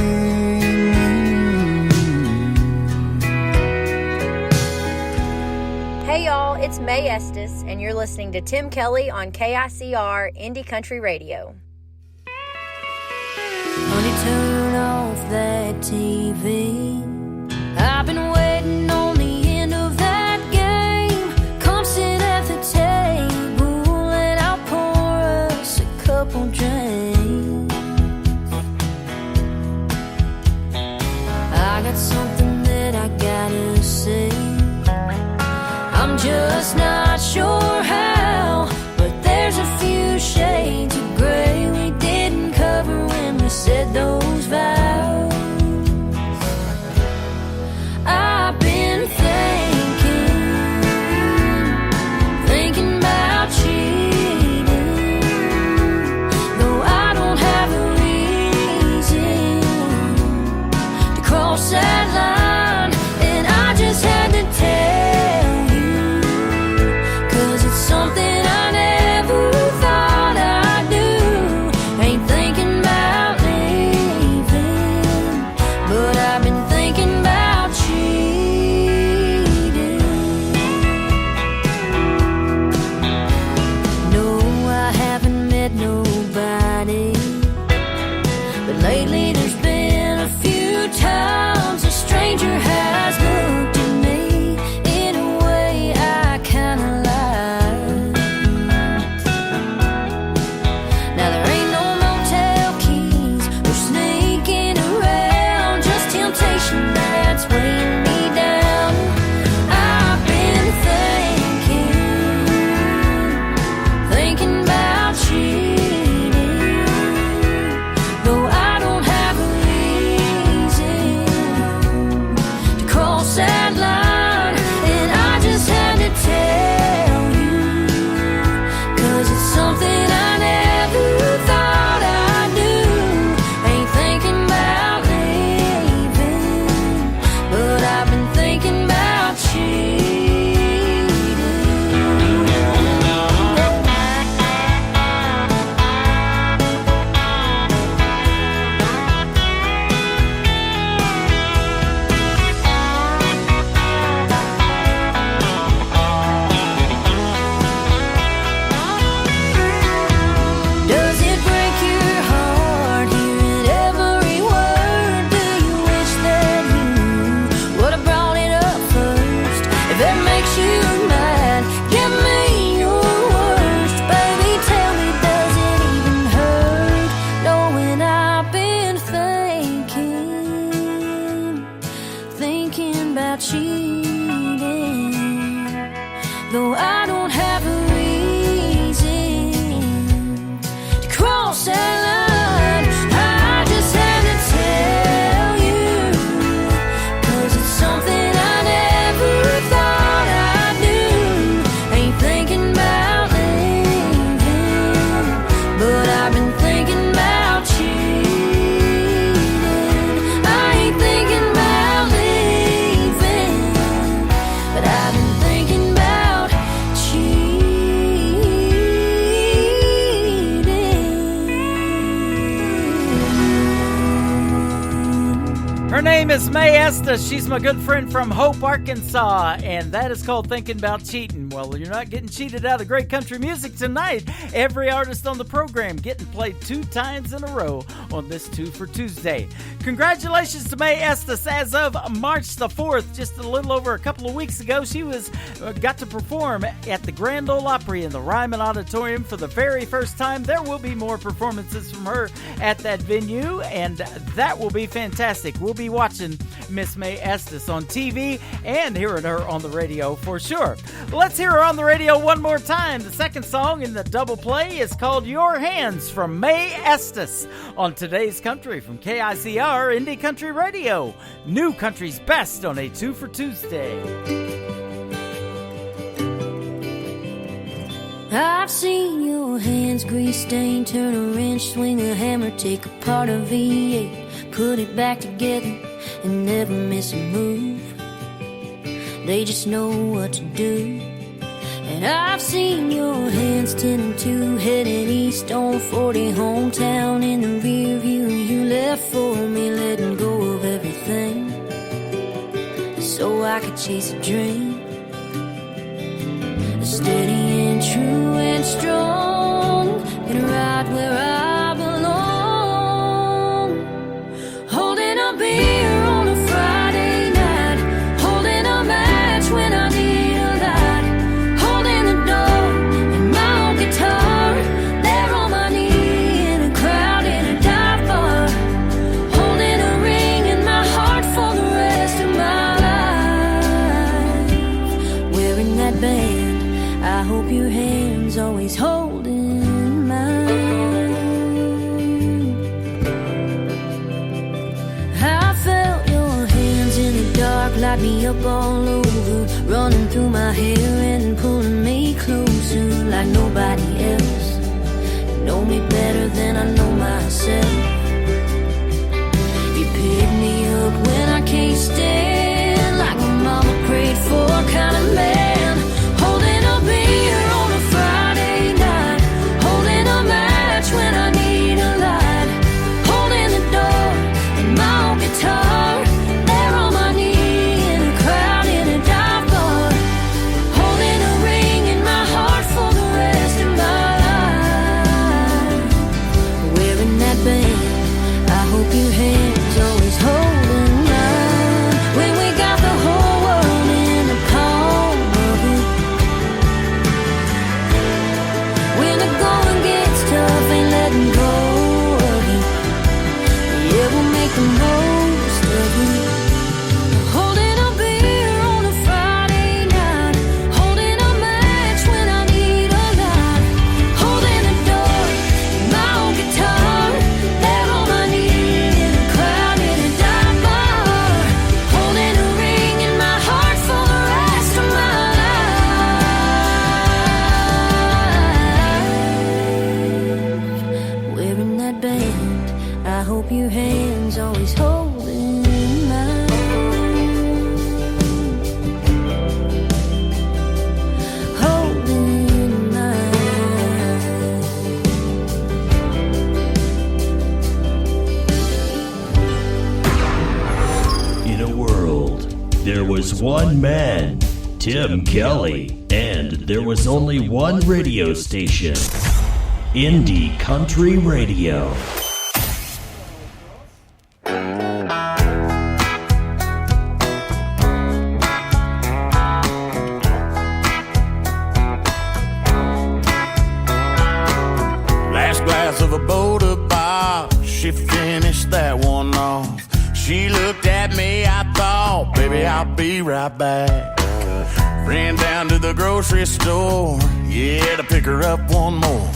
Hey y'all, it's May Estes, and you're listening to Tim Kelly on KICR Indie Country Radio. Honey, turn off that TV. I've been waiting on the end of that game. Come sit at the table and I'll pour us a couple drinks. I got something that I gotta say. I'm just not sure how, but there's a few shades of gray we didn't cover when we said those vows. I've been thinking about cheating. Her name is Mae Estes. She's my good friend from Hope, Arkansas, and that is called Thinking About Cheating. Well, you're not getting cheated out of great country music tonight. Every artist on the program getting played 2 times in a row on this 2 for Tuesday. Congratulations to Mae Estes. As of March the 4th, just a little over a couple of weeks ago, she got to perform at the Grand Ole Opry in the Ryman Auditorium for the very first time. There will be more performances from her at that venue, and that will be fantastic. We'll be watching Miss Mae Estes on TV and hearing her on the radio for sure. Let's hear her on the radio one more time. The second song in the double play is called Your Hands from Mae Estes on Today's Country from KICR Indie Country Radio. New country's best on a 2 for Tuesday. I've seen your hands grease stained, turn a wrench, swing a hammer, take apart a V8, put it back together and never miss a move. They just know what to do. And I've seen your hands 10 and 2, headed east on 40, hometown in the rear view. You left for me, letting go of everything so I could chase a dream. Steady and true and strong, and right where I belong. Holding a beer on a Friday night, holding a match when I need a light, holding the door and my own guitar, there on my knee in a crowd in a dive bar, holding a ring in my heart for the rest of my life, wearing that band. I hope your hand's always holding mine. I felt your hands in the dark, light me up all over, running through my hair and pulling me closer like nobody else. You know me better than I know myself. You pick me up when I can't stand, like my mama prayed for, kind of man. Holding a beer on a Friday night, holding a match when I need a light, holding the door and my own guitar, there on my knee in a crowd in a dive bar, holding a ring in my heart for the rest of my life, wearing that band. I hope your hands always holding mine, when we got the whole world in the palm of it. When the going gets tough, ain't letting go of it. Yeah, we'll make the most of it. Holding a beer on a Friday night, holding a match when I need a light, holding the door, my own guitar, there on my knee in a crowd in a dive bar, holding a ring in my heart for the rest of my life, wearing that band. I hope your hands always holding mine. Holding mine. In a world, there was one man, Tim Kelly, and there was only one radio station, Indie Country Radio. Last glass of a Boda bar, she finished that one off. She looked at me, I thought, baby, I'll be right back. Ran down to the grocery store, yeah, to pick her up one more.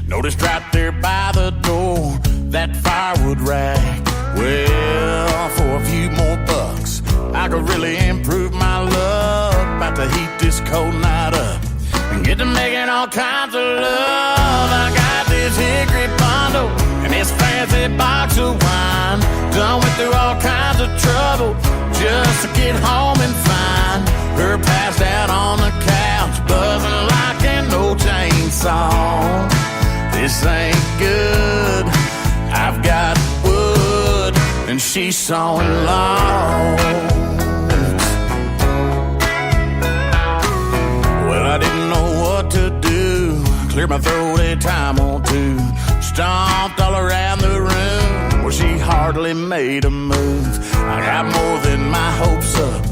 Noticed right there by the door, that firewood rack. Well, for a few more bucks, I could really improve my luck. About to heat this cold night up and get to making all kinds of love. I got this hickory bundle and this fancy box of wine. Done went through all kinds of trouble just to get home and find her passed out on the couch, buzzing like an old chainsaw. This ain't good. I've got wood and she she's sewing logs. Well, I didn't know what to do. Cleared my throat a time or two. Stomped all around the room where she hardly made a move. I got more than my hopes up,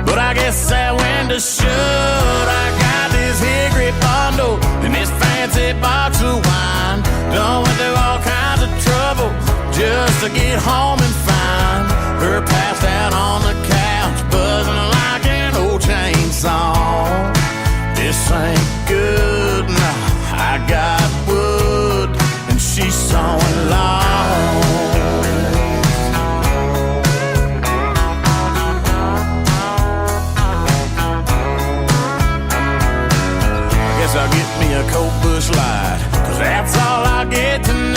but I guess that window shut. I got this hickory bundle and this fancy box of wine. Done went through all kinds of trouble just to get home and find her passed out on the couch, buzzing like an old chainsaw. This ain't good, no, I got wood and she's sewing logs. I'll get me a cold bush light, 'cause that's all I get tonight.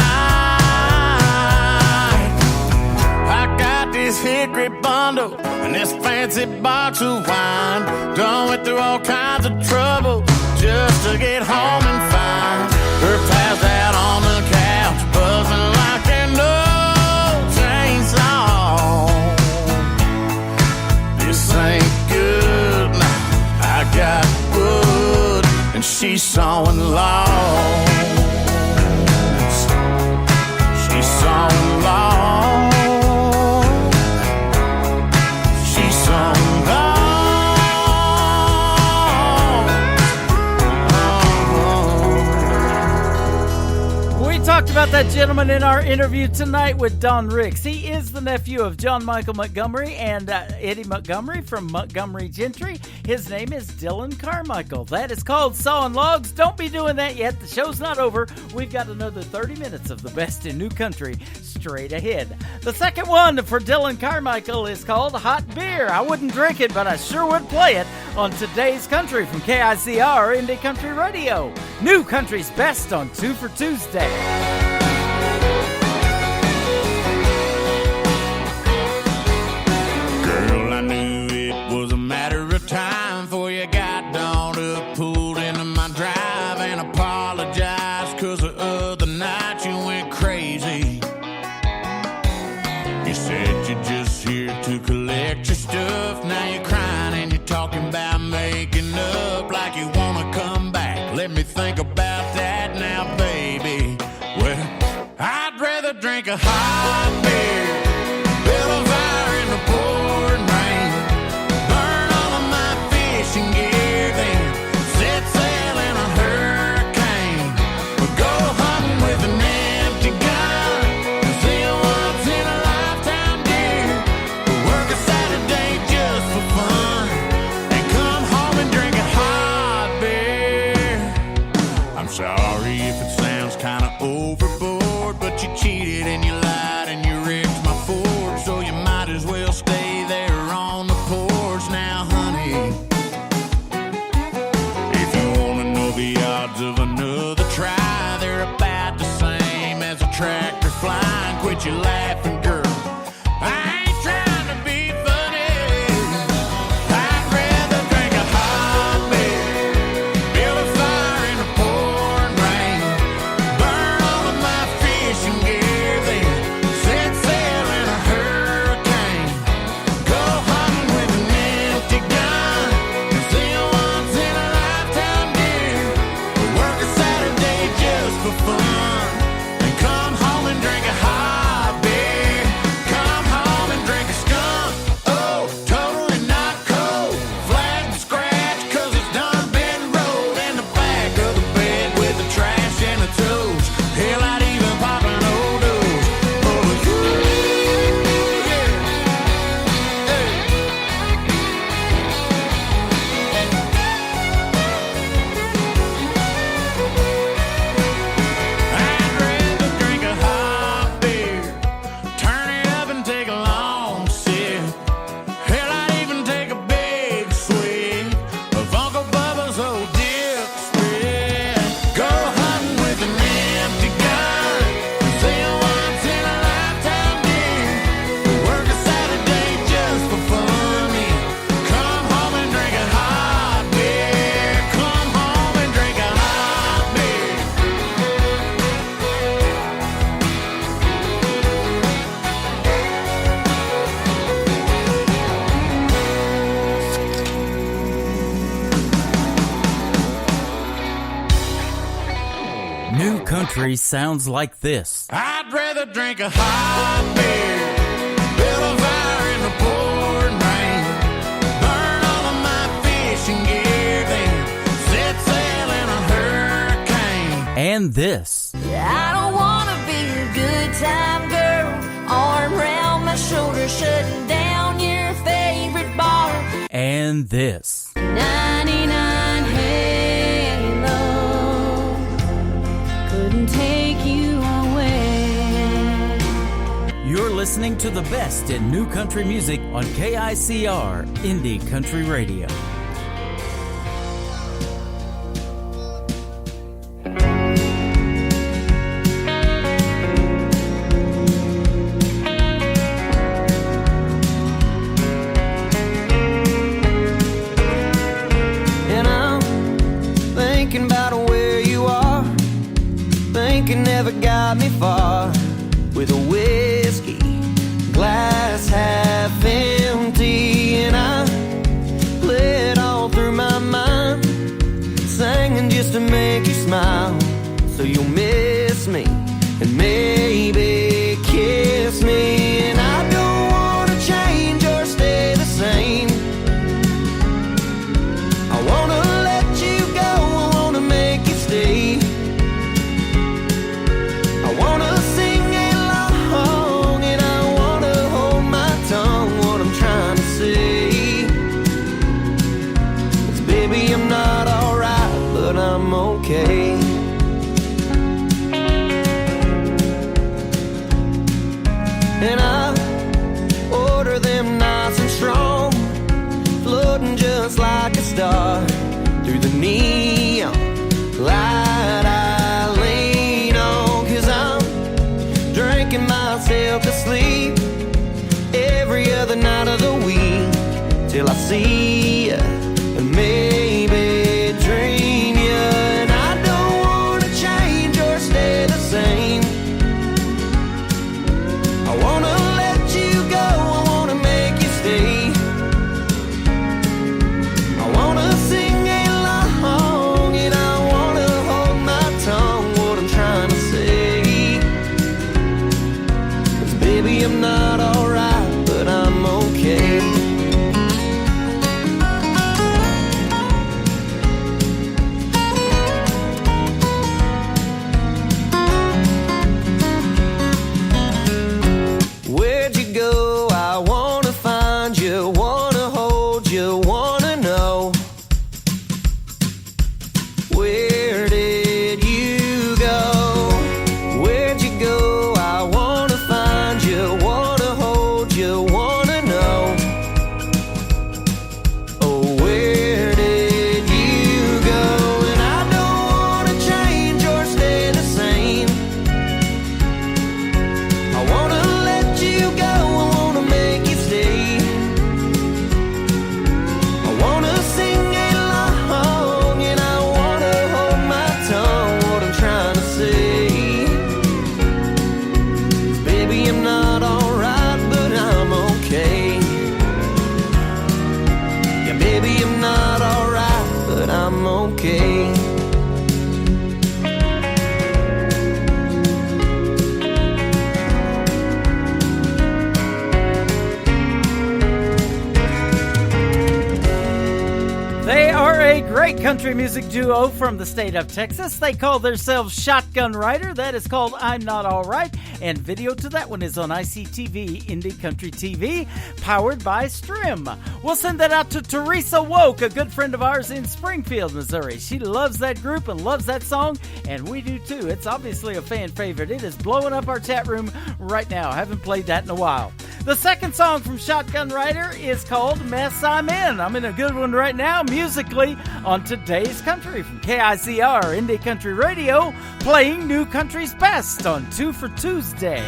I got this hickory bundle and this fancy box of wine. Done went through all kinds of trouble just to get home and find her passed out on the couch, buzzing like an old chainsaw. This ain't good, no, I got wood and she's sewing logs. She's sewing logs. She's sewing logs. We talked about that gentleman in our interview tonight with Don Ricks. He is the nephew of John Michael Montgomery and Eddie Montgomery from Montgomery Gentry. His name is Dylan Carmichael. That is called Sawing Logs. Don't be doing that yet. The show's not over. We've got another 30 minutes of the best in new country straight ahead. The second one for Dylan Carmichael is called Hot Beer. I wouldn't drink it, but I sure would play it on Today's Country from KICR Indie Country Radio. New country's best on 2 for Tuesday. Girl, I knew it was a matter of time before you got dawned up, pulled into my drive and apologized 'cause the other night you went crazy. You said you're just here to collect your stuff. Now you're crying and you're talking about making up like you wanna come back. Let me think about that now, baby. Well, I'd rather drink a hot beer, build a fire in the pouring rain, burn all of my fishing gear, then set sail in a hurricane, or go hunting with an empty gun, see a once in a lifetime deer, or work a Saturday just for fun, and come home and drink a hot beer. I'm sorry if it sounds kinda overboard, but you cheated and you lied and you wrecked my Ford, so you might as well stay there on the porch now, honey. If you wanna know the odds of another try, they're about the same as a tractor flying. Quit your laughing, girl, I ain't trying to be funny. I'd rather drink a hot beer, build a fire in the pouring rain, burn all of my fishing gear, then set sail in a hurricane, go hunting with an empty gun, see a once in a lifetime deer, work a Saturday just for fun, and come home and drink a hot beer. country sounds like this. I'd rather drink a hot beer, build a fire in the pouring rain, burn all of my fishing gear, then set sail in a hurricane. And this. I don't wanna be a good time girl, arm around my shoulder, shutting down your favorite bar. And this. 99 Halo couldn't take you away. You're listening to the best in new country music on KICR Indie Country Radio. And I'm thinking about where you are, thinking never got me far, with a whiskey glass half empty, and I play it all through my mind, singing just to make you smile, so you'll miss me and maybe kiss me. And I don't wanna change or stay the same. I wanna let you go, I wanna make you stay. I wanna sing along and I wanna hold my tongue, what I'm trying to say is, baby, I'm not alright, but I'm okay. And I order them nice and strong, floating just like a star through the neon light I lean on, 'cause I'm drinking myself to sleep every other night of the week, till I see you and maybe dream you. And I don't wanna change or stay the same. I wanna let you go, I wanna make you stay. I wanna sing along and I wanna hold my tongue, what I'm trying to say is, baby, I'm not alright, but I'm okay. Where'd you go? I wanna find you, wanna hold you, wanna know. Where did you go? Where'd you go? I wanna find you, wanna hold you, wanna know. Oh, where did you go? And I don't wanna change or stay the same. I wanna let you go, I wanna make you stay. I wanna sing along and I wanna hold my tongue, what I'm trying to say is, baby, I'm not alright, but I'm okay. Yeah, baby, I'm not alright, but I'm okay. They are a great country music duo from the state of Texas. They call themselves Shotgun Rider. That is called I'm Not Alright. And video to that one is on ICTV, Indie Country TV, powered by Strim. We'll send that out to Teresa Woke, a good friend of ours in Springfield, Missouri. She loves that group and loves that song, and we do too. It's obviously a fan favorite. It is blowing up our chat room right now. I haven't played that in a while. The second song from Shotgun Rider is called Mess I'm In. I'm in a good one right now, musically, on Today's Country from KICR Indie Country Radio, playing New Country's Best on 2 for Tuesday.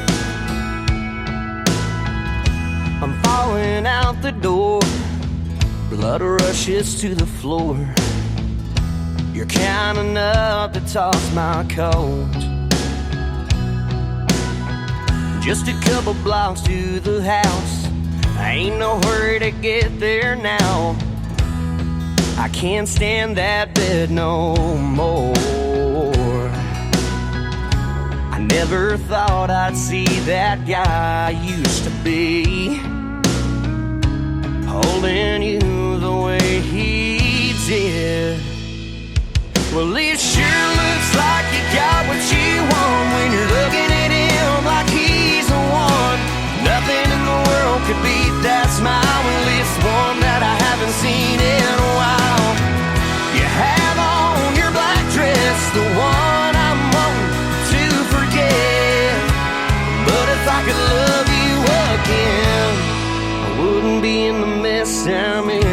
I'm falling out the door, blood rushes to the floor. You're kind enough to toss my coat. Just a couple blocks to the house, I ain't no hurry to get there now. I can't stand that bed no more. I never thought I'd see that guy I used to be holding you the way he did. Well, it sure looks like you got what you want when you're looking at him like he's the one. Nothing in the world could beat that smile. Well, it's one that I haven't seen in a while. You have on your black dress, the one I'm wanting to forget. But if I could love you again, I wouldn't be in the mess I'm in.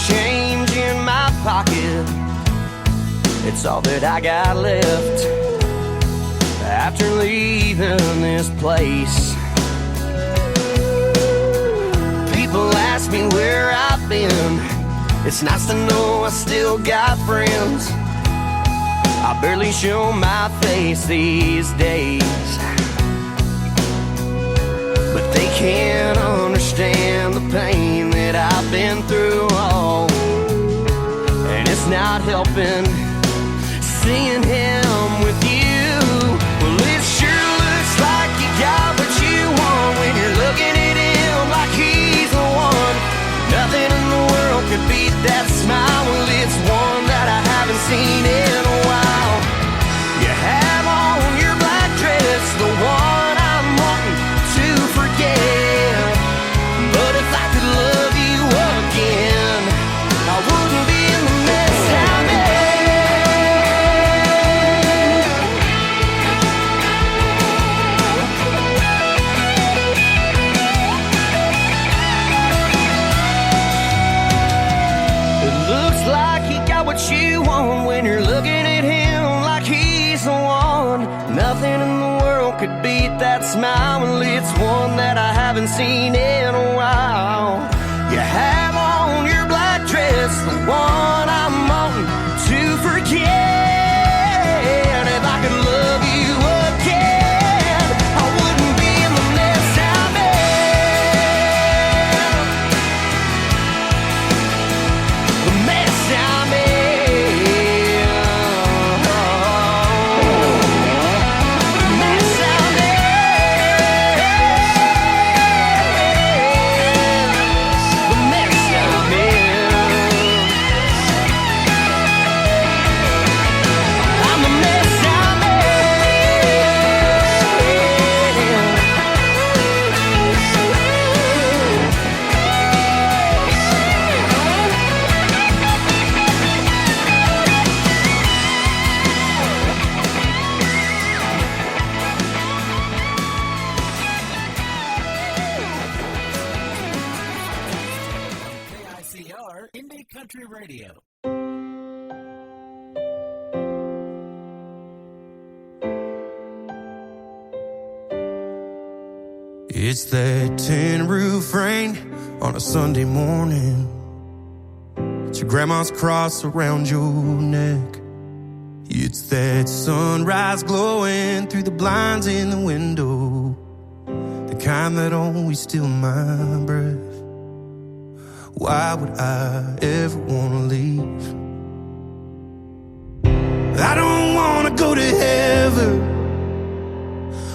Change in my pocket, it's all that I got left after leaving this place. People ask me where I've been. It's nice to know I still got friends. I barely show my face these days, but they can't understand the pain that I've been through. Oh, and it's not helping seeing him with you. Well, it sure looks like you got what you want when you're looking at him like he's the one. Nothing in the world could beat that smile. Well, it's one that I haven't seen in a while. You have on your black dress, the one I'm wanting to forget. But if I could love you again, I wouldn't be in the mess I'm in. It looks like you got what you want when you're looking at him like he's the one. Nothing in the world could beat that smile. Well, it's one that I haven't seen in a while. You have on your black dress, the one I'm wanting to forget. If I could love you again, I wouldn't be in the mess I'm in. The mess I'm in. The mess I'm in. The mess I'm in. I'm the mess I'm in. KICR Indie Country Radio. It's that tin roof rain on a Sunday morning. It's your grandma's cross around your neck. It's that sunrise glowing through the blinds in the window, the kind that always steal my breath. Why would I ever want to leave? I don't want to go to heaven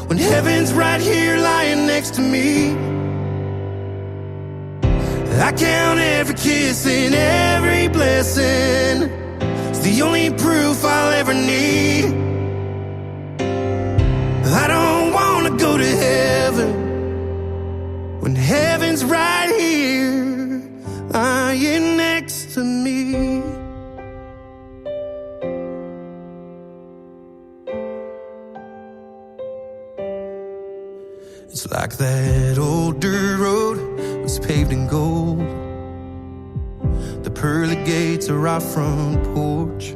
when heaven's right here lying next to me. I count every kiss and every blessing. It's the only proof I'll ever need. I don't want to go to heaven when heaven's right here lying next to me. It's like that old dirt road was paved in gold. The pearly gates are our front porch.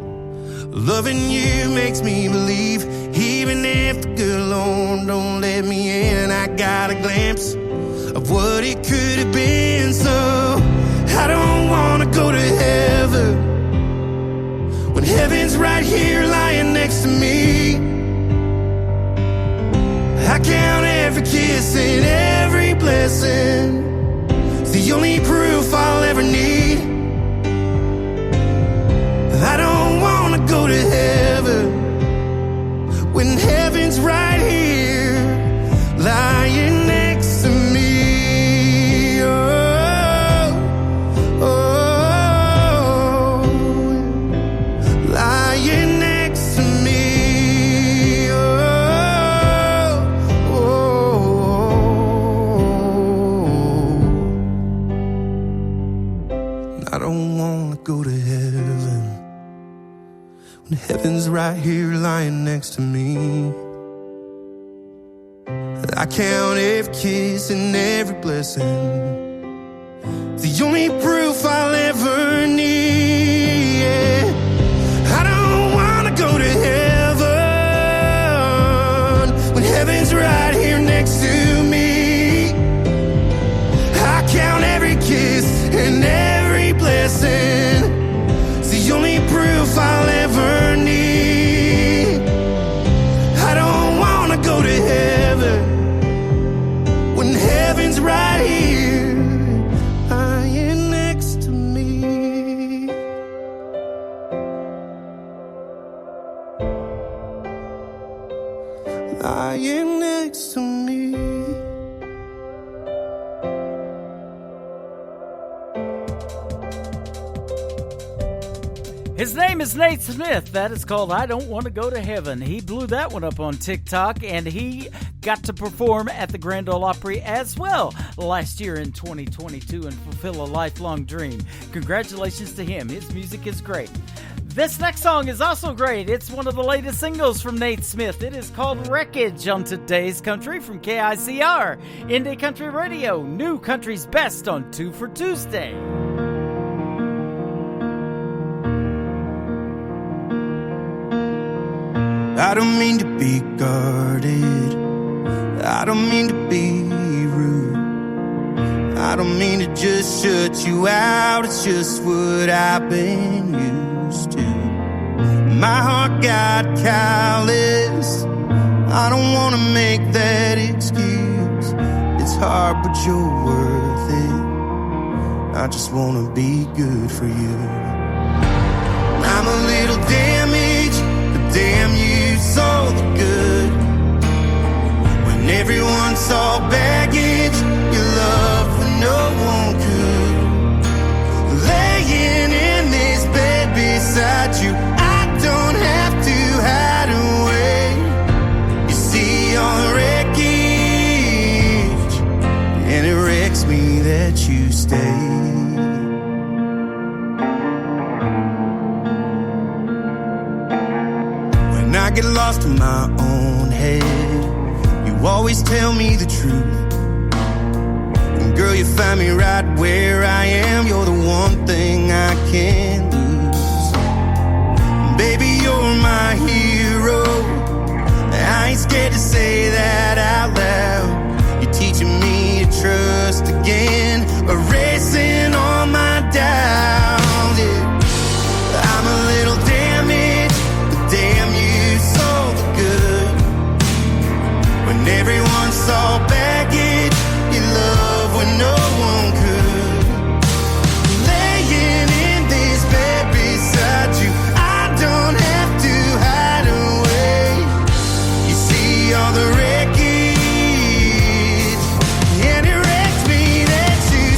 Loving you makes me believe, even if the good Lord don't let me in, I got a glimpse of what it could have been. So I don't want to go to heaven when heaven's right here lying next to me. I count every kiss and every blessing. It's the only proof I'll ever need. heaven, when heaven's right here lying next to me. I count every kiss and every blessing, the only proof I'll ever need. Yeah. I don't wanna go to heaven when heaven's right here next to me. I count every kiss and every blessing, it's the only proof I'll ever need. I don't wanna go to heaven when heaven's right here lying next to me. Lying next to me. His name is Nate Smith. That is called I Don't Want to Go to Heaven. He blew that one up on TikTok, and he got to perform at the Grand Ole Opry as well last year in 2022 and fulfill a lifelong dream. Congratulations to him. His music is great. This next song is also great. It's one of the latest singles from Nate Smith. It is called Wreckage on Today's Country from KICR, Indie Country Radio, New Country's Best on 2 for Tuesday. I don't mean to be guarded, I don't mean to be rude, I don't mean to just shut you out, it's just what I've been used to. My heart got callous, I don't want to make that excuse. It's hard but you're worth it, I just want to be good for you. I'm a little damaged, but damn you saw the good. When everyone saw baggage, your love when no one could. Laying in this bed beside you, I don't have to hide away. You see all the wreckage, and it wrecks me that you stay. I get lost in my own head, you always tell me the truth. And girl, you find me right where I am, you're the one thing I can't lose. Baby, you're my hero, I ain't scared to say that out loud. You're teaching me to trust again, erasing all my doubts. Yeah. I'm a little damaged, but damn you saw the good. When everyone saw baggage, you love when no one could. Laying in this bed beside you, I don't have to hide away. You see all the wreckage, and it wrecks me that you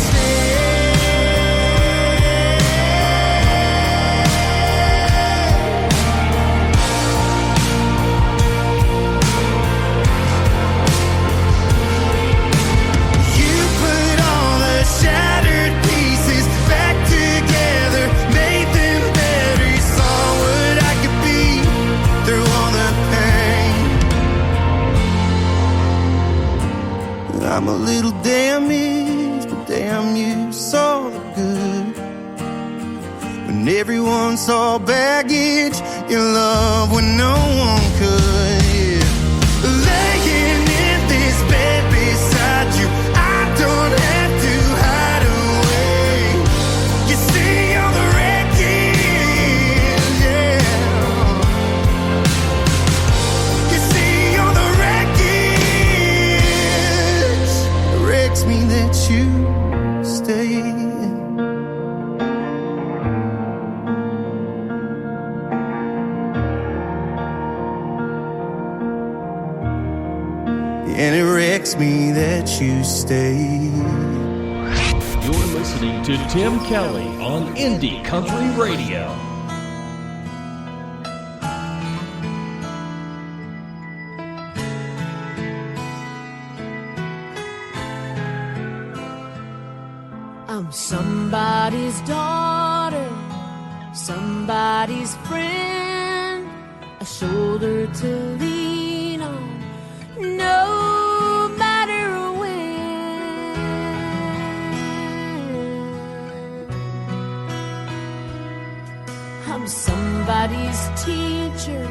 shattered pieces back together, made them better. You saw what I could be through all the pain. I'm a little damaged, but damn you saw the good. When everyone saw baggage, your love when no one could. Yeah. Laying in this bed beside you, I don't have to hide away. You see all the wreckage, yeah. You see all the wreckage. It wrecks me that you stay. And it wrecks me that you stay. You're listening to Tim Kelly on Indie Country Radio. I'm somebody's daughter, somebody's friend, a shoulder to lean on, no matter when. I'm somebody's teacher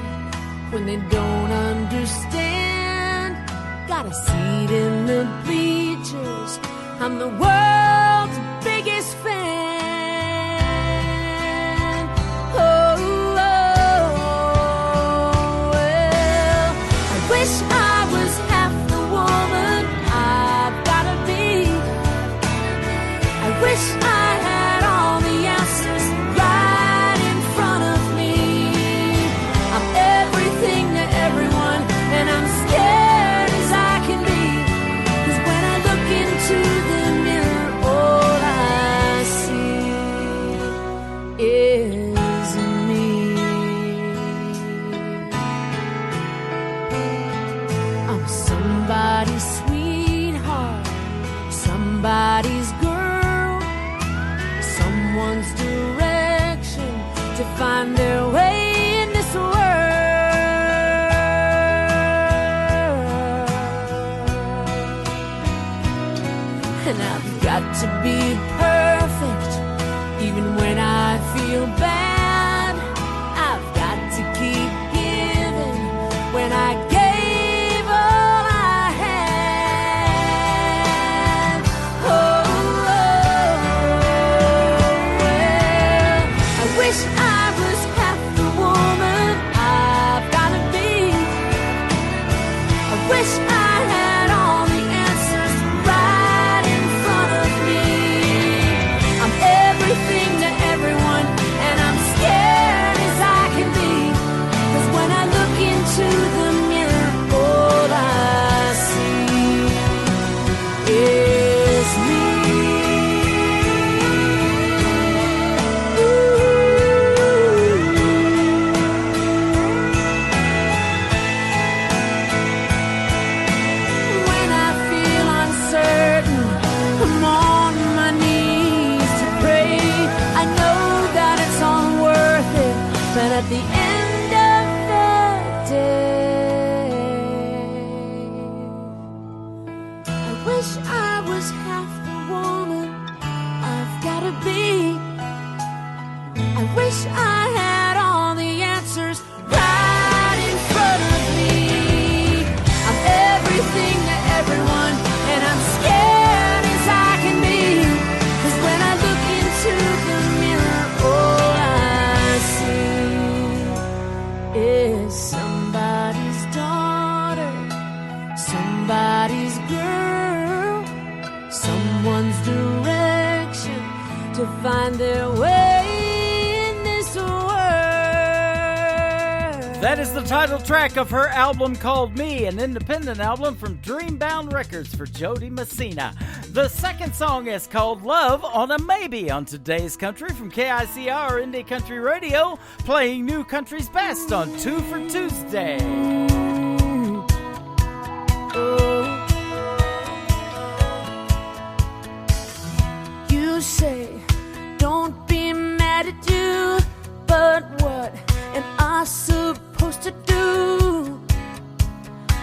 when they don't understand. Got a seat in the bleachers, I'm the world's biggest fan. Oh, well, I wish I was half the woman I've gotta be. I wish I had all the answers right in front of me. I'm everything to everyone, and I'm scared as I can be. 'Cause when I look into the mirror, all I see is me. I'm somebody's sweetheart, somebody's girl, someone's direction to find their way in this world. And I've got to be perfect, even when I feel bad. I've got to keep giving when I gave all I had. Oh, well, I wish I was half the woman I've gotta be. I wish I had all the answers right in front of me. I'm everything to everyone, and I'm scared as I can be. 'Cause when I look into the mirror, all I see is me. When I feel uncertain, I'm on my knees to pray. I know that it's all worth it, but at the end of the day, I wish I was half the woman I've gotta be. I wish I had all the answers right in front of me. I'm everything to everyone, and I'm scared as I can be. 'Cause when I look into the mirror, all I see is somebody's daughter, somebody's girl, someone's direction to find their way in this world. That is the title track of her album called Me, an independent album from Dreambound Records for Jody Messina. The second song is called Love on a Maybe on today's country from KICR Indie Country Radio, playing new country's best on 2 for Tuesday. You say, don't be mad at you, but what am I supposed to do?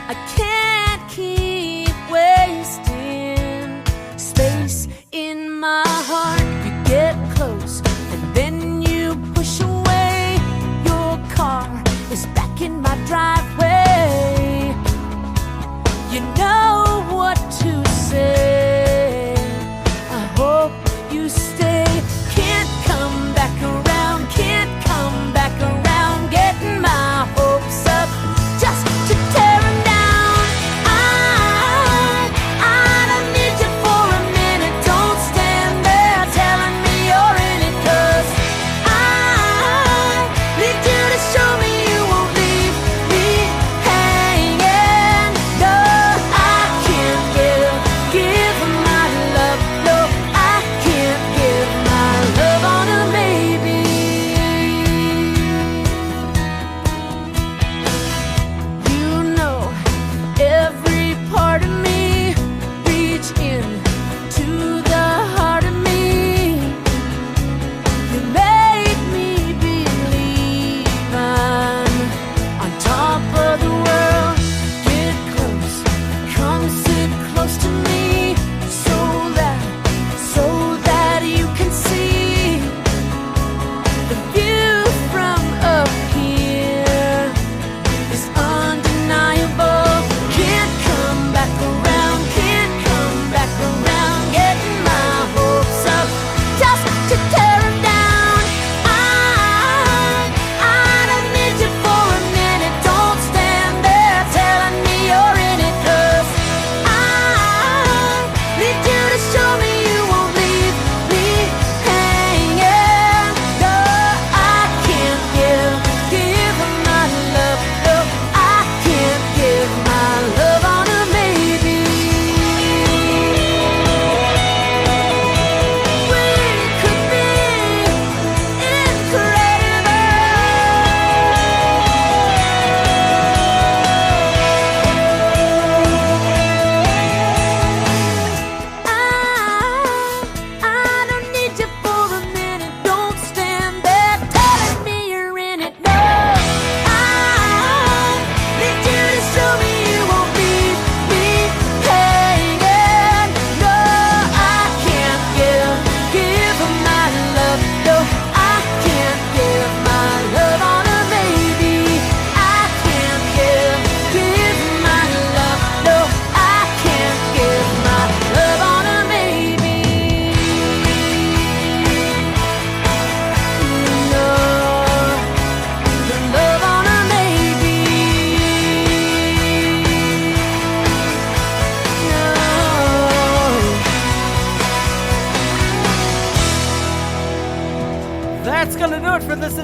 I can't keep wasting space in my heart. You get close and then you push away. Your car is back in my driveway.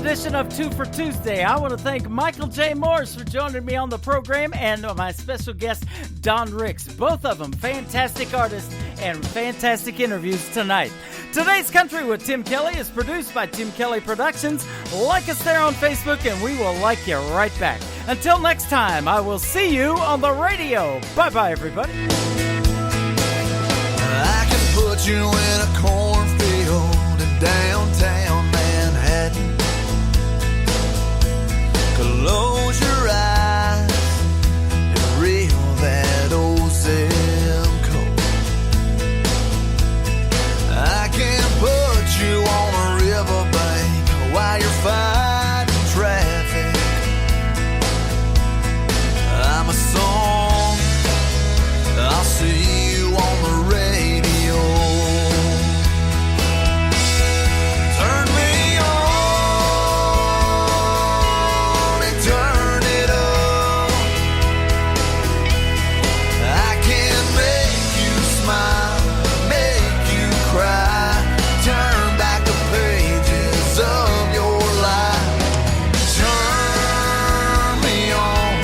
edition of 2 for Tuesday. I want to thank Michael J. Morris for joining me on the program and my special guest, Don Ricks. Both of them fantastic artists and fantastic interviews tonight. Today's Country with Tim Kelly is produced by Tim Kelly Productions. Like us there on Facebook, and we will like you right back. Until next time, I will see you on the radio. Bye-bye, everybody. I can put you in a cornfield in downtown Manhattan. Close your eyes and reel that old zip code. I can put you on a riverbank while you're fighting traffic. I'm a song, I'll see you on the radio. Turn me on and turn it up. I can make you smile, make you cry, turn back the pages of your life. Turn me on,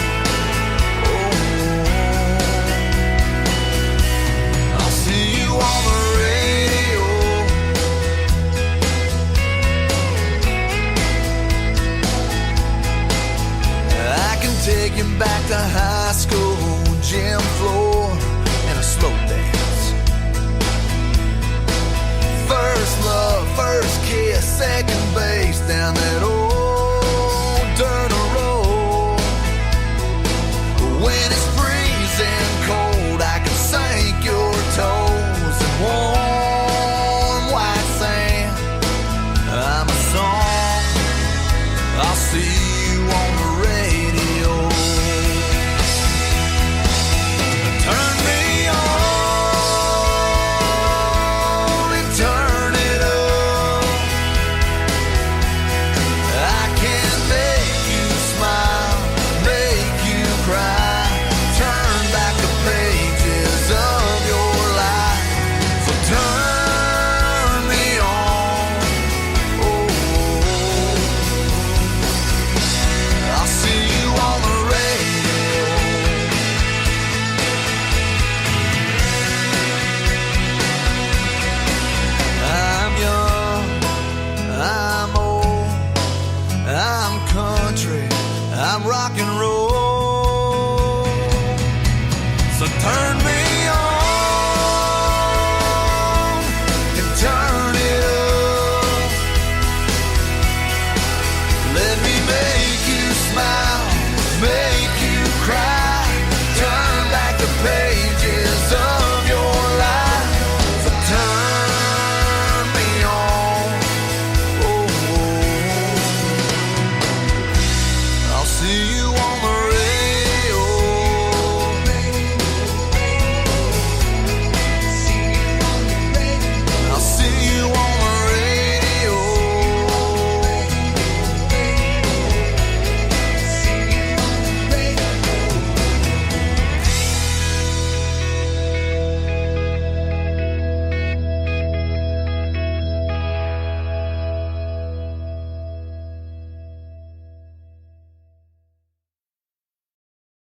I'll see you on the radio. I can take you back to high school, gym floor, and a slow dance. First love, first kiss, second base down that old dirt road. When it's freezing cold, I can sink your toes in warm white sand. I'm a song, I'll see you on the radio. Turn me on and turn it up. I can make you smile, make you cry, turn back the pages of your life. So turn me on, I'll see you on the radio. I'm young, I'm old, I'm country, I'm rock and roll. So turn me on and turn it up. Let me make you smile.